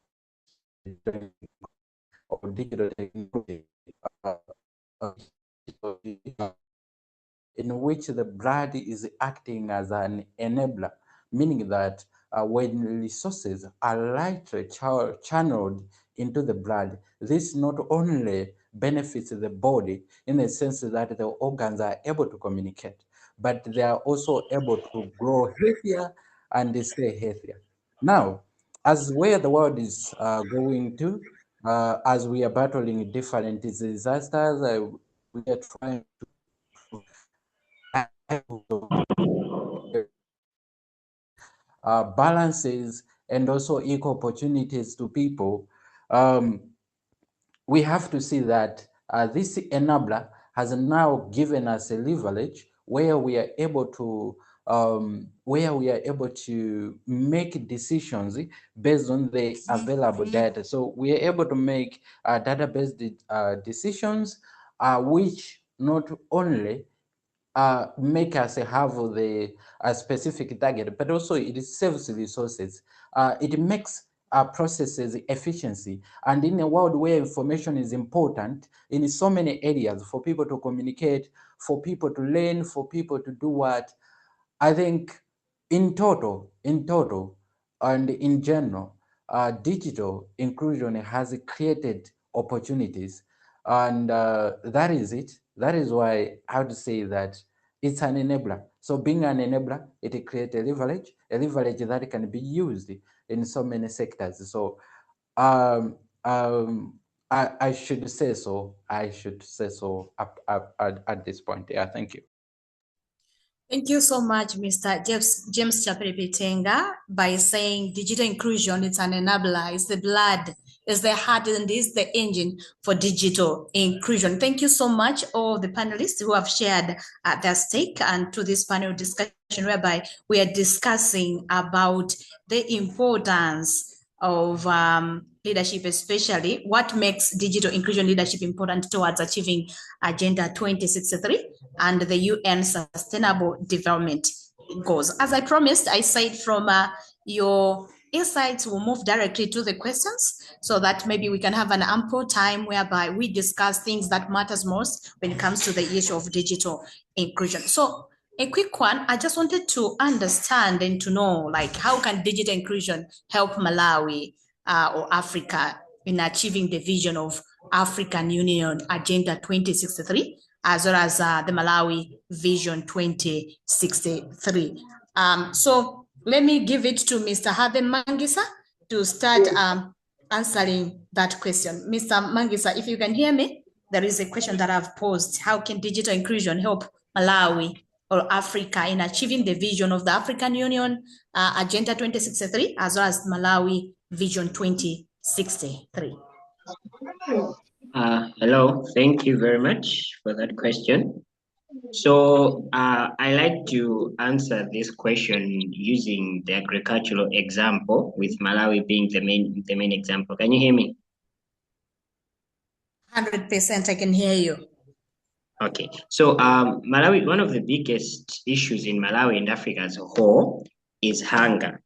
or digital technology uh, uh, in which the blood is acting as an enabler, meaning that when resources are lightly channeled into the blood, this not only benefits the body in the sense that the organs are able to communicate, but they are also able to grow healthier and stay healthier. Now, as where the world is going to, as we are battling different disasters, we are trying to balances and also equal opportunities to people. We have to see that this enabler has now given us a leverage where we are able to make decisions based on the available data. So we are able to make database decisions, which not only make us have the specific target, but also it saves resources. It makes processes efficiency. And in a world where information is important in so many areas, for people to communicate, for people to learn, for people to do what, I think in total, and in general, digital inclusion has created opportunities, and that is it. That is why I would say that it's an enabler. So being an enabler, it creates a leverage that can be used in so many sectors. So I should say so. I should say so at this point. Yeah, thank you. Thank you so much, Mr. James Chapelipitenga, by saying digital inclusion is an enabler, it's the blood, it's the heart, and it's the engine for digital inclusion. Thank you so much, all the panelists who have shared their stake and to this panel discussion, whereby we are discussing about the importance of leadership, especially what makes digital inclusion leadership important towards achieving Agenda 2063 and the UN Sustainable Development Goals. As I promised, I said from your insights, we'll move directly to the questions so that maybe we can have an ample time whereby we discuss things that matters most when it comes to the issue of digital inclusion. So a quick one, I just wanted to understand and to know, like, how can digital inclusion help Malawi or Africa in achieving the vision of African Union Agenda 2063, as well as the Malawi Vision 2063. So let me give it to Mr. Haben Mangisa to start answering that question. Mr. Mangisa, if you can hear me, there is a question that I've posed. How can digital inclusion help Malawi or Africa in achieving the vision of the African Union Agenda 2063, as well as Malawi Vision 2063? Hello, thank you very much for that question. So I like to answer this question using the agricultural example, with Malawi being the main example. Can you hear me? 100%, I can hear you. Okay, so Malawi, one of the biggest issues in Malawi and Africa as a whole is hunger.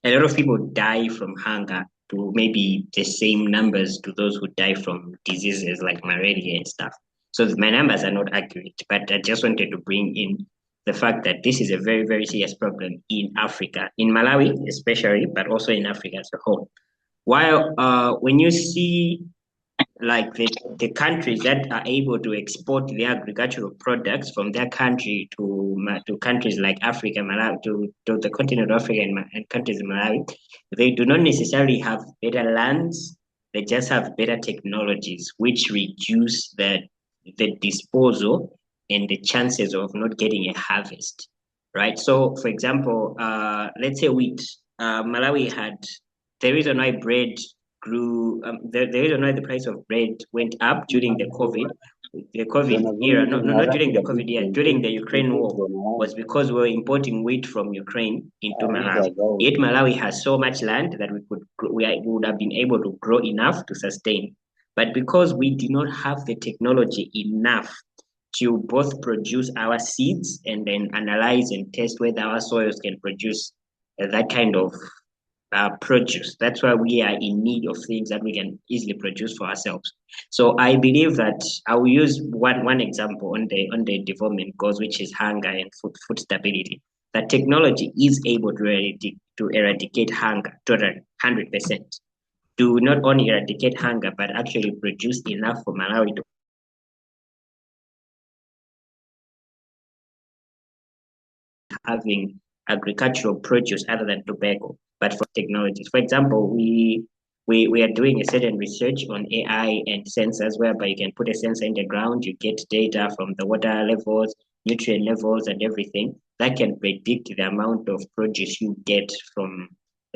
A lot of people die from hunger, to maybe the same numbers to those who die from diseases like malaria and stuff. So my numbers are not accurate, but I just wanted to bring in the fact that this is a very, very serious problem in Africa, in Malawi especially, but also in Africa as a whole. While when you see like the countries that are able to export their agricultural products from their country to countries like Africa, Malawi, to the continent of Africa and countries in Malawi, they do not necessarily have better lands. They just have better technologies, which reduce the disposal and the chances of not getting a harvest, right? So, for example, let's say wheat. Malawi had the reason why bread grew. The reason why the price of bread went up during the COVID era, not during the COVID year, during the Ukraine war, was because we were importing wheat from Ukraine into Malawi. Yet Malawi has so much land that we would have been able to grow enough to sustain. But because we did not have the technology enough to both produce our seeds and then analyze and test whether our soils can produce that kind of produce. That's why we are in need of things that we can easily produce for ourselves. So I believe that I will use one example on the development goals, which is hunger and food stability. That technology is able to eradicate hunger to 100%. To not only eradicate hunger, but actually produce enough for Malawi to having agricultural produce other than tobacco, but for technologies. For example, we we are doing a certain research on AI and sensors, whereby you can put a sensor in the ground, you get data from the water levels, nutrient levels, and everything that can predict the amount of produce you get from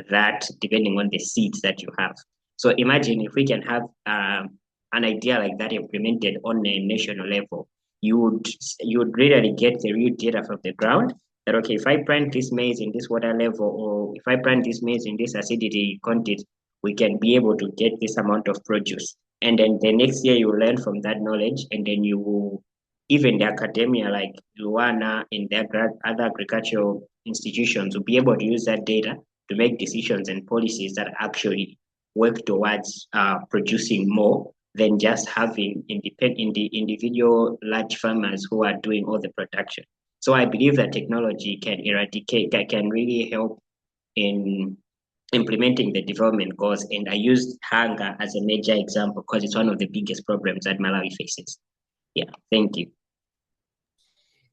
that, depending on the seeds that you have. So imagine if we can have an idea like that implemented on a national level, you would really get the real data from the ground. That okay, if I plant this maize in this water level, or if I plant this maize in this acidity content, we can be able to get this amount of produce. And then the next year you learn from that knowledge, and then you will, even the academia like Luana and the other agricultural institutions will be able to use that data to make decisions and policies that actually work towards producing more than just having individual large farmers who are doing all the production. So I believe that technology can really help in implementing the development goals. And I used hunger as a major example because it's one of the biggest problems that Malawi faces. Yeah, thank you.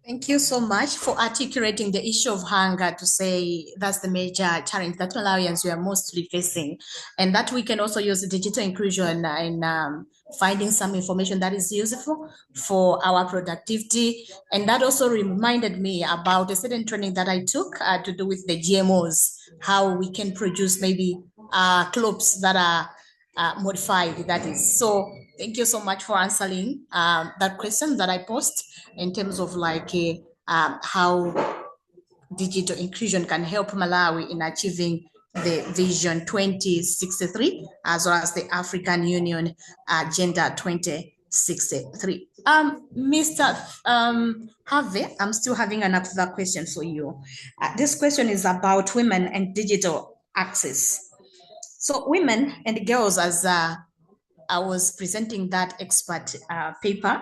Thank you so much for articulating the issue of hunger, to say that's the major challenge that Malawians we are mostly facing, and that we can also use digital inclusion in finding some information that is useful for our productivity. And that also reminded me about a certain training that I took to do with the GMOs, how we can produce maybe crops that are modified, that is. So thank you so much for answering that question that I posed in terms of like how digital inclusion can help Malawi in achieving the Vision 2063, as well as the African Union Agenda 2063. Mr. Harvey, I'm still having another question for you. This question is about women and digital access. So women and girls, as I was presenting that expert paper,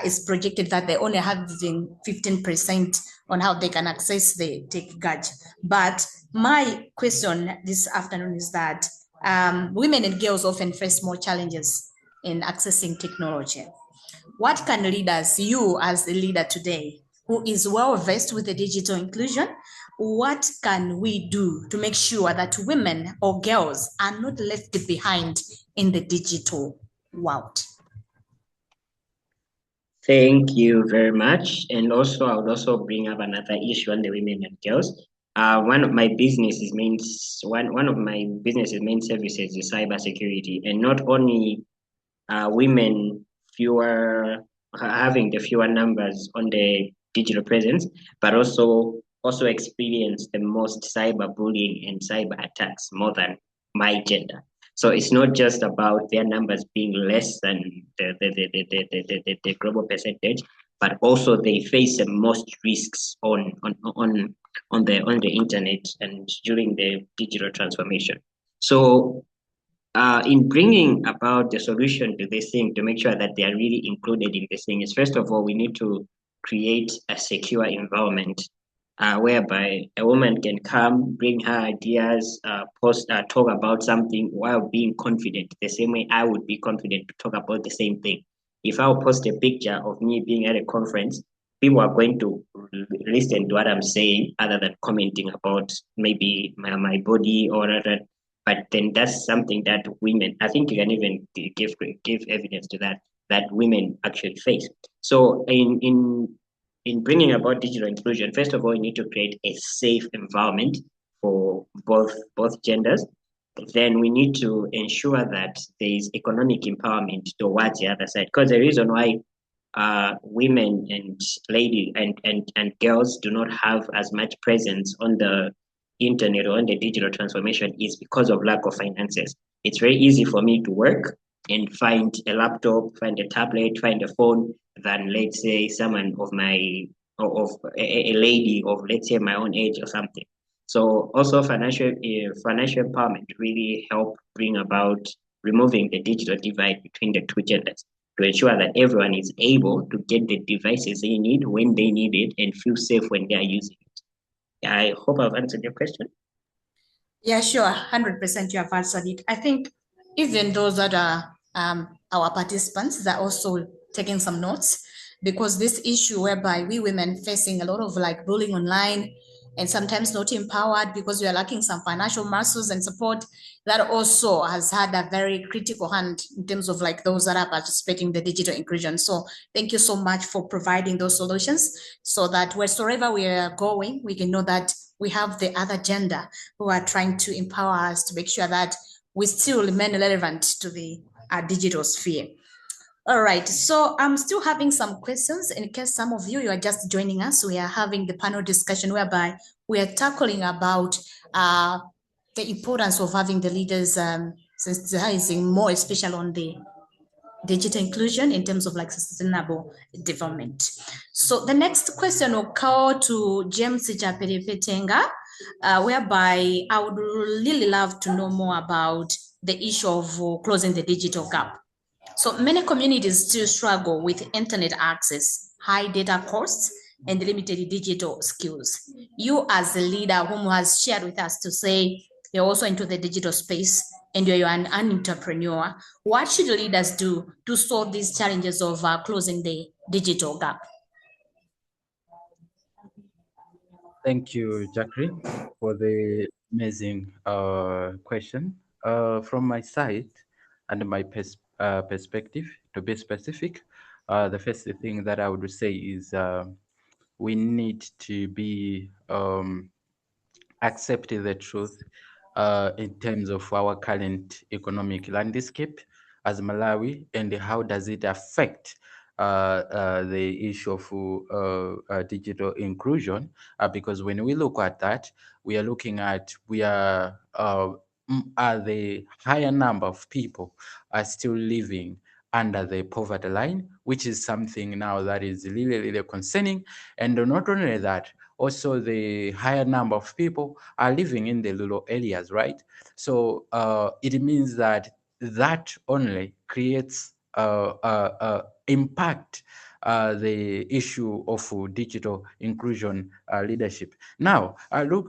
it's projected that they only have 15% on how they can access the tech gadget. But my question this afternoon is that women and girls often face more challenges in accessing technology. What can leaders, you as a leader today, who is well versed with the digital inclusion, what can we do to make sure that women or girls are not left behind in the digital world? Thank you very much. And also, I would also bring up another issue on the women and girls. One of my businesses main services is cybersecurity, and not only women having the fewer numbers on the digital presence, but also experience the most cyberbullying and cyber attacks more than my gender. So it's not just about their numbers being less than the global percentage, but also they face the most risks on the internet and during the digital transformation. So in bringing about the solution to this thing, to make sure that they are really included in this thing, is first of all, we need to create a secure environment whereby a woman can come, bring her ideas, talk about something while being confident, the same way I would be confident to talk about the same thing. If I'll post a picture of me being at a conference, people are going to listen to what I'm saying other than commenting about maybe my body or other. But then that's something that women, I think you can even give evidence to that women actually face. So in bringing about digital inclusion, first of all, you need to create a safe environment for both genders. Then we need to ensure that there is economic empowerment towards the other side. Because the reason why women and ladies and girls do not have as much presence on the internet or on the digital transformation is because of lack of finances. It's very easy for me to work and find a laptop, find a tablet, find a phone, than let's say someone of a lady of, let's say, my own age or something. So also financial empowerment really help bring about removing the digital divide between the two genders, to ensure that everyone is able to get the devices they need when they need it and feel safe when they are using it. I hope I've answered your question. Yeah, sure. 100% you have answered it. I think even those that are our participants, they're also taking some notes, because this issue whereby we women facing a lot of like bullying online and sometimes not empowered because we are lacking some financial muscles and support. That also has had a very critical hand in terms of like those that are participating in the digital inclusion. So thank you so much for providing those solutions so that wheresoever we are going, we can know that we have the other gender who are trying to empower us to make sure that we still remain relevant to the digital sphere. All right, so I'm still having some questions in case some of you are just joining us. We are having the panel discussion whereby we are tackling about the importance of having the leaders sensitizing more, especially on the digital inclusion in terms of like sustainable development. So the next question will call to James Chaperepetenga, whereby I would really love to know more about the issue of closing the digital gap. So many communities still struggle with internet access, high data costs, and limited digital skills. You as a leader whom has shared with us to say you're also into the digital space and you're an entrepreneur, what should leaders do to solve these challenges of closing the digital gap? Thank you, Jacqueline, for the amazing question. From my side and my perspective, to be specific, the first thing that I would say is we need to be accepting the truth in terms of our current economic landscape as Malawi, and how does it affect the issue of digital inclusion, because when we look at that, we are looking at the higher number of people are still living under the poverty line, which is something now that is really, really concerning. And not only that, also the higher number of people are living in the rural areas, right? So it means that only creates impact the issue of digital inclusion leadership. Now,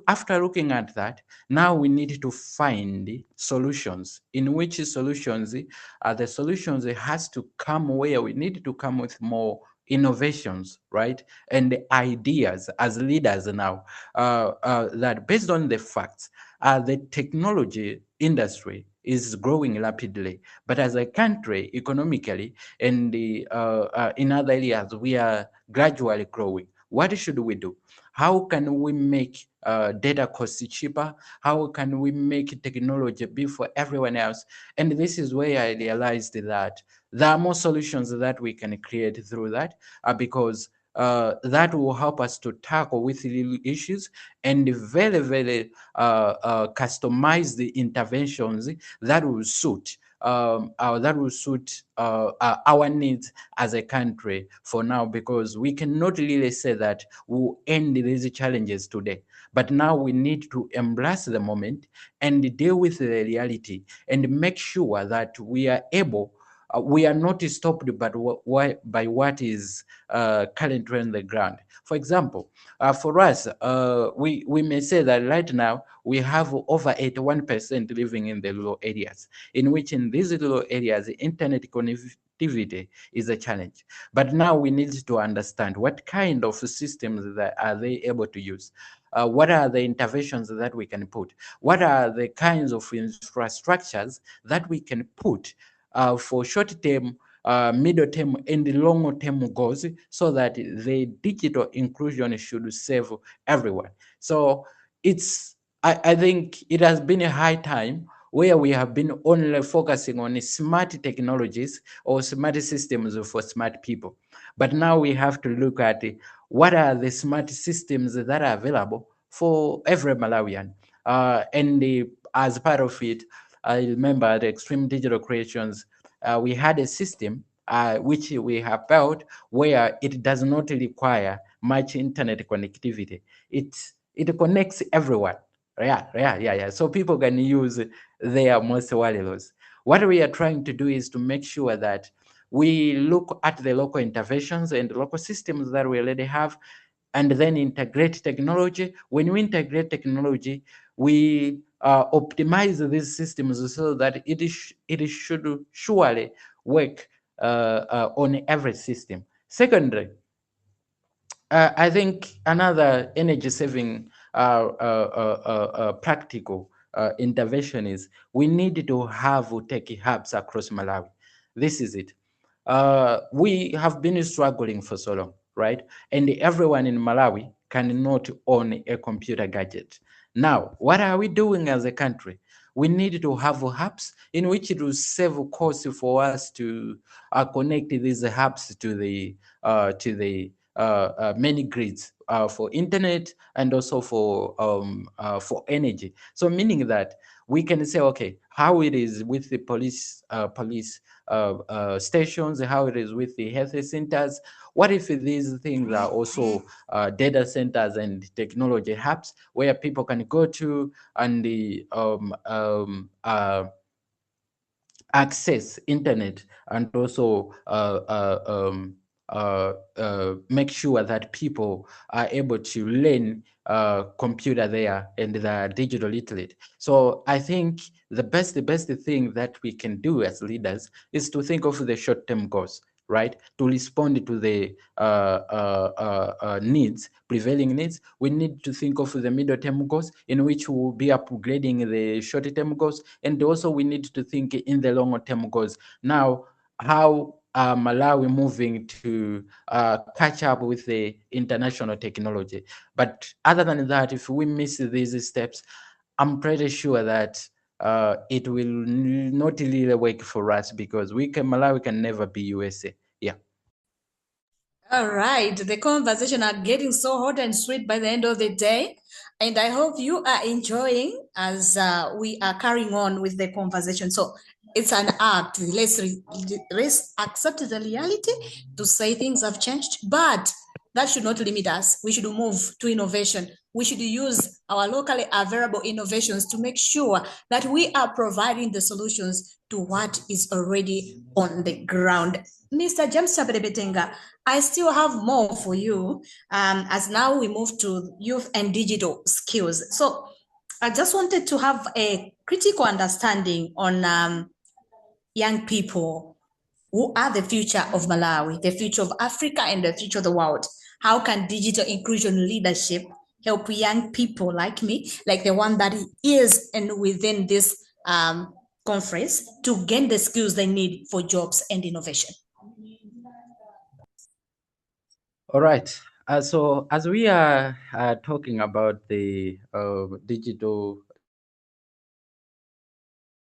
after looking at that, now we need to find solutions. In which solutions, the solutions has to come where we need to come with more innovations, right? And ideas as leaders now, that based on the facts, the technology industry is growing rapidly, but as a country, economically and in other areas, we are gradually growing. What should we do? How can we make data costs cheaper? How can we make technology be for everyone else? And this is where I realized that there are more solutions that we can create through that, because that will help us to tackle with real issues and very, very customize the interventions that will suit our needs as a country for now, because we cannot really say that we'll end these challenges today. But now we need to embrace the moment and deal with the reality and make sure that we are able, we are not stopped by what is currently on the ground. For example, for us, we may say that right now we have over 81% living in the rural areas, in which in these rural areas, the internet connectivity is a challenge. But now we need to understand what kind of systems that are they able to use. What are the interventions that we can put? What are the kinds of infrastructures that we can put for short-term, middle-term, and long-term goals, so that the digital inclusion should serve everyone? So I think it has been a high time where we have been only focusing on smart technologies or smart systems for smart people. But now we have to look at what are the smart systems that are available for every Malawian. As part of it, I remember the Extreme Digital Creations, we had a system which we have built where it does not require much internet connectivity. It connects everyone. Yeah. So people can use their most wireless. What we are trying to do is to make sure that we look at the local interventions and local systems that we already have, and then integrate technology. When we integrate technology, we optimize these systems so that it should surely work on every system. Secondly, I think another energy saving practical intervention is we need to have tech hubs across Malawi. This is it. We have been struggling for so long, right? And everyone in Malawi cannot own a computer gadget. Now, what are we doing as a country? We need to have hubs in which it will save costs for us to connect these hubs to the many grids for internet and also for energy. So meaning that we can say, okay, how it is with the police stations, how it is with the health centers. What if these things are also data centers and technology hubs where people can go to and access internet and also make sure that people are able to learn computer there and they are digital literate. So I think the best thing that we can do as leaders is to think of the short-term goals, right? To respond to the needs, prevailing needs, we need to think of the middle-term goals in which we will be upgrading the short-term goals, and also we need to think in the long-term goals. Now, how Malawi moving to catch up with the international technology? But other than that, if we miss these steps, I'm pretty sure that it will not really work for us because Malawi can never be USA. Yeah. All right, the conversation are getting so hot and sweet by the end of the day, and I hope you are enjoying as we are carrying on with the conversation. So it's an act. Let's accept the reality to say things have changed, but that should not limit us. We should move to innovation. We should use our locally available innovations to make sure that we are providing the solutions to what is already on the ground. Mr. James Chaperebetenga, I still have more for you as now we move to youth and digital skills. So I just wanted to have a critical understanding on young people who are the future of Malawi, the future of Africa, and the future of the world. How can digital inclusion leadership help young people like me, like the one that is and within this conference, to gain the skills they need for jobs and innovation? All right. So as we are talking about the digital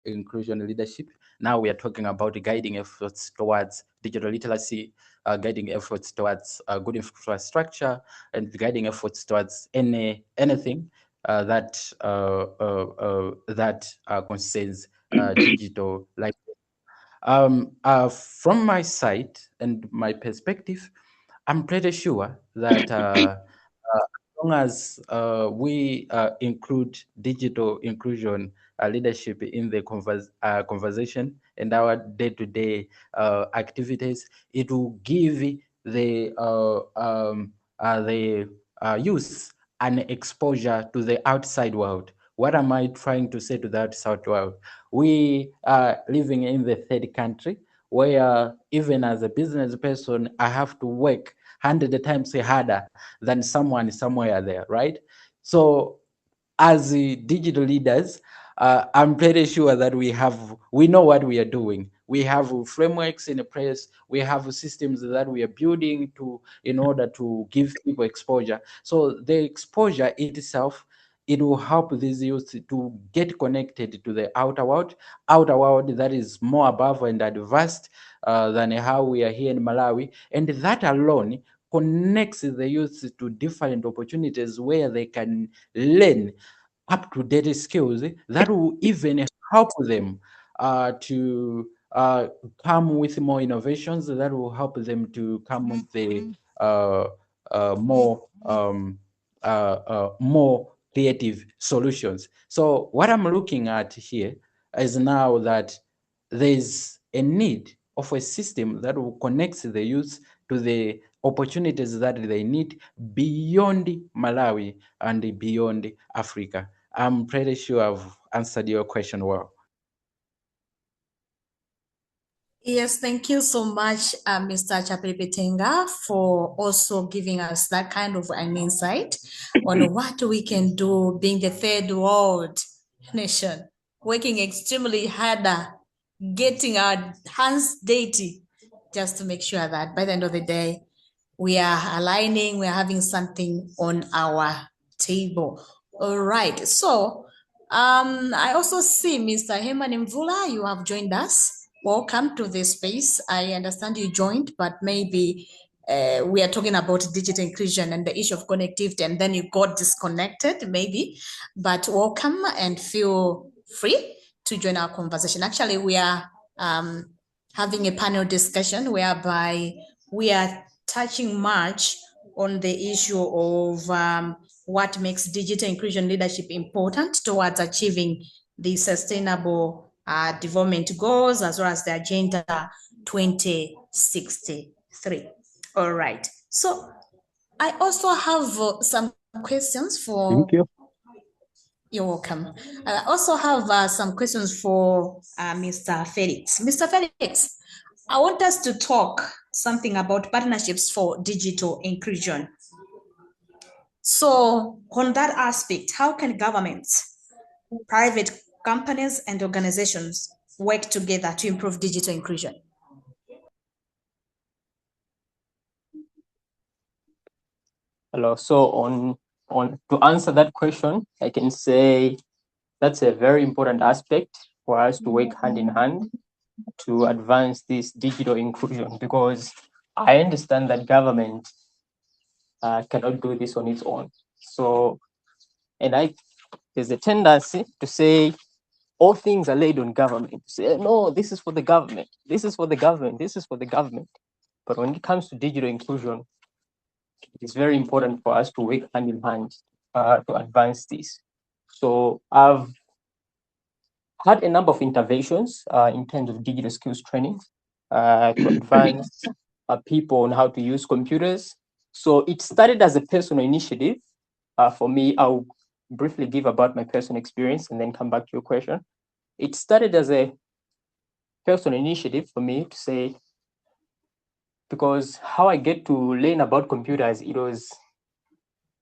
inclusion leadership, now we are talking about guiding efforts towards digital literacy, guiding efforts towards good infrastructure, and guiding efforts towards anything that concerns digital life. From my side and my perspective, I'm pretty sure that as long as we include digital inclusion leadership in the conversation and our day-to-day activities, it will give the youth an exposure to the outside world. What am I trying to say to the outside world? We are living in the third country where even as a business person, I have to work 100 times harder than someone somewhere there, right? So as the digital leaders, I'm pretty sure that we know what we are doing. We have frameworks in place. We have systems that we are building in order to give people exposure. So the exposure itself, it will help these youth to get connected to the outer world that is more above and advanced than how we are here in Malawi. And that alone connects the youth to different opportunities where they can learn up-to-date skills that will even help them to come with more innovations that will help them to come with the more creative solutions. So what I'm looking at here is now that there's a need of a system that will connect the youth to the opportunities that they need beyond Malawi and beyond Africa. I'm pretty sure I've answered your question well. Yes, thank you so much, Mr. Chapelepetenga, for also giving us that kind of an insight on what we can do being the third world nation, working extremely harder, getting our hands dirty, just to make sure that by the end of the day, we are aligning, we are having something on our table. All right. So I also see Mr. Heman Mvula, you have joined us. Welcome to this space. I understand you joined, but maybe we are talking about digital inclusion and the issue of connectivity, and then you got disconnected, maybe. But welcome and feel free to join our conversation. Actually, we are having a panel discussion whereby we are touching much on the issue of what makes digital inclusion leadership important towards achieving the sustainable development goals as well as the Agenda 2063. All right. So I also have some questions for. Thank you. You're welcome. I also have some questions for Mr. Felix. Mr. Felix, I want us to talk something about partnerships for digital inclusion. So on that aspect, how can governments, private companies, and organizations work together to improve digital inclusion? Hello. So on to answer that question, I can say that's a very important aspect for us to work hand in hand to advance this digital inclusion, because I understand that government cannot do this on its own. So, and there's a tendency to say all things are laid on government. Say, no, this is for the government. This is for the government. This is for the government. But when it comes to digital inclusion, it's very important for us to work hand in hand to advance this. So I've had a number of interventions in terms of digital skills training to advance people on how to use computers. So it started as a personal initiative. For me, I'll briefly give about my personal experience and then come back to your question. It started as a personal initiative for me to say, because how I get to learn about computers, it was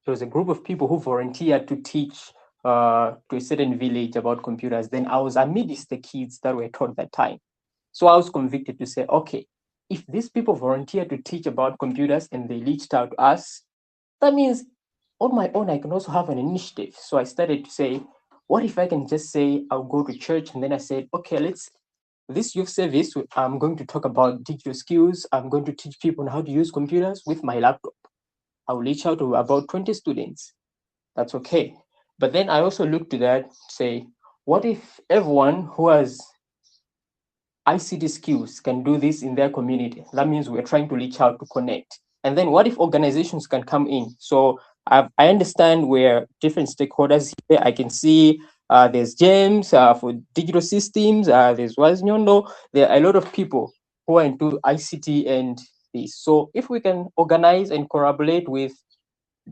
a group of people who volunteered to teach to a certain village about computers. Then I was amidst the kids that were taught that time. So I was convicted to say, okay, if these people volunteer to teach about computers and they reached out to us, that means on my own, I can also have an initiative. So I started to say, what if I can just say, I'll go to church, and then I said, okay, this youth service, I'm going to talk about digital skills. I'm going to teach people how to use computers with my laptop. I'll reach out to about 20 students. That's okay. But then I also looked to that, say, what if everyone who has ICT skills can do this in their community? That means we're trying to reach out to connect. And then what if organizations can come in? So I understand where different stakeholders here. I can see there's James for digital systems. There's Waznyondo. There are a lot of people who are into ICT and this. So if we can organize and collaborate with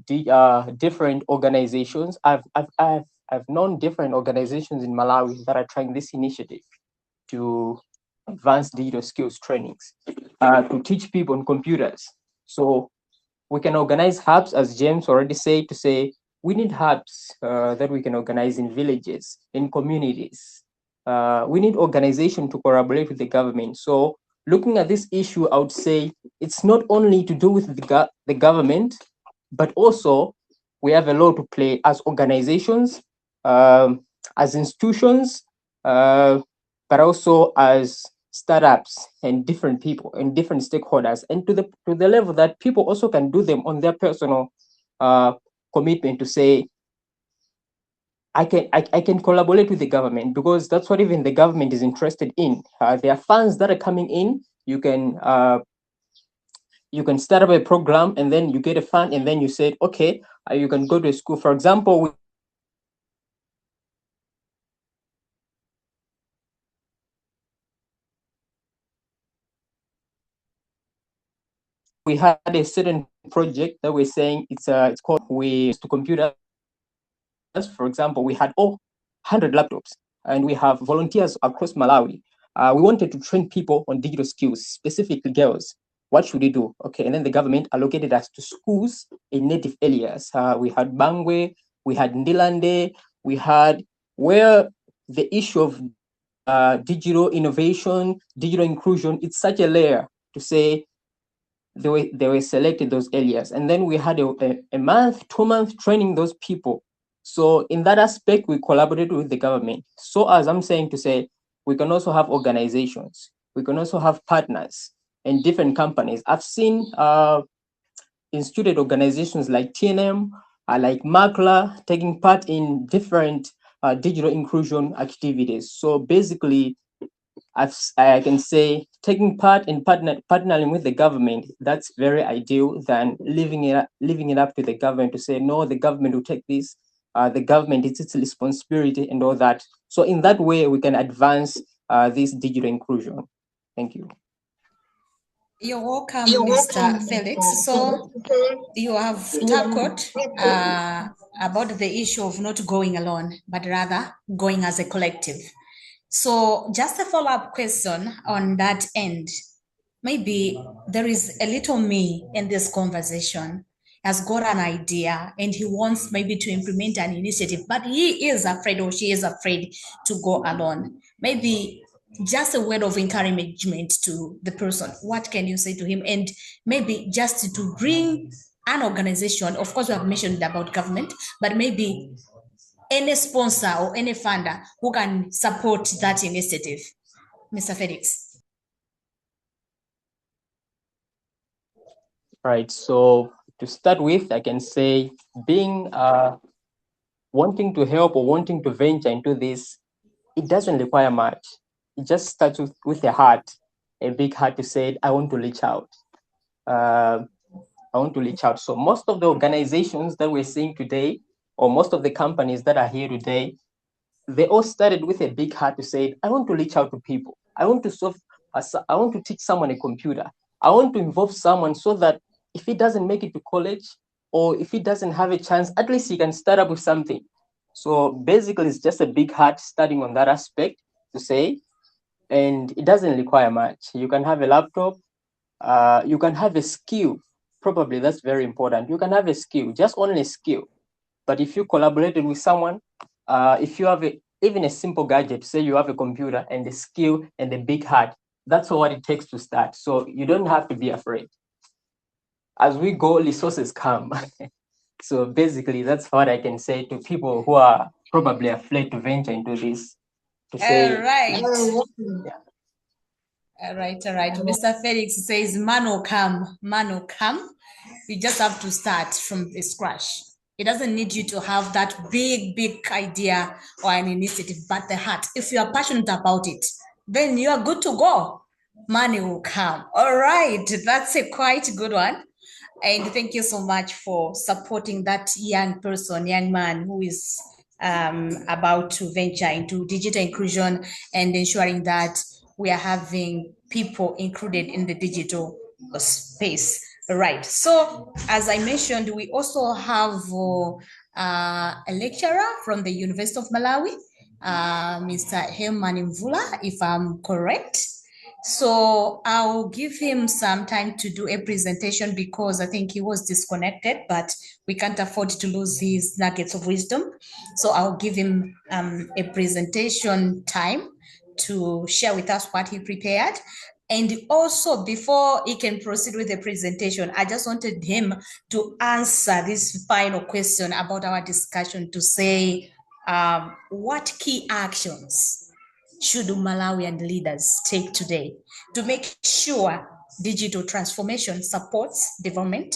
the different organizations, I've known different organizations in Malawi that are trying this initiative to advance digital skills trainings to teach people on computers. So we can organize hubs, as James already said, to say we need hubs that we can organize in villages, in communities. We need organization to collaborate with the government. So looking at this issue, I would say it's not only to do with the government, but also we have a role to play as organizations, as institutions, but also as startups and different people and different stakeholders, and to the level that people also can do them on their personal commitment to say, I can collaborate with the government, because that's what even the government is interested in. There are funds that are coming in. You can start up a program and then you get a fund and then you said, okay, you can go to a school. For example, we had a certain project that we're saying it's called We to Computers. For example, we had 100 laptops and we have volunteers across Malawi. we wanted to train people on digital skills, specifically girls. What should we do? Okay, and then the government allocated us to schools in native areas. We had Bangwe, we had Ndilande, we had where the issue of digital innovation, digital inclusion, it's such a layer to say they were selected those areas. And then we had a month, 2 month training those people. So in that aspect, we collaborated with the government. So as I'm saying to say, we can also have organizations, we can also have partners and different companies. I've seen instituted organizations like TNM, like Makla, taking part in different digital inclusion activities. So basically, I can say taking part in partnering with the government, that's very ideal than leaving it up to the government to say, no, the government will take this, the government, it's its responsibility and all that. So in that way, we can advance this digital inclusion. Thank you. You're welcome, Mr. Felix. So you have tackled about the issue of not going alone, but rather going as a collective. So just a follow-up question on that end. Maybe there is a little me in this conversation, has got an idea and he wants maybe to implement an initiative, but he is afraid or she is afraid to go alone. Maybe just a word of encouragement to the person. What can you say to him? And maybe just to bring an organization, of course, we have mentioned about government, but maybe any sponsor or any funder who can support that initiative. Mr. Felix. Right. So to start with, I can say being wanting to help or wanting to venture into this, it doesn't require much. It just starts with a heart, a big heart to say, I want to reach out. I want to reach out. So most of the organizations that we're seeing today, or most of the companies that are here today, they all started with a big heart to say, I want to reach out to people. I want to teach someone a computer. I want to involve someone so that if he doesn't make it to college, or if he doesn't have a chance, at least he can start up with something. So basically, it's just a big heart starting on that aspect to say, and it doesn't require much. You can have a laptop, you can have a skill. Probably that's very important. You can have a skill, just only a skill. But if you collaborated with someone, if you have even a simple gadget, say you have a computer and a skill and a big heart, that's all what it takes to start. So you don't have to be afraid. As we go, resources come. So basically, that's what I can say to people who are probably afraid to venture into this. To say, all right. Yeah. All right. Mr. Felix says, man will come. You just have to start from the scratch. It doesn't need you to have that big idea or an initiative, but the heart. If you are passionate about it, then you are good to go. Money will come. All right. That's a quite good one. And thank you so much for supporting that young man who is about to venture into digital inclusion and ensuring that we are having people included in the digital space. Right. So as I mentioned, we also have a lecturer from the University of Malawi, Mr. Herman Mvula, if I'm correct. So I'll give him some time to do a presentation because I think he was disconnected, but we can't afford to lose his nuggets of wisdom. So I'll give him a presentation time to share with us what he prepared. And also, before he can proceed with the presentation, I just wanted him to answer this final question about our discussion to say what key actions should Malawian leaders take today to make sure digital transformation supports development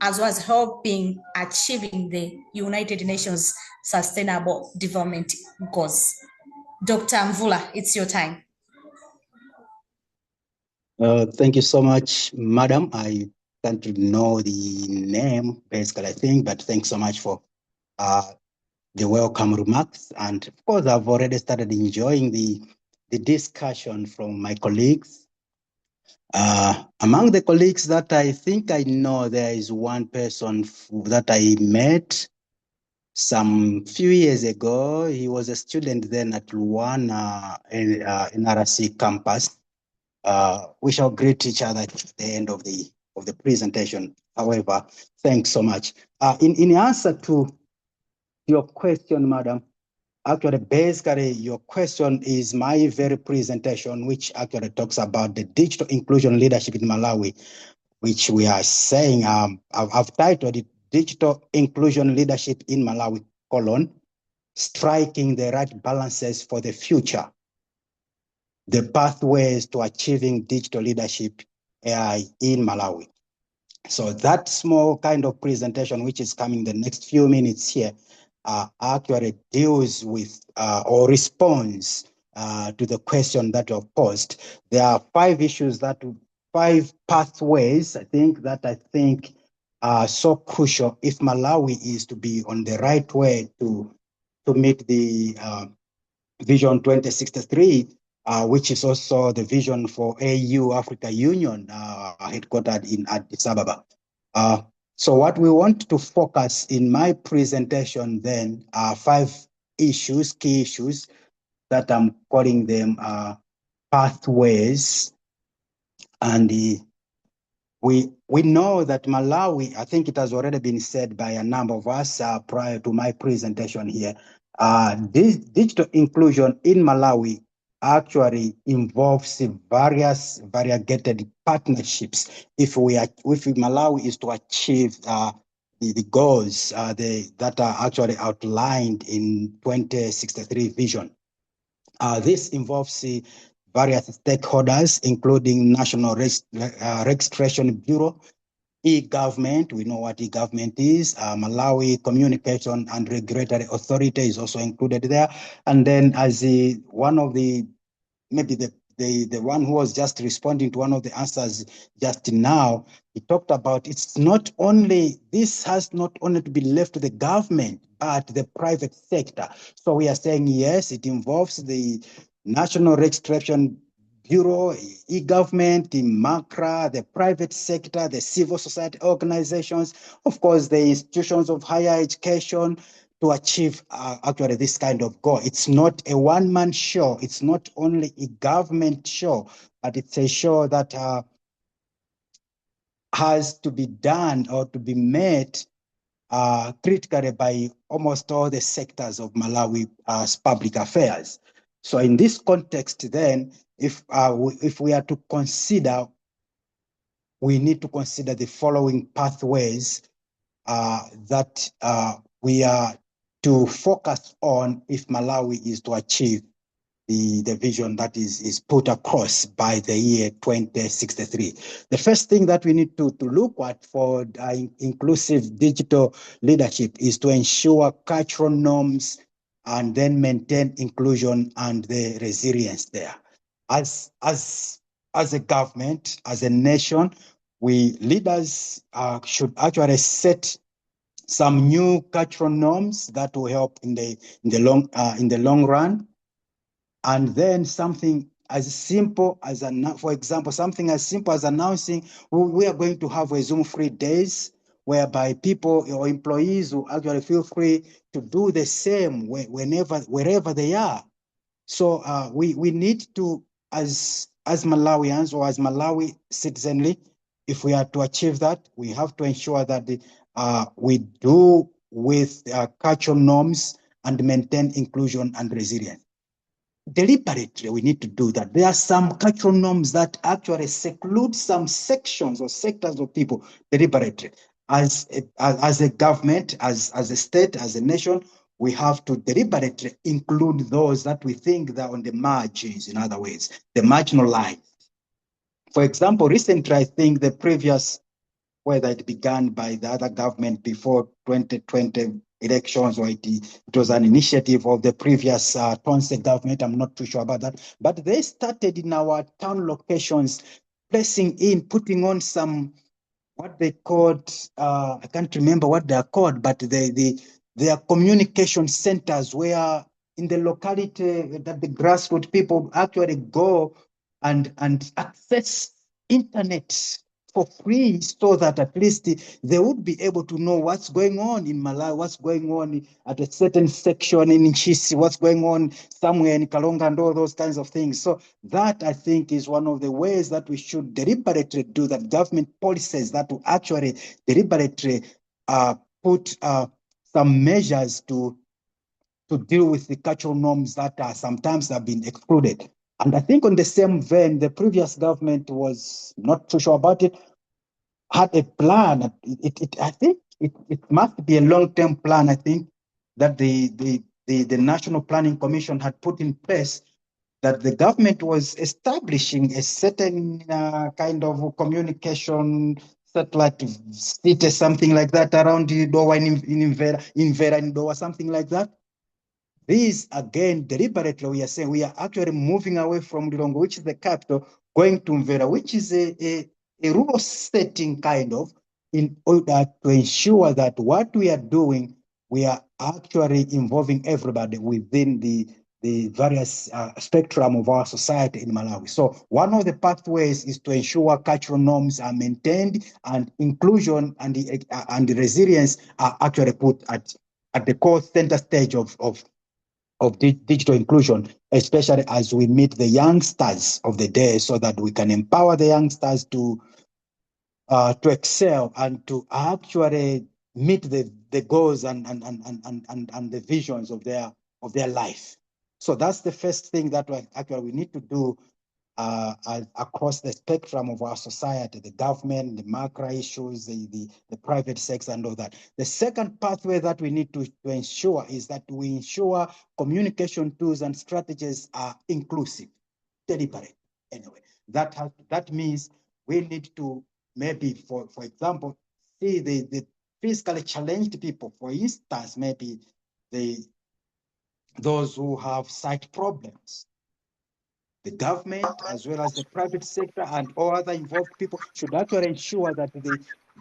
as well as helping achieving the United Nations Sustainable Development Goals? Dr. Mvula, it's your time. Thank you so much, madam. I can't know the name, basically, I think, but thanks so much for the welcome remarks. And of course, I've already started enjoying the discussion from my colleagues. Among the colleagues that I think I know, there is one person that I met some few years ago. He was a student then at Luana in RC campus. We shall greet each other at the end of the presentation. However, thanks so much. In answer to your question, madam, actually, basically, your question is my very presentation, which actually talks about the digital inclusion leadership in Malawi, which we are saying, I've titled it Digital Inclusion Leadership in Malawi, striking the right balances for the future, the pathways to achieving digital leadership in Malawi. So that small kind of presentation, which is coming the next few minutes here, actually deals with or responds to the question that you have posed. There are 5 issues five pathways, I think are so crucial if Malawi is to be on the right way to meet the Vision 2063, which is also the vision for AU, Africa Union, headquartered in Addis Ababa. So what we want to focus in my presentation then are 5 issues, key issues, that I'm calling them pathways. And we know that Malawi, I think it has already been said by a number of us prior to my presentation here, this digital inclusion in Malawi actually involves various variegated partnerships. If Malawi is to achieve the goals that are actually outlined in 2063 vision, this involves various stakeholders, including National Registration Bureau, e-government. We know what e-government is. Malawi Communication and Regulatory Authority is also included there. And then as one of the, maybe the one who was just responding to one of the answers just now, he talked about this has not only to be left to the government, but the private sector. So we are saying, yes, it involves the National Registration Bureau, e-government, the MACRA, the private sector, the civil society organizations, of course, the institutions of higher education, to achieve actually this kind of goal. It's not a one-man show. It's not only a government show, but it's a show that has to be done or to be met critically by almost all the sectors of Malawi's public affairs. So in this context, then, if we are to consider, we need to consider the following pathways that we are to focus on if Malawi is to achieve the vision that is put across by the year 2063. The first thing that we need to look at for inclusive digital leadership is to ensure cultural norms and then maintain inclusion and the resilience there. As a government, as a nation, we leaders should actually set some new cultural norms that will help in the long run. And then something as simple as for example, something as simple as announcing we are going to have a Zoom-free days, whereby people or employees will actually feel free to do the same wherever they are. So we need to, as Malawians or as Malawi citizenry, if we are to achieve that, we have to ensure that we do with cultural norms and maintain inclusion and resilience. Deliberately, we need to do that. There are some cultural norms that actually seclude some sections or sectors of people deliberately. As a government, as a state, as a nation, we have to deliberately include those that we think that are on the margins, in other words, the marginalized. For example, recently, I think the previous, whether it began by the other government before 2020 elections, or it was an initiative of the previous Tonse government, I'm not too sure about that, but they started in our town locations, putting on some, what they called, I can't remember what they are called, but they are communication centers where in the locality that the grassroots people actually go and access internet for free so that at least they would be able to know what's going on in Malawi, what's going on at a certain section in Nchisi, what's going on somewhere in Kalonga and all those kinds of things. So that, I think, is one of the ways that we should deliberately do that, government policies that will actually deliberately put some measures to deal with the cultural norms that sometimes have been excluded. And I think on the same vein, the previous government was not too sure about it, had a plan. I think it must be a long-term plan, I think, that the National Planning Commission had put in place, that the government was establishing a certain kind of communication satellite city, something like that, around Doha in Vera in Doha, something like that. This, again, deliberately, we are saying we are actually moving away from Lilongwe, which is the capital, going to Mvera, which is a rural setting, kind of, in order to ensure that what we are doing, we are actually involving everybody within the various spectrum of our society in Malawi. So one of the pathways is to ensure cultural norms are maintained and inclusion and the resilience are actually put at the core center stage of digital inclusion, especially as we meet the youngsters of the day, so that we can empower the youngsters to excel and to actually meet the goals and the visions of their life. So that's the first thing that we need to do across the spectrum of our society, the government, the macro issues, the private sector and all that. The second pathway that we need to ensure is that we ensure communication tools and strategies are inclusive, deliberate. Anyway, that means we need to maybe, for example, see the physically challenged people, for instance, maybe those who have sight problems. The government, as well as the private sector and all other involved people, should actually ensure that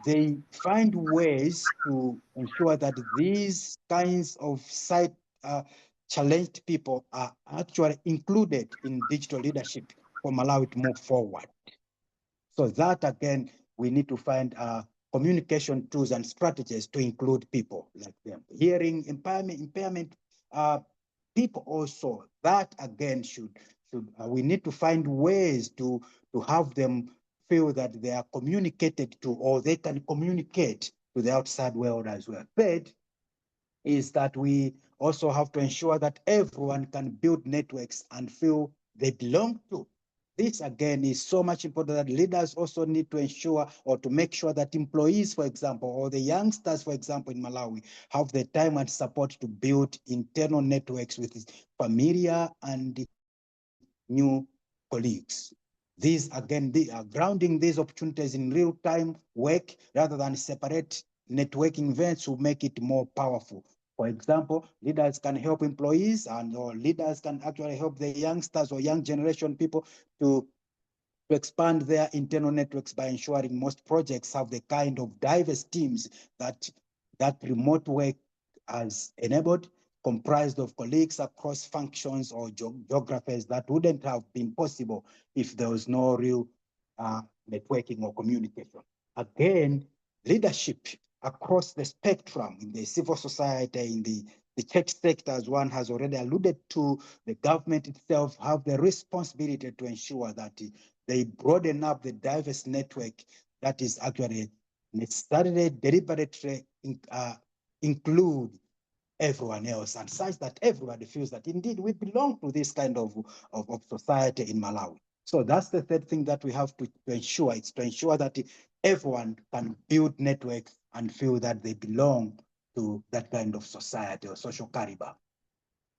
they find ways to ensure that these kinds of sight challenged people are actually included in digital leadership for Malawi to move forward. So that, again, we need to find communication tools and strategies to include people like them. Hearing impairment people also, that again we need to find ways to have them feel that they are communicated to, or they can communicate to the outside world as well. Third is that we also have to ensure that everyone can build networks and feel they belong to. This, again, is so much important that leaders also need to ensure or to make sure that employees, for example, or the youngsters, for example, in Malawi, have the time and support to build internal networks with familiar and new colleagues. These, again, they are grounding these opportunities in real-time work rather than separate networking events will make it more powerful. For example, leaders can help employees, or leaders can actually help the youngsters or young generation people to expand their internal networks by ensuring most projects have the kind of diverse teams that remote work has enabled, comprised of colleagues across functions or geographies that wouldn't have been possible if there was no real networking or communication. Again, leadership across the spectrum in the civil society, in the church sector, as one has already alluded to, the government itself have the responsibility to ensure that they broaden up the diverse network that is actually necessarily deliberately include everyone else, and such that everybody feels that indeed we belong to this kind of society in Malawi. So that's the third thing that we have to ensure. It's to ensure that everyone can build networks and feel that they belong to that kind of society or social caliber.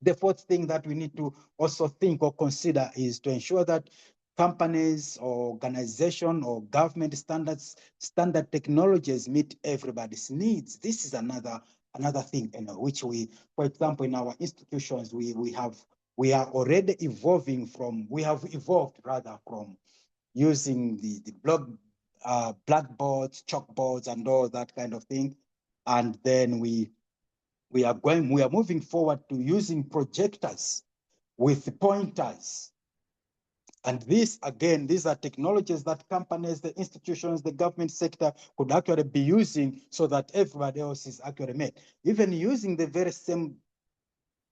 The fourth thing that we need to also think or consider is to ensure that companies or organization or government standard technologies meet everybody's needs. This is another thing, which we, for example, in our institutions, we are already evolving from, we have evolved rather from using the blackboards, chalkboards, and all that kind of thing. And then we are moving forward to using projectors with pointers And this, again, these are technologies that companies, the institutions, the government sector could actually be using so that everybody else is actually met. Even using the very same,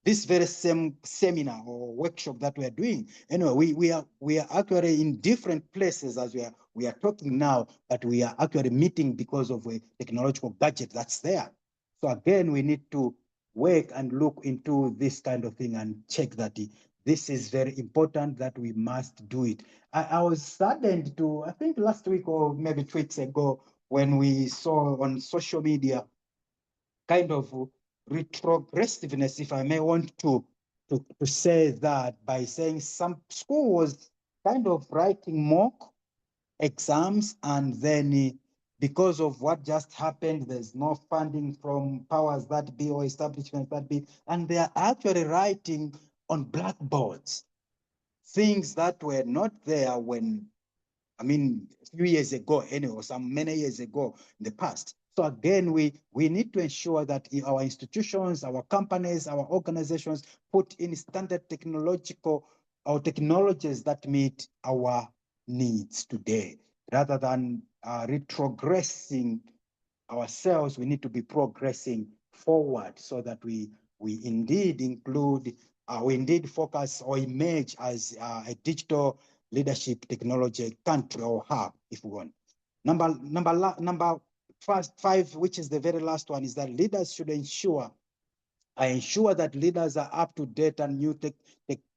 this very same seminar or workshop that we are doing. Anyway, we are actually in different places as we are talking now, but we are actually meeting because of a technological budget that's there. So again, we need to work and look into this kind of thing and check that this is very important, that we must do it. I was saddened to, I think last week or maybe 2 weeks ago, when we saw on social media kind of retrogressiveness, if I may want to say that, by saying some school was kind of writing mock exams, and then because of what just happened, there's no funding from powers that be or establishments that be, and they are actually writing on blackboards things that were not there when, I mean, a few years ago anyway, or some many years ago in the past. So again, we need to ensure that our institutions, our companies, our organizations put in standard technological or technologies that meet our needs today, rather than retrogressing ourselves. We need to be progressing forward so that we indeed include, we indeed focus or emerge as a digital leadership technology country or hub, if we want. Number five, which is the very last one, is that leaders should ensure that leaders are up to date on new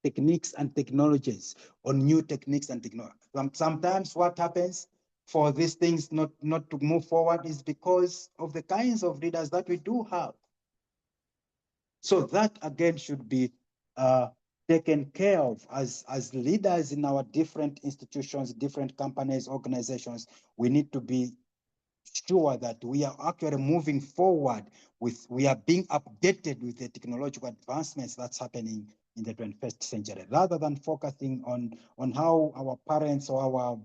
techniques and technologies, on new techniques and technologies. Sometimes what happens for these things not to move forward is because of the kinds of leaders that we do have. So that again should be taken care of as leaders in our different institutions, different companies, organizations. We need to be sure that we are actually moving forward we are being updated with the technological advancements that's happening in the 21st century, rather than focusing on how our parents or our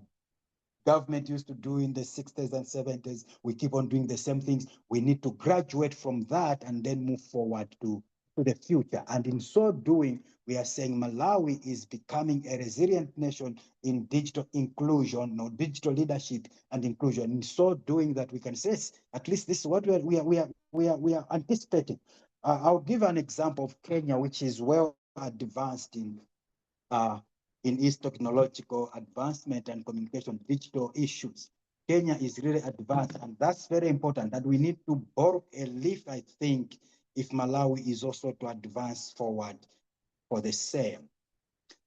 government used to do in the 60s and 70s. We keep on doing the same things. We need to graduate from that and then move forward to the future. And in so doing, we are saying Malawi is becoming a resilient nation in digital inclusion, or digital leadership and inclusion. In so doing that, we can say, at least this is what we are anticipating. I'll give an example of Kenya, which is well advanced in its technological advancement and communication digital issues. Kenya is really advanced, and that's very important, that we need to borrow a leaf, I think, if Malawi is also to advance forward for the same.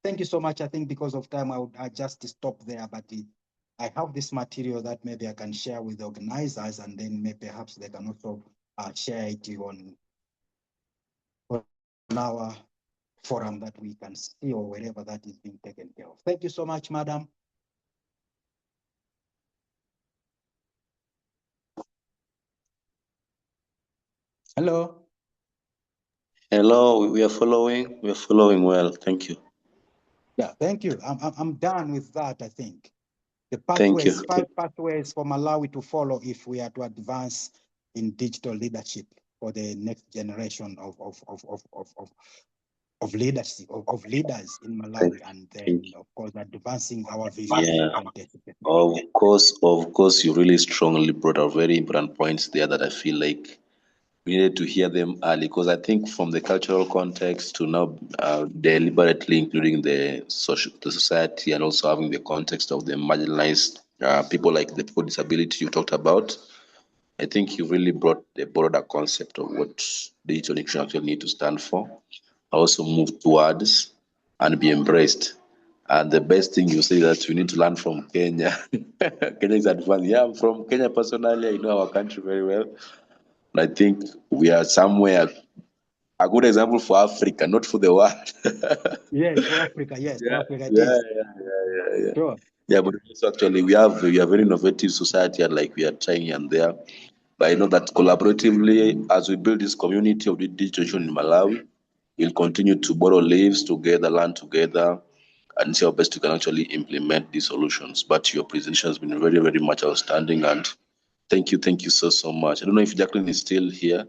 Thank you so much. I think because of time, I just stop there, but I have this material that maybe I can share with the organizers, and then maybe perhaps they can also share it on our forum that we can see, or wherever that is being taken care of. Thank you so much, madam. Hello. Hello, we are following. We are following well. Thank you. Yeah, thank you. I'm done with that, I think. The Thank you. pathways, 5 pathways for Malawi to follow if we are to advance in digital leadership for the next generation of leadership, of leaders in Malawi, and then of course advancing our vision. Yeah, of course, you really strongly brought out very important points there that I feel like we needed to hear them early, because I think from the cultural context to now deliberately including the society, and also having the context of the marginalized people, like the people with disability you talked about, I think you really brought the broader concept of what digital inclusion actually need to stand for, also move towards and be embraced. And the best thing you say that we need to learn from Kenya. Kenya is advanced. Yeah, I'm from Kenya personally. I know our country very well. And I think we are somewhere, a good example for Africa, not for the world. Yes, for Africa. Yes, Yeah, for Africa. It yeah, is. yeah. Sure. Yeah, but also actually we are very innovative society, and like we are trying and there. But I know that collaboratively, as we build this community of the digital in Malawi, we'll continue to borrow leaves together, learn together, and see how best we can actually implement these solutions. But your presentation has been very, very much outstanding, and thank you so much. I don't know if Jacqueline is still here.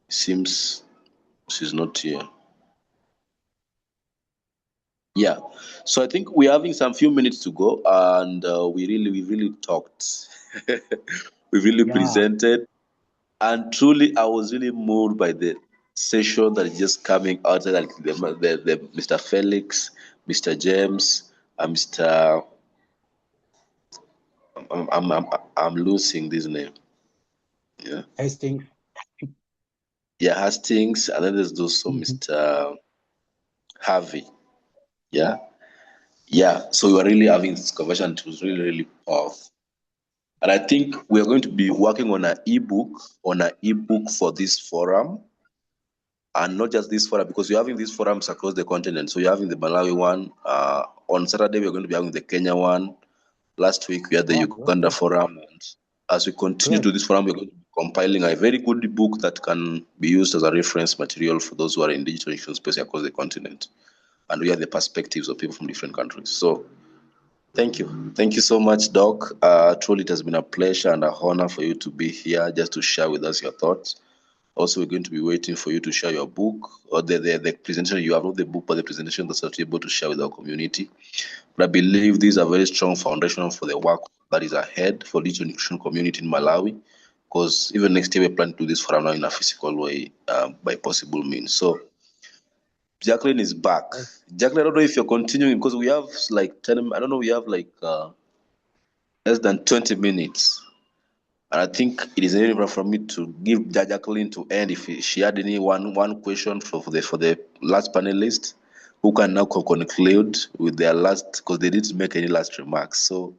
It seems she's not here. Yeah. So I think we're having some few minutes to go, and we really talked. We really Yeah. presented, and truly, I was really moved by the session that is just coming out. Like the Mr. Felix, Mr. James, and Mr. I'm losing this name. Yeah. Hastings. Yeah, Hastings, and then there's also Mhm. Mr. Harvey. Yeah. Yeah. So we were really having this conversation. It was really powerful. And I think we're going to be working on an ebook for this forum, and not just this forum, because you're having these forums across the continent. So you're having the Malawi one. On Saturday, we're going to be having the Kenya one. Last week, we had the Oh, Uganda forum. And as we continue to do great. this forum, we're going to be compiling a very good book that can be used as a reference material for those who are in digital inclusion space across the continent. And we have the perspectives of people from different countries. So thank you. Thank you so much, Doc. Truly, it has been a pleasure and an honor for you to be here just to share with us your thoughts. Also, we're going to be waiting for you to share your book or the presentation you have, not the book, but the presentation that's able to share with our community. But I believe these are very strong foundation for the work that is ahead for digital nutrition community in Malawi, because even next year we plan to do this forum now in a physical way by possible means. So Jacqueline is back. Jacqueline, I don't know if you're continuing because we have like 10, I don't know, we have like less than 20 minutes. And I think it is enabling for me to give Jacqueline to end if she had any one question for the last panelist, who can now conclude with their last, because they didn't make any last remarks. So,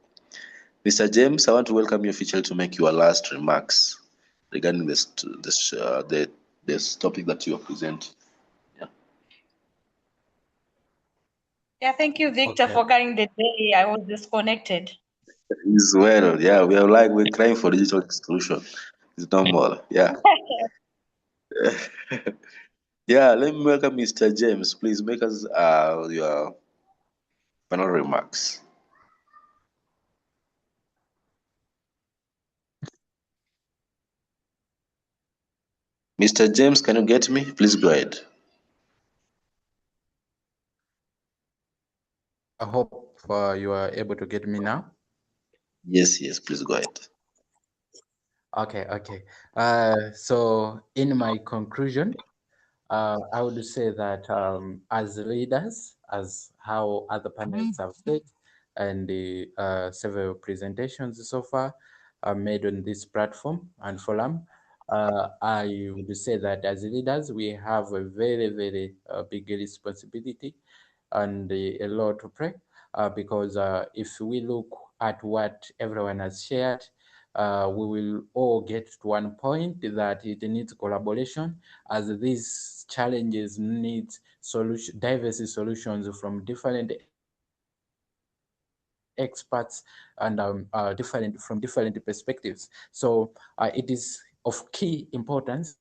Mr. James, I want to welcome you officially to make your last remarks regarding this topic that you are presenting. Yeah, thank you, Victor, Okay. for carrying the day. I was disconnected. As well, yeah, we're crying for digital exclusion. It's normal, yeah. Yeah, let me welcome Mr. James. Please make us your final remarks. Mr. James, can you get me? Please go ahead. I hope you are able to get me now. Yes, please go ahead. Okay. So in my conclusion, I would say that as leaders, as how other panelists have said, and the several presentations so far are made on this platform and forum, I would say that as leaders, we have a very big responsibility and a lot to pray, because if we look at what everyone has shared, we will all get to one point that it needs collaboration, as these challenges need diverse solutions from different experts and from different perspectives. So it is of key importance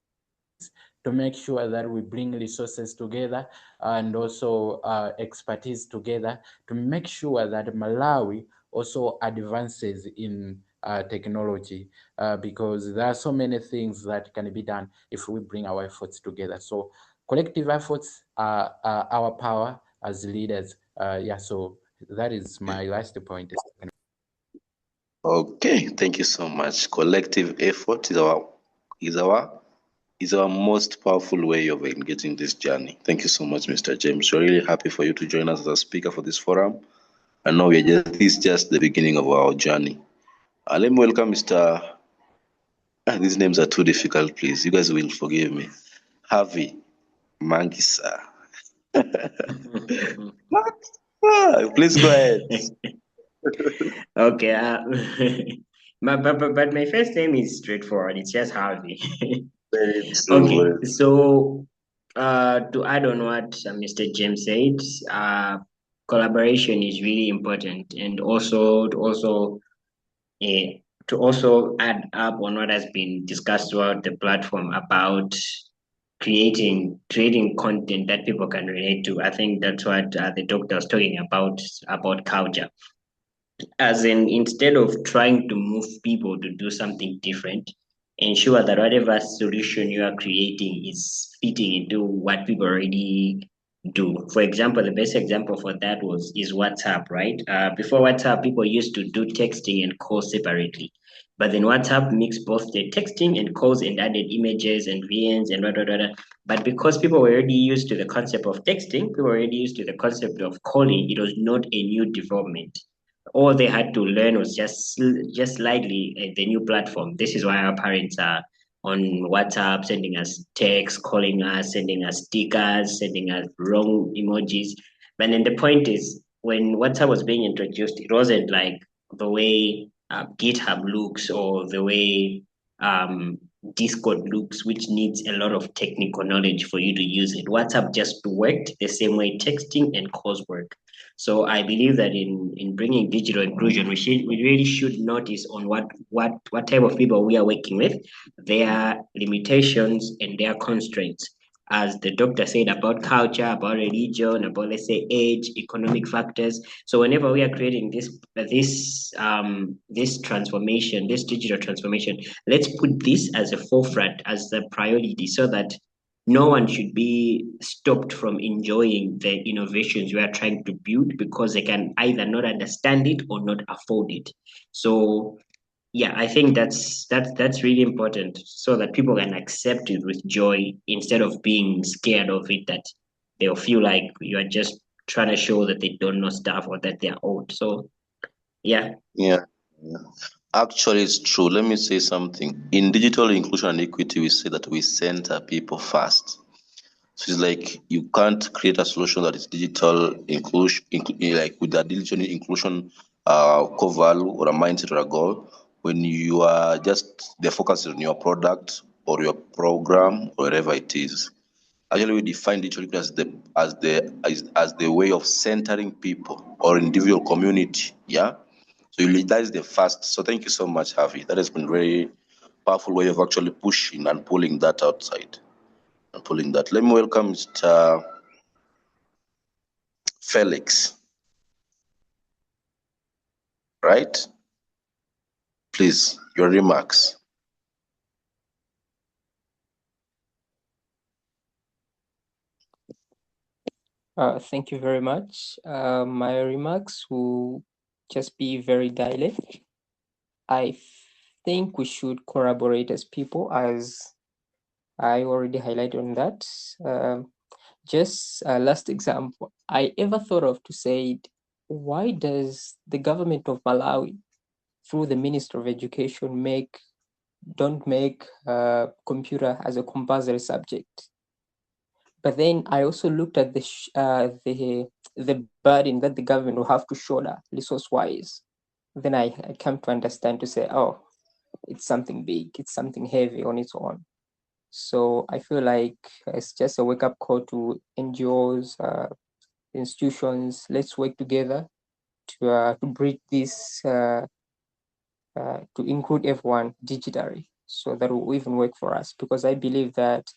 to make sure that we bring resources together and also expertise together to make sure that Malawi also advances in technology, because there are so many things that can be done if we bring our efforts together. So collective efforts are our power as leaders. So that is my last point. Okay, thank you so much. Collective effort is our most powerful way of engaging this journey. Thank you so much, Mr. James. We're really happy for you to join us as a speaker for this forum. And now this is just the beginning of our journey. Let me welcome Mr. These names are too difficult, please. You guys will forgive me. Harvey Mangisa. Please go ahead. Okay. But my first name is straightforward. It's just Harvey. Very Okay. true. So, to add on what Mr. James said, collaboration is really important, and uh, to also add up on what has been discussed throughout the platform about creating content that people can relate to. I think that's what the doctor was talking about culture, as in, instead of trying to move people to do something different, ensure that whatever solution you are creating is fitting into what people already do. For example, the best example for that is WhatsApp, right? Before WhatsApp, people used to do texting and calls separately. But then WhatsApp mixed both the texting and calls and added images and VNs and blah, blah, blah, blah. But because people were already used to the concept of texting, people were already used to the concept of calling, it was not a new development. All they had to learn was just slightly the new platform. This is why our parents are on WhatsApp, sending us texts, calling us, sending us stickers, sending us wrong emojis. But then the point is, when WhatsApp was being introduced, it wasn't like the way GitHub looks or the way Discord looks, which needs a lot of technical knowledge for you to use it. WhatsApp just worked the same way texting and calls work. So I believe that in bringing digital inclusion, we really should notice on what type of people we are working with, their limitations and their constraints. As the doctor said, about culture, about religion, about, let's say, age, economic factors. So whenever we are creating this transformation, this digital transformation, let's put this as a forefront, as the priority, so that no one should be stopped from enjoying the innovations we are trying to build because they can either not understand it or not afford it. So yeah, I think that's really important, so that people can accept it with joy instead of being scared of it, that they'll feel like you are just trying to show that they don't know stuff or that they're old. So yeah. Yeah. Actually, it's true. Let me say something. In digital inclusion and equity, we say that we center people first. So it's like you can't create a solution that is digital inclusion, like with a digital inclusion core value or a mindset or a goal, when you are just the focus on your product or your program or whatever it is. Actually, we define digital equity as the way of centering people or individual community. Yeah. So that is the first. So thank you so much, Harvey. That has been very powerful way of actually pushing and pulling that outside and pulling that. Let me welcome Mr. Felix. Right? Please, your remarks. Thank you very much. My remarks will just be very direct. I think we should collaborate as people, as I already highlighted on that. Just a last example, I ever thought of to say, why does the government of Malawi, through the Minister of Education, don't make computer as a compulsory subject? But then I also looked at the burden that the government will have to shoulder resource-wise. Then I come to understand to say, oh, it's something big, it's something heavy on its own. So I feel like it's just a wake-up call to NGOs, institutions. Let's work together to bridge this, to include everyone digitally, so that will even work for us. Because I believe that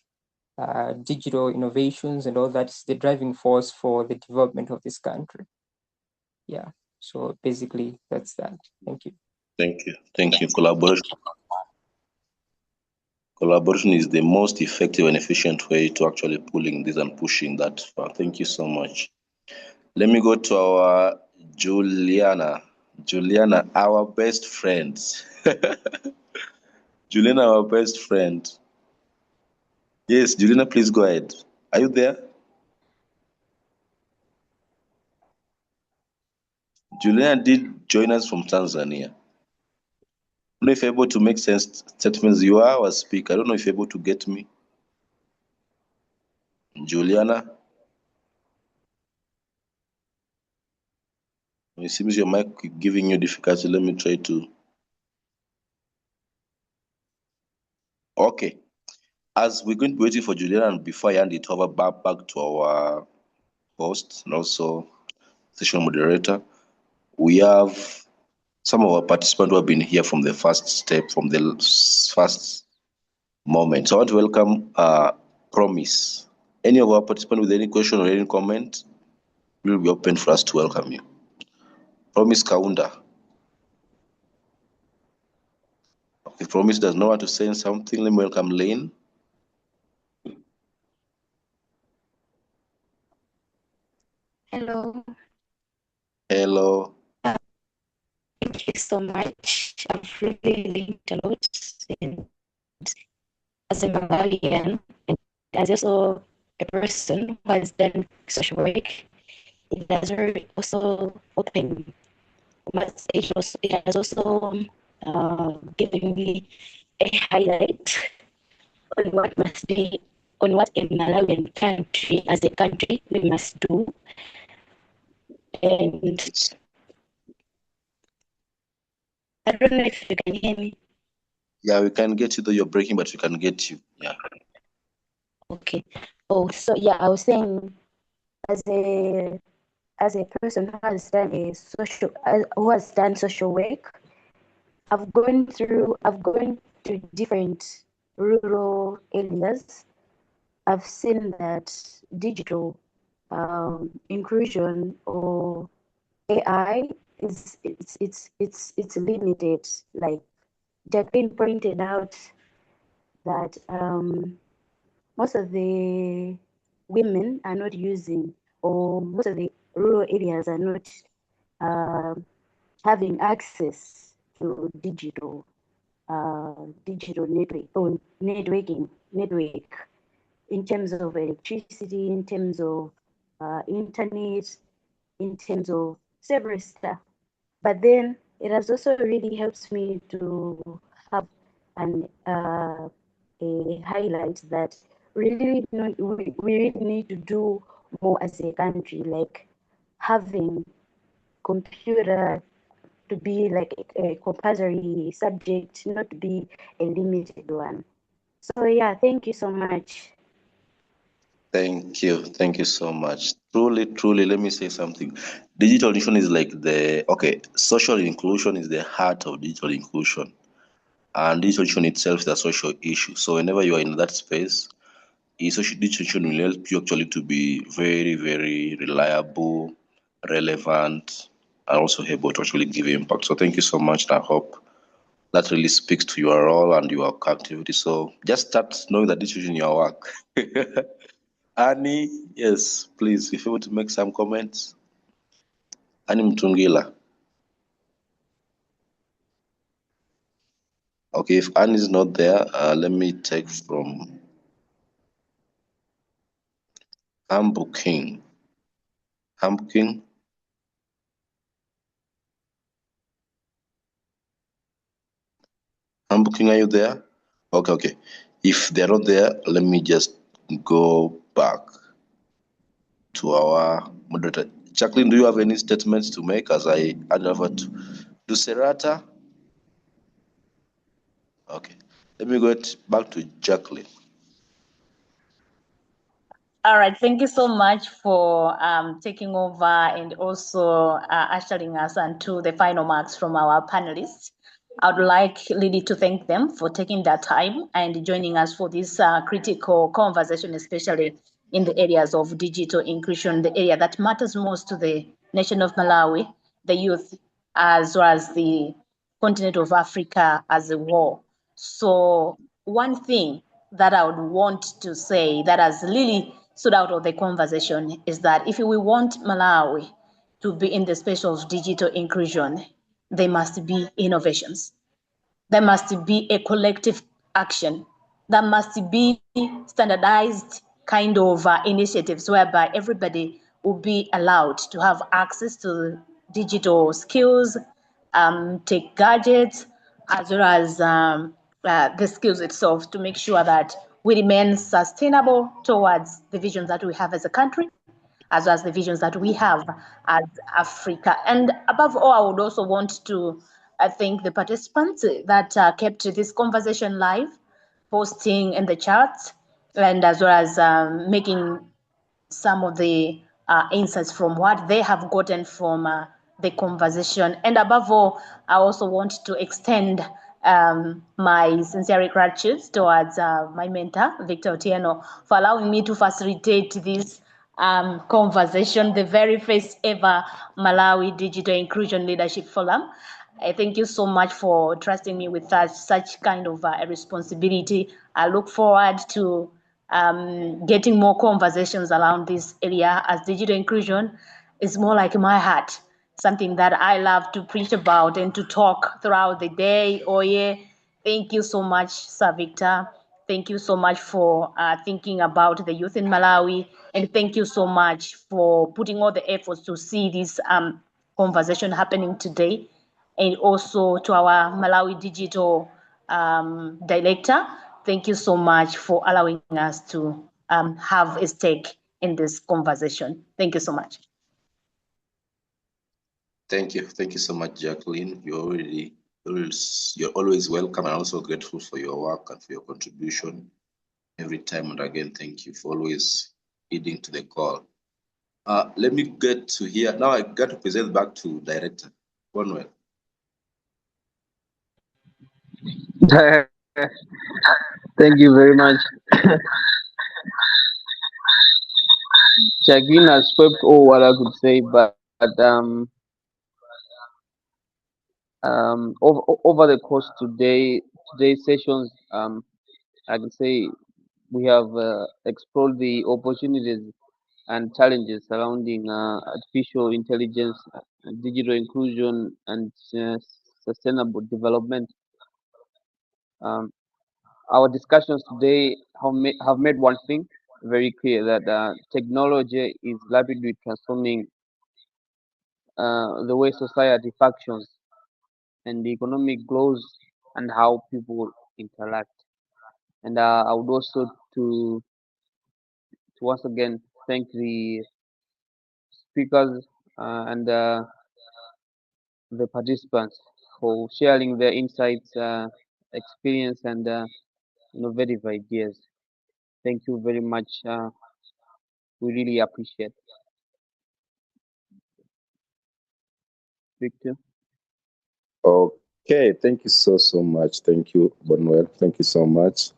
digital innovations and all that is the driving force for the development of this country. Yeah. So basically, that's that. Thank you. Thank you. Thank you. Collaboration is the most effective and efficient way to actually pulling this and pushing that far. Thank you so much. Let me go to our Juliana. Juliana, our best friend. Juliana, our best friend. Yes, Juliana, please go ahead. Are you there? Juliana did join us from Tanzania. I don't know if you're able to make sense statements. You are our speaker. I don't know if you're able to get me. Juliana? It seems your mic giving you difficulty. Let me try to. Okay. As we're going to be waiting for Juliana, before I hand it over back to our host and also session moderator, we have some of our participants who have been here from the first step, from the first moment. So I want to welcome Promise. Any of our participants with any question or any comment, we'll be open for us to welcome you. Promise Kaunda. If Promise does not want to say something, let me welcome Lane. Hello. Hello. Thank you so much. I've really learned a lot. And as a Malawian, and as also a person who has done social work, it has also opened. It has also given me a highlight on what must be, on what a Malawian country, as a country, we must do. And I don't know if you can hear me. Yeah, we can get you, though you're breaking, but we can get you. Yeah. Okay. Oh, so yeah, I was saying, as a person who has done social work, I've gone to different rural areas. I've seen that digital inclusion or AI it's limited. Like Jacqueline pointed out that most of the women are not using, or most of the rural areas are not having access to digital network or network in terms of electricity, in terms of internet, in terms of several stuff. But then it has also really helped me to have a highlight that we really need to do more as a country, like having computer to be like a compulsory subject, not to be a limited one. So yeah, thank you so much. Thank you. Thank you so much. Truly, truly, let me say something. Digital inclusion is like social inclusion is the heart of digital inclusion. And digital inclusion itself is a social issue. So whenever you are in that space, digital inclusion will help you actually to be very, very reliable, relevant, and also able to actually give impact. So thank you so much. And I hope that really speaks to your role and your activity. So just start knowing that this is in your work. Annie, yes, please, if you want to make some comments. Annie Mtungila. Okay, if Annie is not there, let me take from Ambu King. Ambu King. Ambu King, are you there? Okay. If they're not there, let me just go back to our moderator. Jacqueline, do you have any statements to make as I hand over to Duserata? Okay. Let me go back to Jacqueline. All right, thank you so much for taking over and also ushering us onto the final marks from our panelists. I would like Lily to thank them for taking their time and joining us for this critical conversation, especially in the areas of digital inclusion, the area that matters most to the nation of Malawi, the youth, as well as the continent of Africa as a whole. So one thing that I would want to say that has really stood out of the conversation is that if we want Malawi to be in the space of digital inclusion, there must be innovations. There must be a collective action. There must be standardized kind of initiatives whereby everybody will be allowed to have access to digital skills, tech gadgets, as well as the skills itself to make sure that we remain sustainable towards the visions that we have as a country, as well as the visions that we have as Africa. And above all, I would also want to thank the participants that kept this conversation live, posting in the chats, and as well as making some of the insights from what they have gotten from the conversation. And above all, I also want to extend my sincere gratitude towards my mentor, Victor Otieno, for allowing me to facilitate this conversation, the very first ever Malawi Digital Inclusion Leadership Forum. I thank you so much for trusting me with such kind of a responsibility. I look forward to getting more conversations around this area as digital inclusion is more like my heart, something that I love to preach about and to talk throughout the day. Oh yeah, thank you so much, Sir Victor. Thank you so much for thinking about the youth in Malawi, and thank you so much for putting all the efforts to see this conversation happening today, and also to our Malawi Digital Director. Thank you so much for allowing us to have a stake in this conversation. Thank you so much. Thank you so much, Jacqueline. You're always welcome, and also grateful for your work and for your contribution every time. And again, thank you for always heeding to the call. Let me get to here now. I got to present back to Director Bonwell. Thank you very much. Jacqueline has swept all what I could say, but over the course today's sessions, I can say we have explored the opportunities and challenges surrounding artificial intelligence, digital inclusion, and sustainable development. Our discussions today have made one thing very clear, that technology is rapidly transforming the way society functions and the economic grows and how people interact. And I would also to once again thank the speakers and the participants for sharing their insights, experience, and innovative ideas. Thank you very much. We really appreciate. Victor. Okay, thank you so much. Thank you, Bonwell. Thank you so much.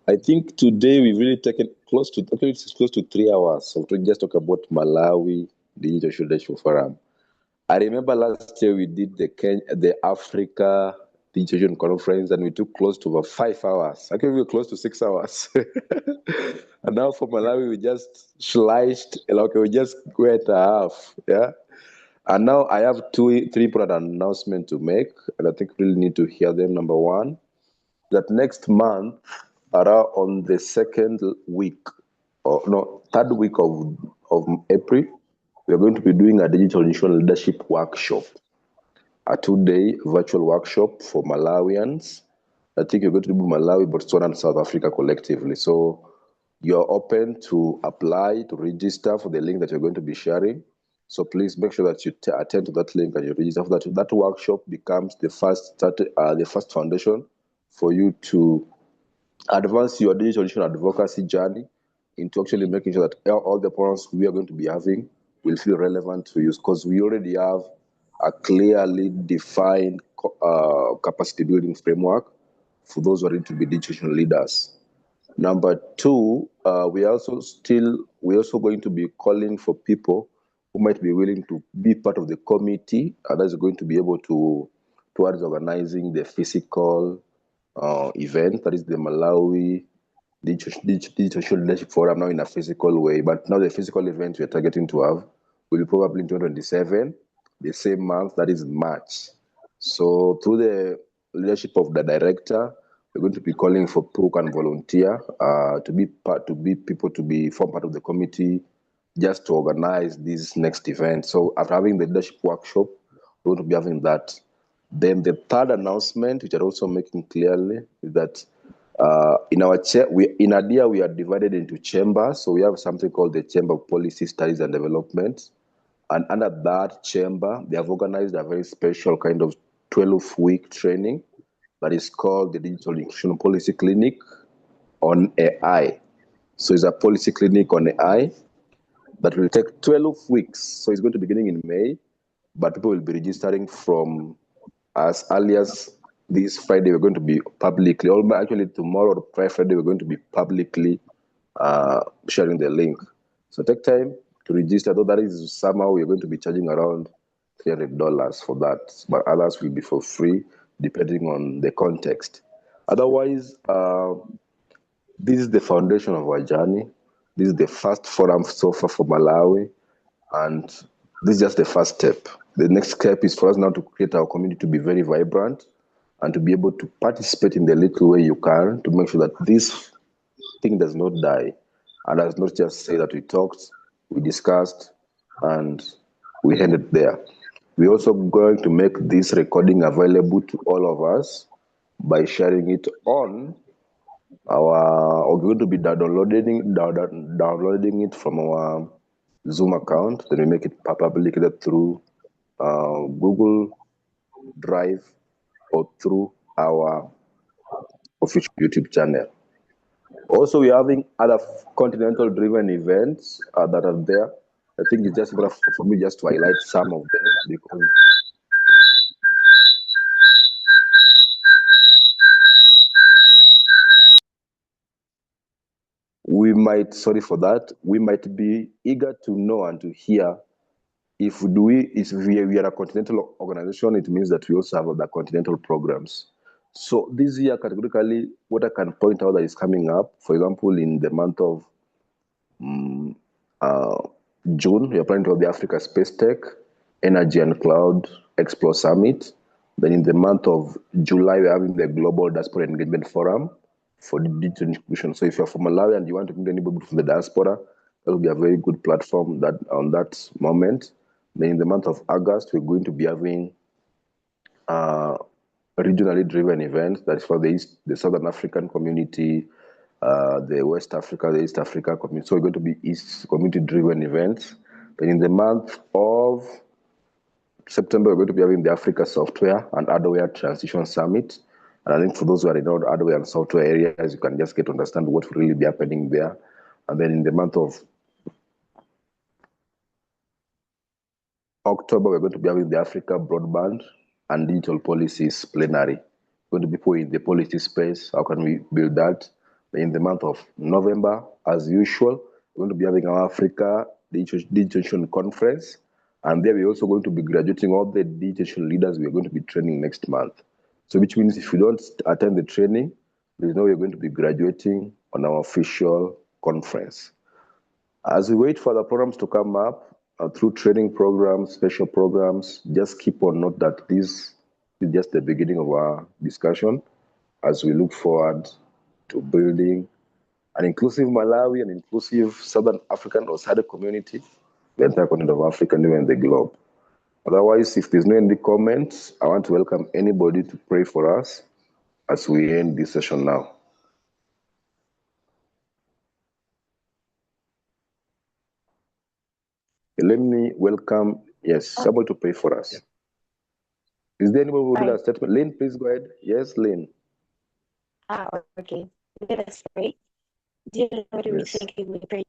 I think today we've really taken close to 3 hours so to just talk about Malawi Digital Leadership Forum. I remember last year we did the Africa Digital Conference, and we took close to over 5 hours. Actually, we were close to 6 hours. And now for Malawi, we just sliced, like we just went half, yeah. And now I have three important announcements to make, and I think we really need to hear them. Number one, that next month, around on the third week of April, we are going to be doing a digital national leadership workshop, a 2-day virtual workshop for Malawians. I think you're going to do Malawi, Botswana, and South Africa collectively. So you're open to apply, to register for the link that you're going to be sharing. So please make sure that you attend to that link and you register for that. That workshop becomes the first foundation for you to advance your digital advocacy journey into actually making sure that all the programs we are going to be having will feel relevant to you, because we already have a clearly defined capacity building framework for those who are going to be digital leaders. Number two, we're also going to be calling for people who might be willing to be part of the committee that is going to be able towards organizing the physical event, that is the Malawi Digital Leadership Forum, now in a physical way. But now the physical event we're targeting to have will be probably in 2027, the same month, that is March. So through the leadership of the director, we're going to be calling for people who can volunteer to form part of the committee, just to organize this next event. So after having the leadership workshop, we're going to be having that. Then the third announcement, which are also making clearly, is that in ADIA, we are divided into chambers. So we have something called the Chamber of Policy Studies and Development. And under that chamber, they have organized a very special kind of 12-week training that is called the Digital Inclusion Policy Clinic on AI. So it's a policy clinic on AI that will take 12 weeks. So it's going to be beginning in May, but people will be registering from as early as this Friday. We're going to be publicly, or actually tomorrow or Friday, we're going to be publicly sharing the link. So take time to register, though that is somehow we're going to be charging around $300 for that, but others will be for free depending on the context. Otherwise, this is the foundation of our journey. This is the first forum so far for Malawi, and This is just the first step. The next step is for us now to create our community to be very vibrant and to be able to participate in the little way you can to make sure that this thing does not die. And does not just say that we talked, we discussed, and we ended there. We're also going to make this recording available to all of us by sharing it on we're going to be downloading it from our Zoom account. Then we make it public through Google Drive or through our official YouTube channel. Also, we're having other continental-driven events that are there. I think it's just enough for me just to highlight some of them because we might be eager to know and to hear if we are a continental organization. It means that we also have other continental programs. So this year, categorically, what I can point out that is coming up, for example, in the month of June, we are planning to have the Africa Space Tech, Energy and Cloud Explore Summit. Then in the month of July, we're having the Global Diaspora Engagement Forum for the digital inclusion. So if you're from Malawi and you want to meet anybody from the diaspora, that will be a very good platform that on that moment. Then in the month of August, we're going to be having regionally driven events. That is for the Southern African community, the West Africa, the East Africa community. So we're going to be East community-driven events. Then in the month of September, we're going to be having the Africa Software and Hardware Transition Summit. And I think for those who are in all hardware and software areas, you can just get to understand what will really be happening there. And then in the month of October, we're going to be having the Africa Broadband and Digital Policies Plenary. Going to be put in the policy space. How can we build that? In the month of November, as usual, we're going to be having our Africa Digital Conference. And there we're also going to be graduating all the digital leaders we're going to be training next month. So which means if you don't attend the training, there's no way you're going to be graduating on our official conference. As we wait for the programs to come up, through training programs, special programs, just keep on note that this is just the beginning of our discussion as we look forward to building an inclusive Malawi, an inclusive Southern African or SADC community, the entire continent of Africa, and even the globe. Otherwise, if there's no any comments, I want to welcome anybody to pray for us as we end this session now. Let me welcome, somebody to pray for us. Is there anybody who would do that statement? Lynn, please go ahead. Yes, Lynn. Okay. Let us pray. Dear Lord, we thank you, we pray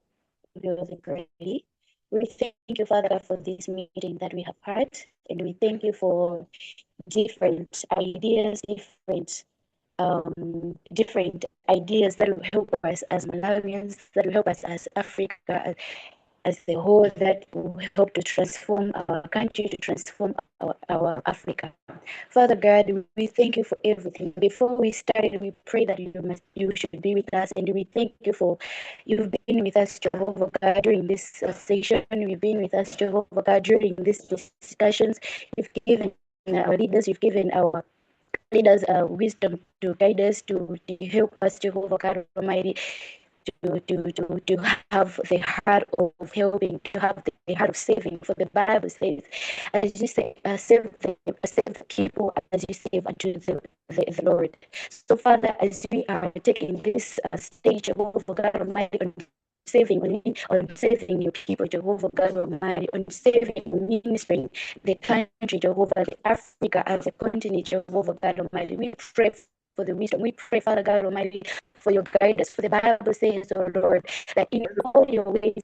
you the great. We thank you, Father, for this meeting that we have had, and we thank you for different ideas, different ideas that will help us as Malawians, that will help us as Africa as the whole, that will help to transform our country, to transform our Africa. Father God, we thank you for everything. Before we started, we pray that you should be with us, and we thank you for you've been with us, Jehovah God, during this session. You've been with us, Jehovah God, during these discussions. You've given our leaders, you've given our leaders wisdom to guide us, to help us, Jehovah God Almighty, to have the heart of helping, to have the heart of saving. For the Bible says, as you say, save the people as you save unto the Lord. So Father, as we are taking this stage, Jehovah God Almighty, on saving your people, Jehovah God Almighty, on saving, ministering the country, Jehovah, the Africa as a continent, Jehovah God Almighty. We pray for the wisdom. We pray, Father God Almighty, for your guidance. For the Bible says, oh Lord, that in all your ways,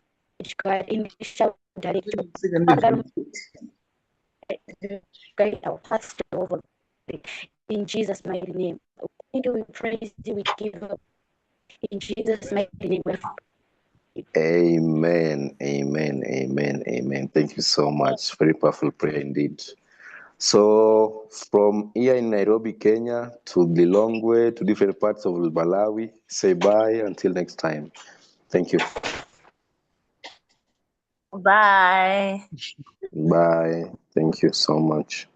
God, in shall direct you. Father God Almighty, guide our paths, Jehovah, in Jesus' mighty name. Thank you, we praise you, we give up. In Jesus' mighty name. Amen, amen, amen, amen. Thank you so much. Very powerful prayer indeed. So from here in Nairobi, Kenya, to the long way to different parts of Malawi, say bye until next time. Thank you. Bye. Bye. Thank you so much.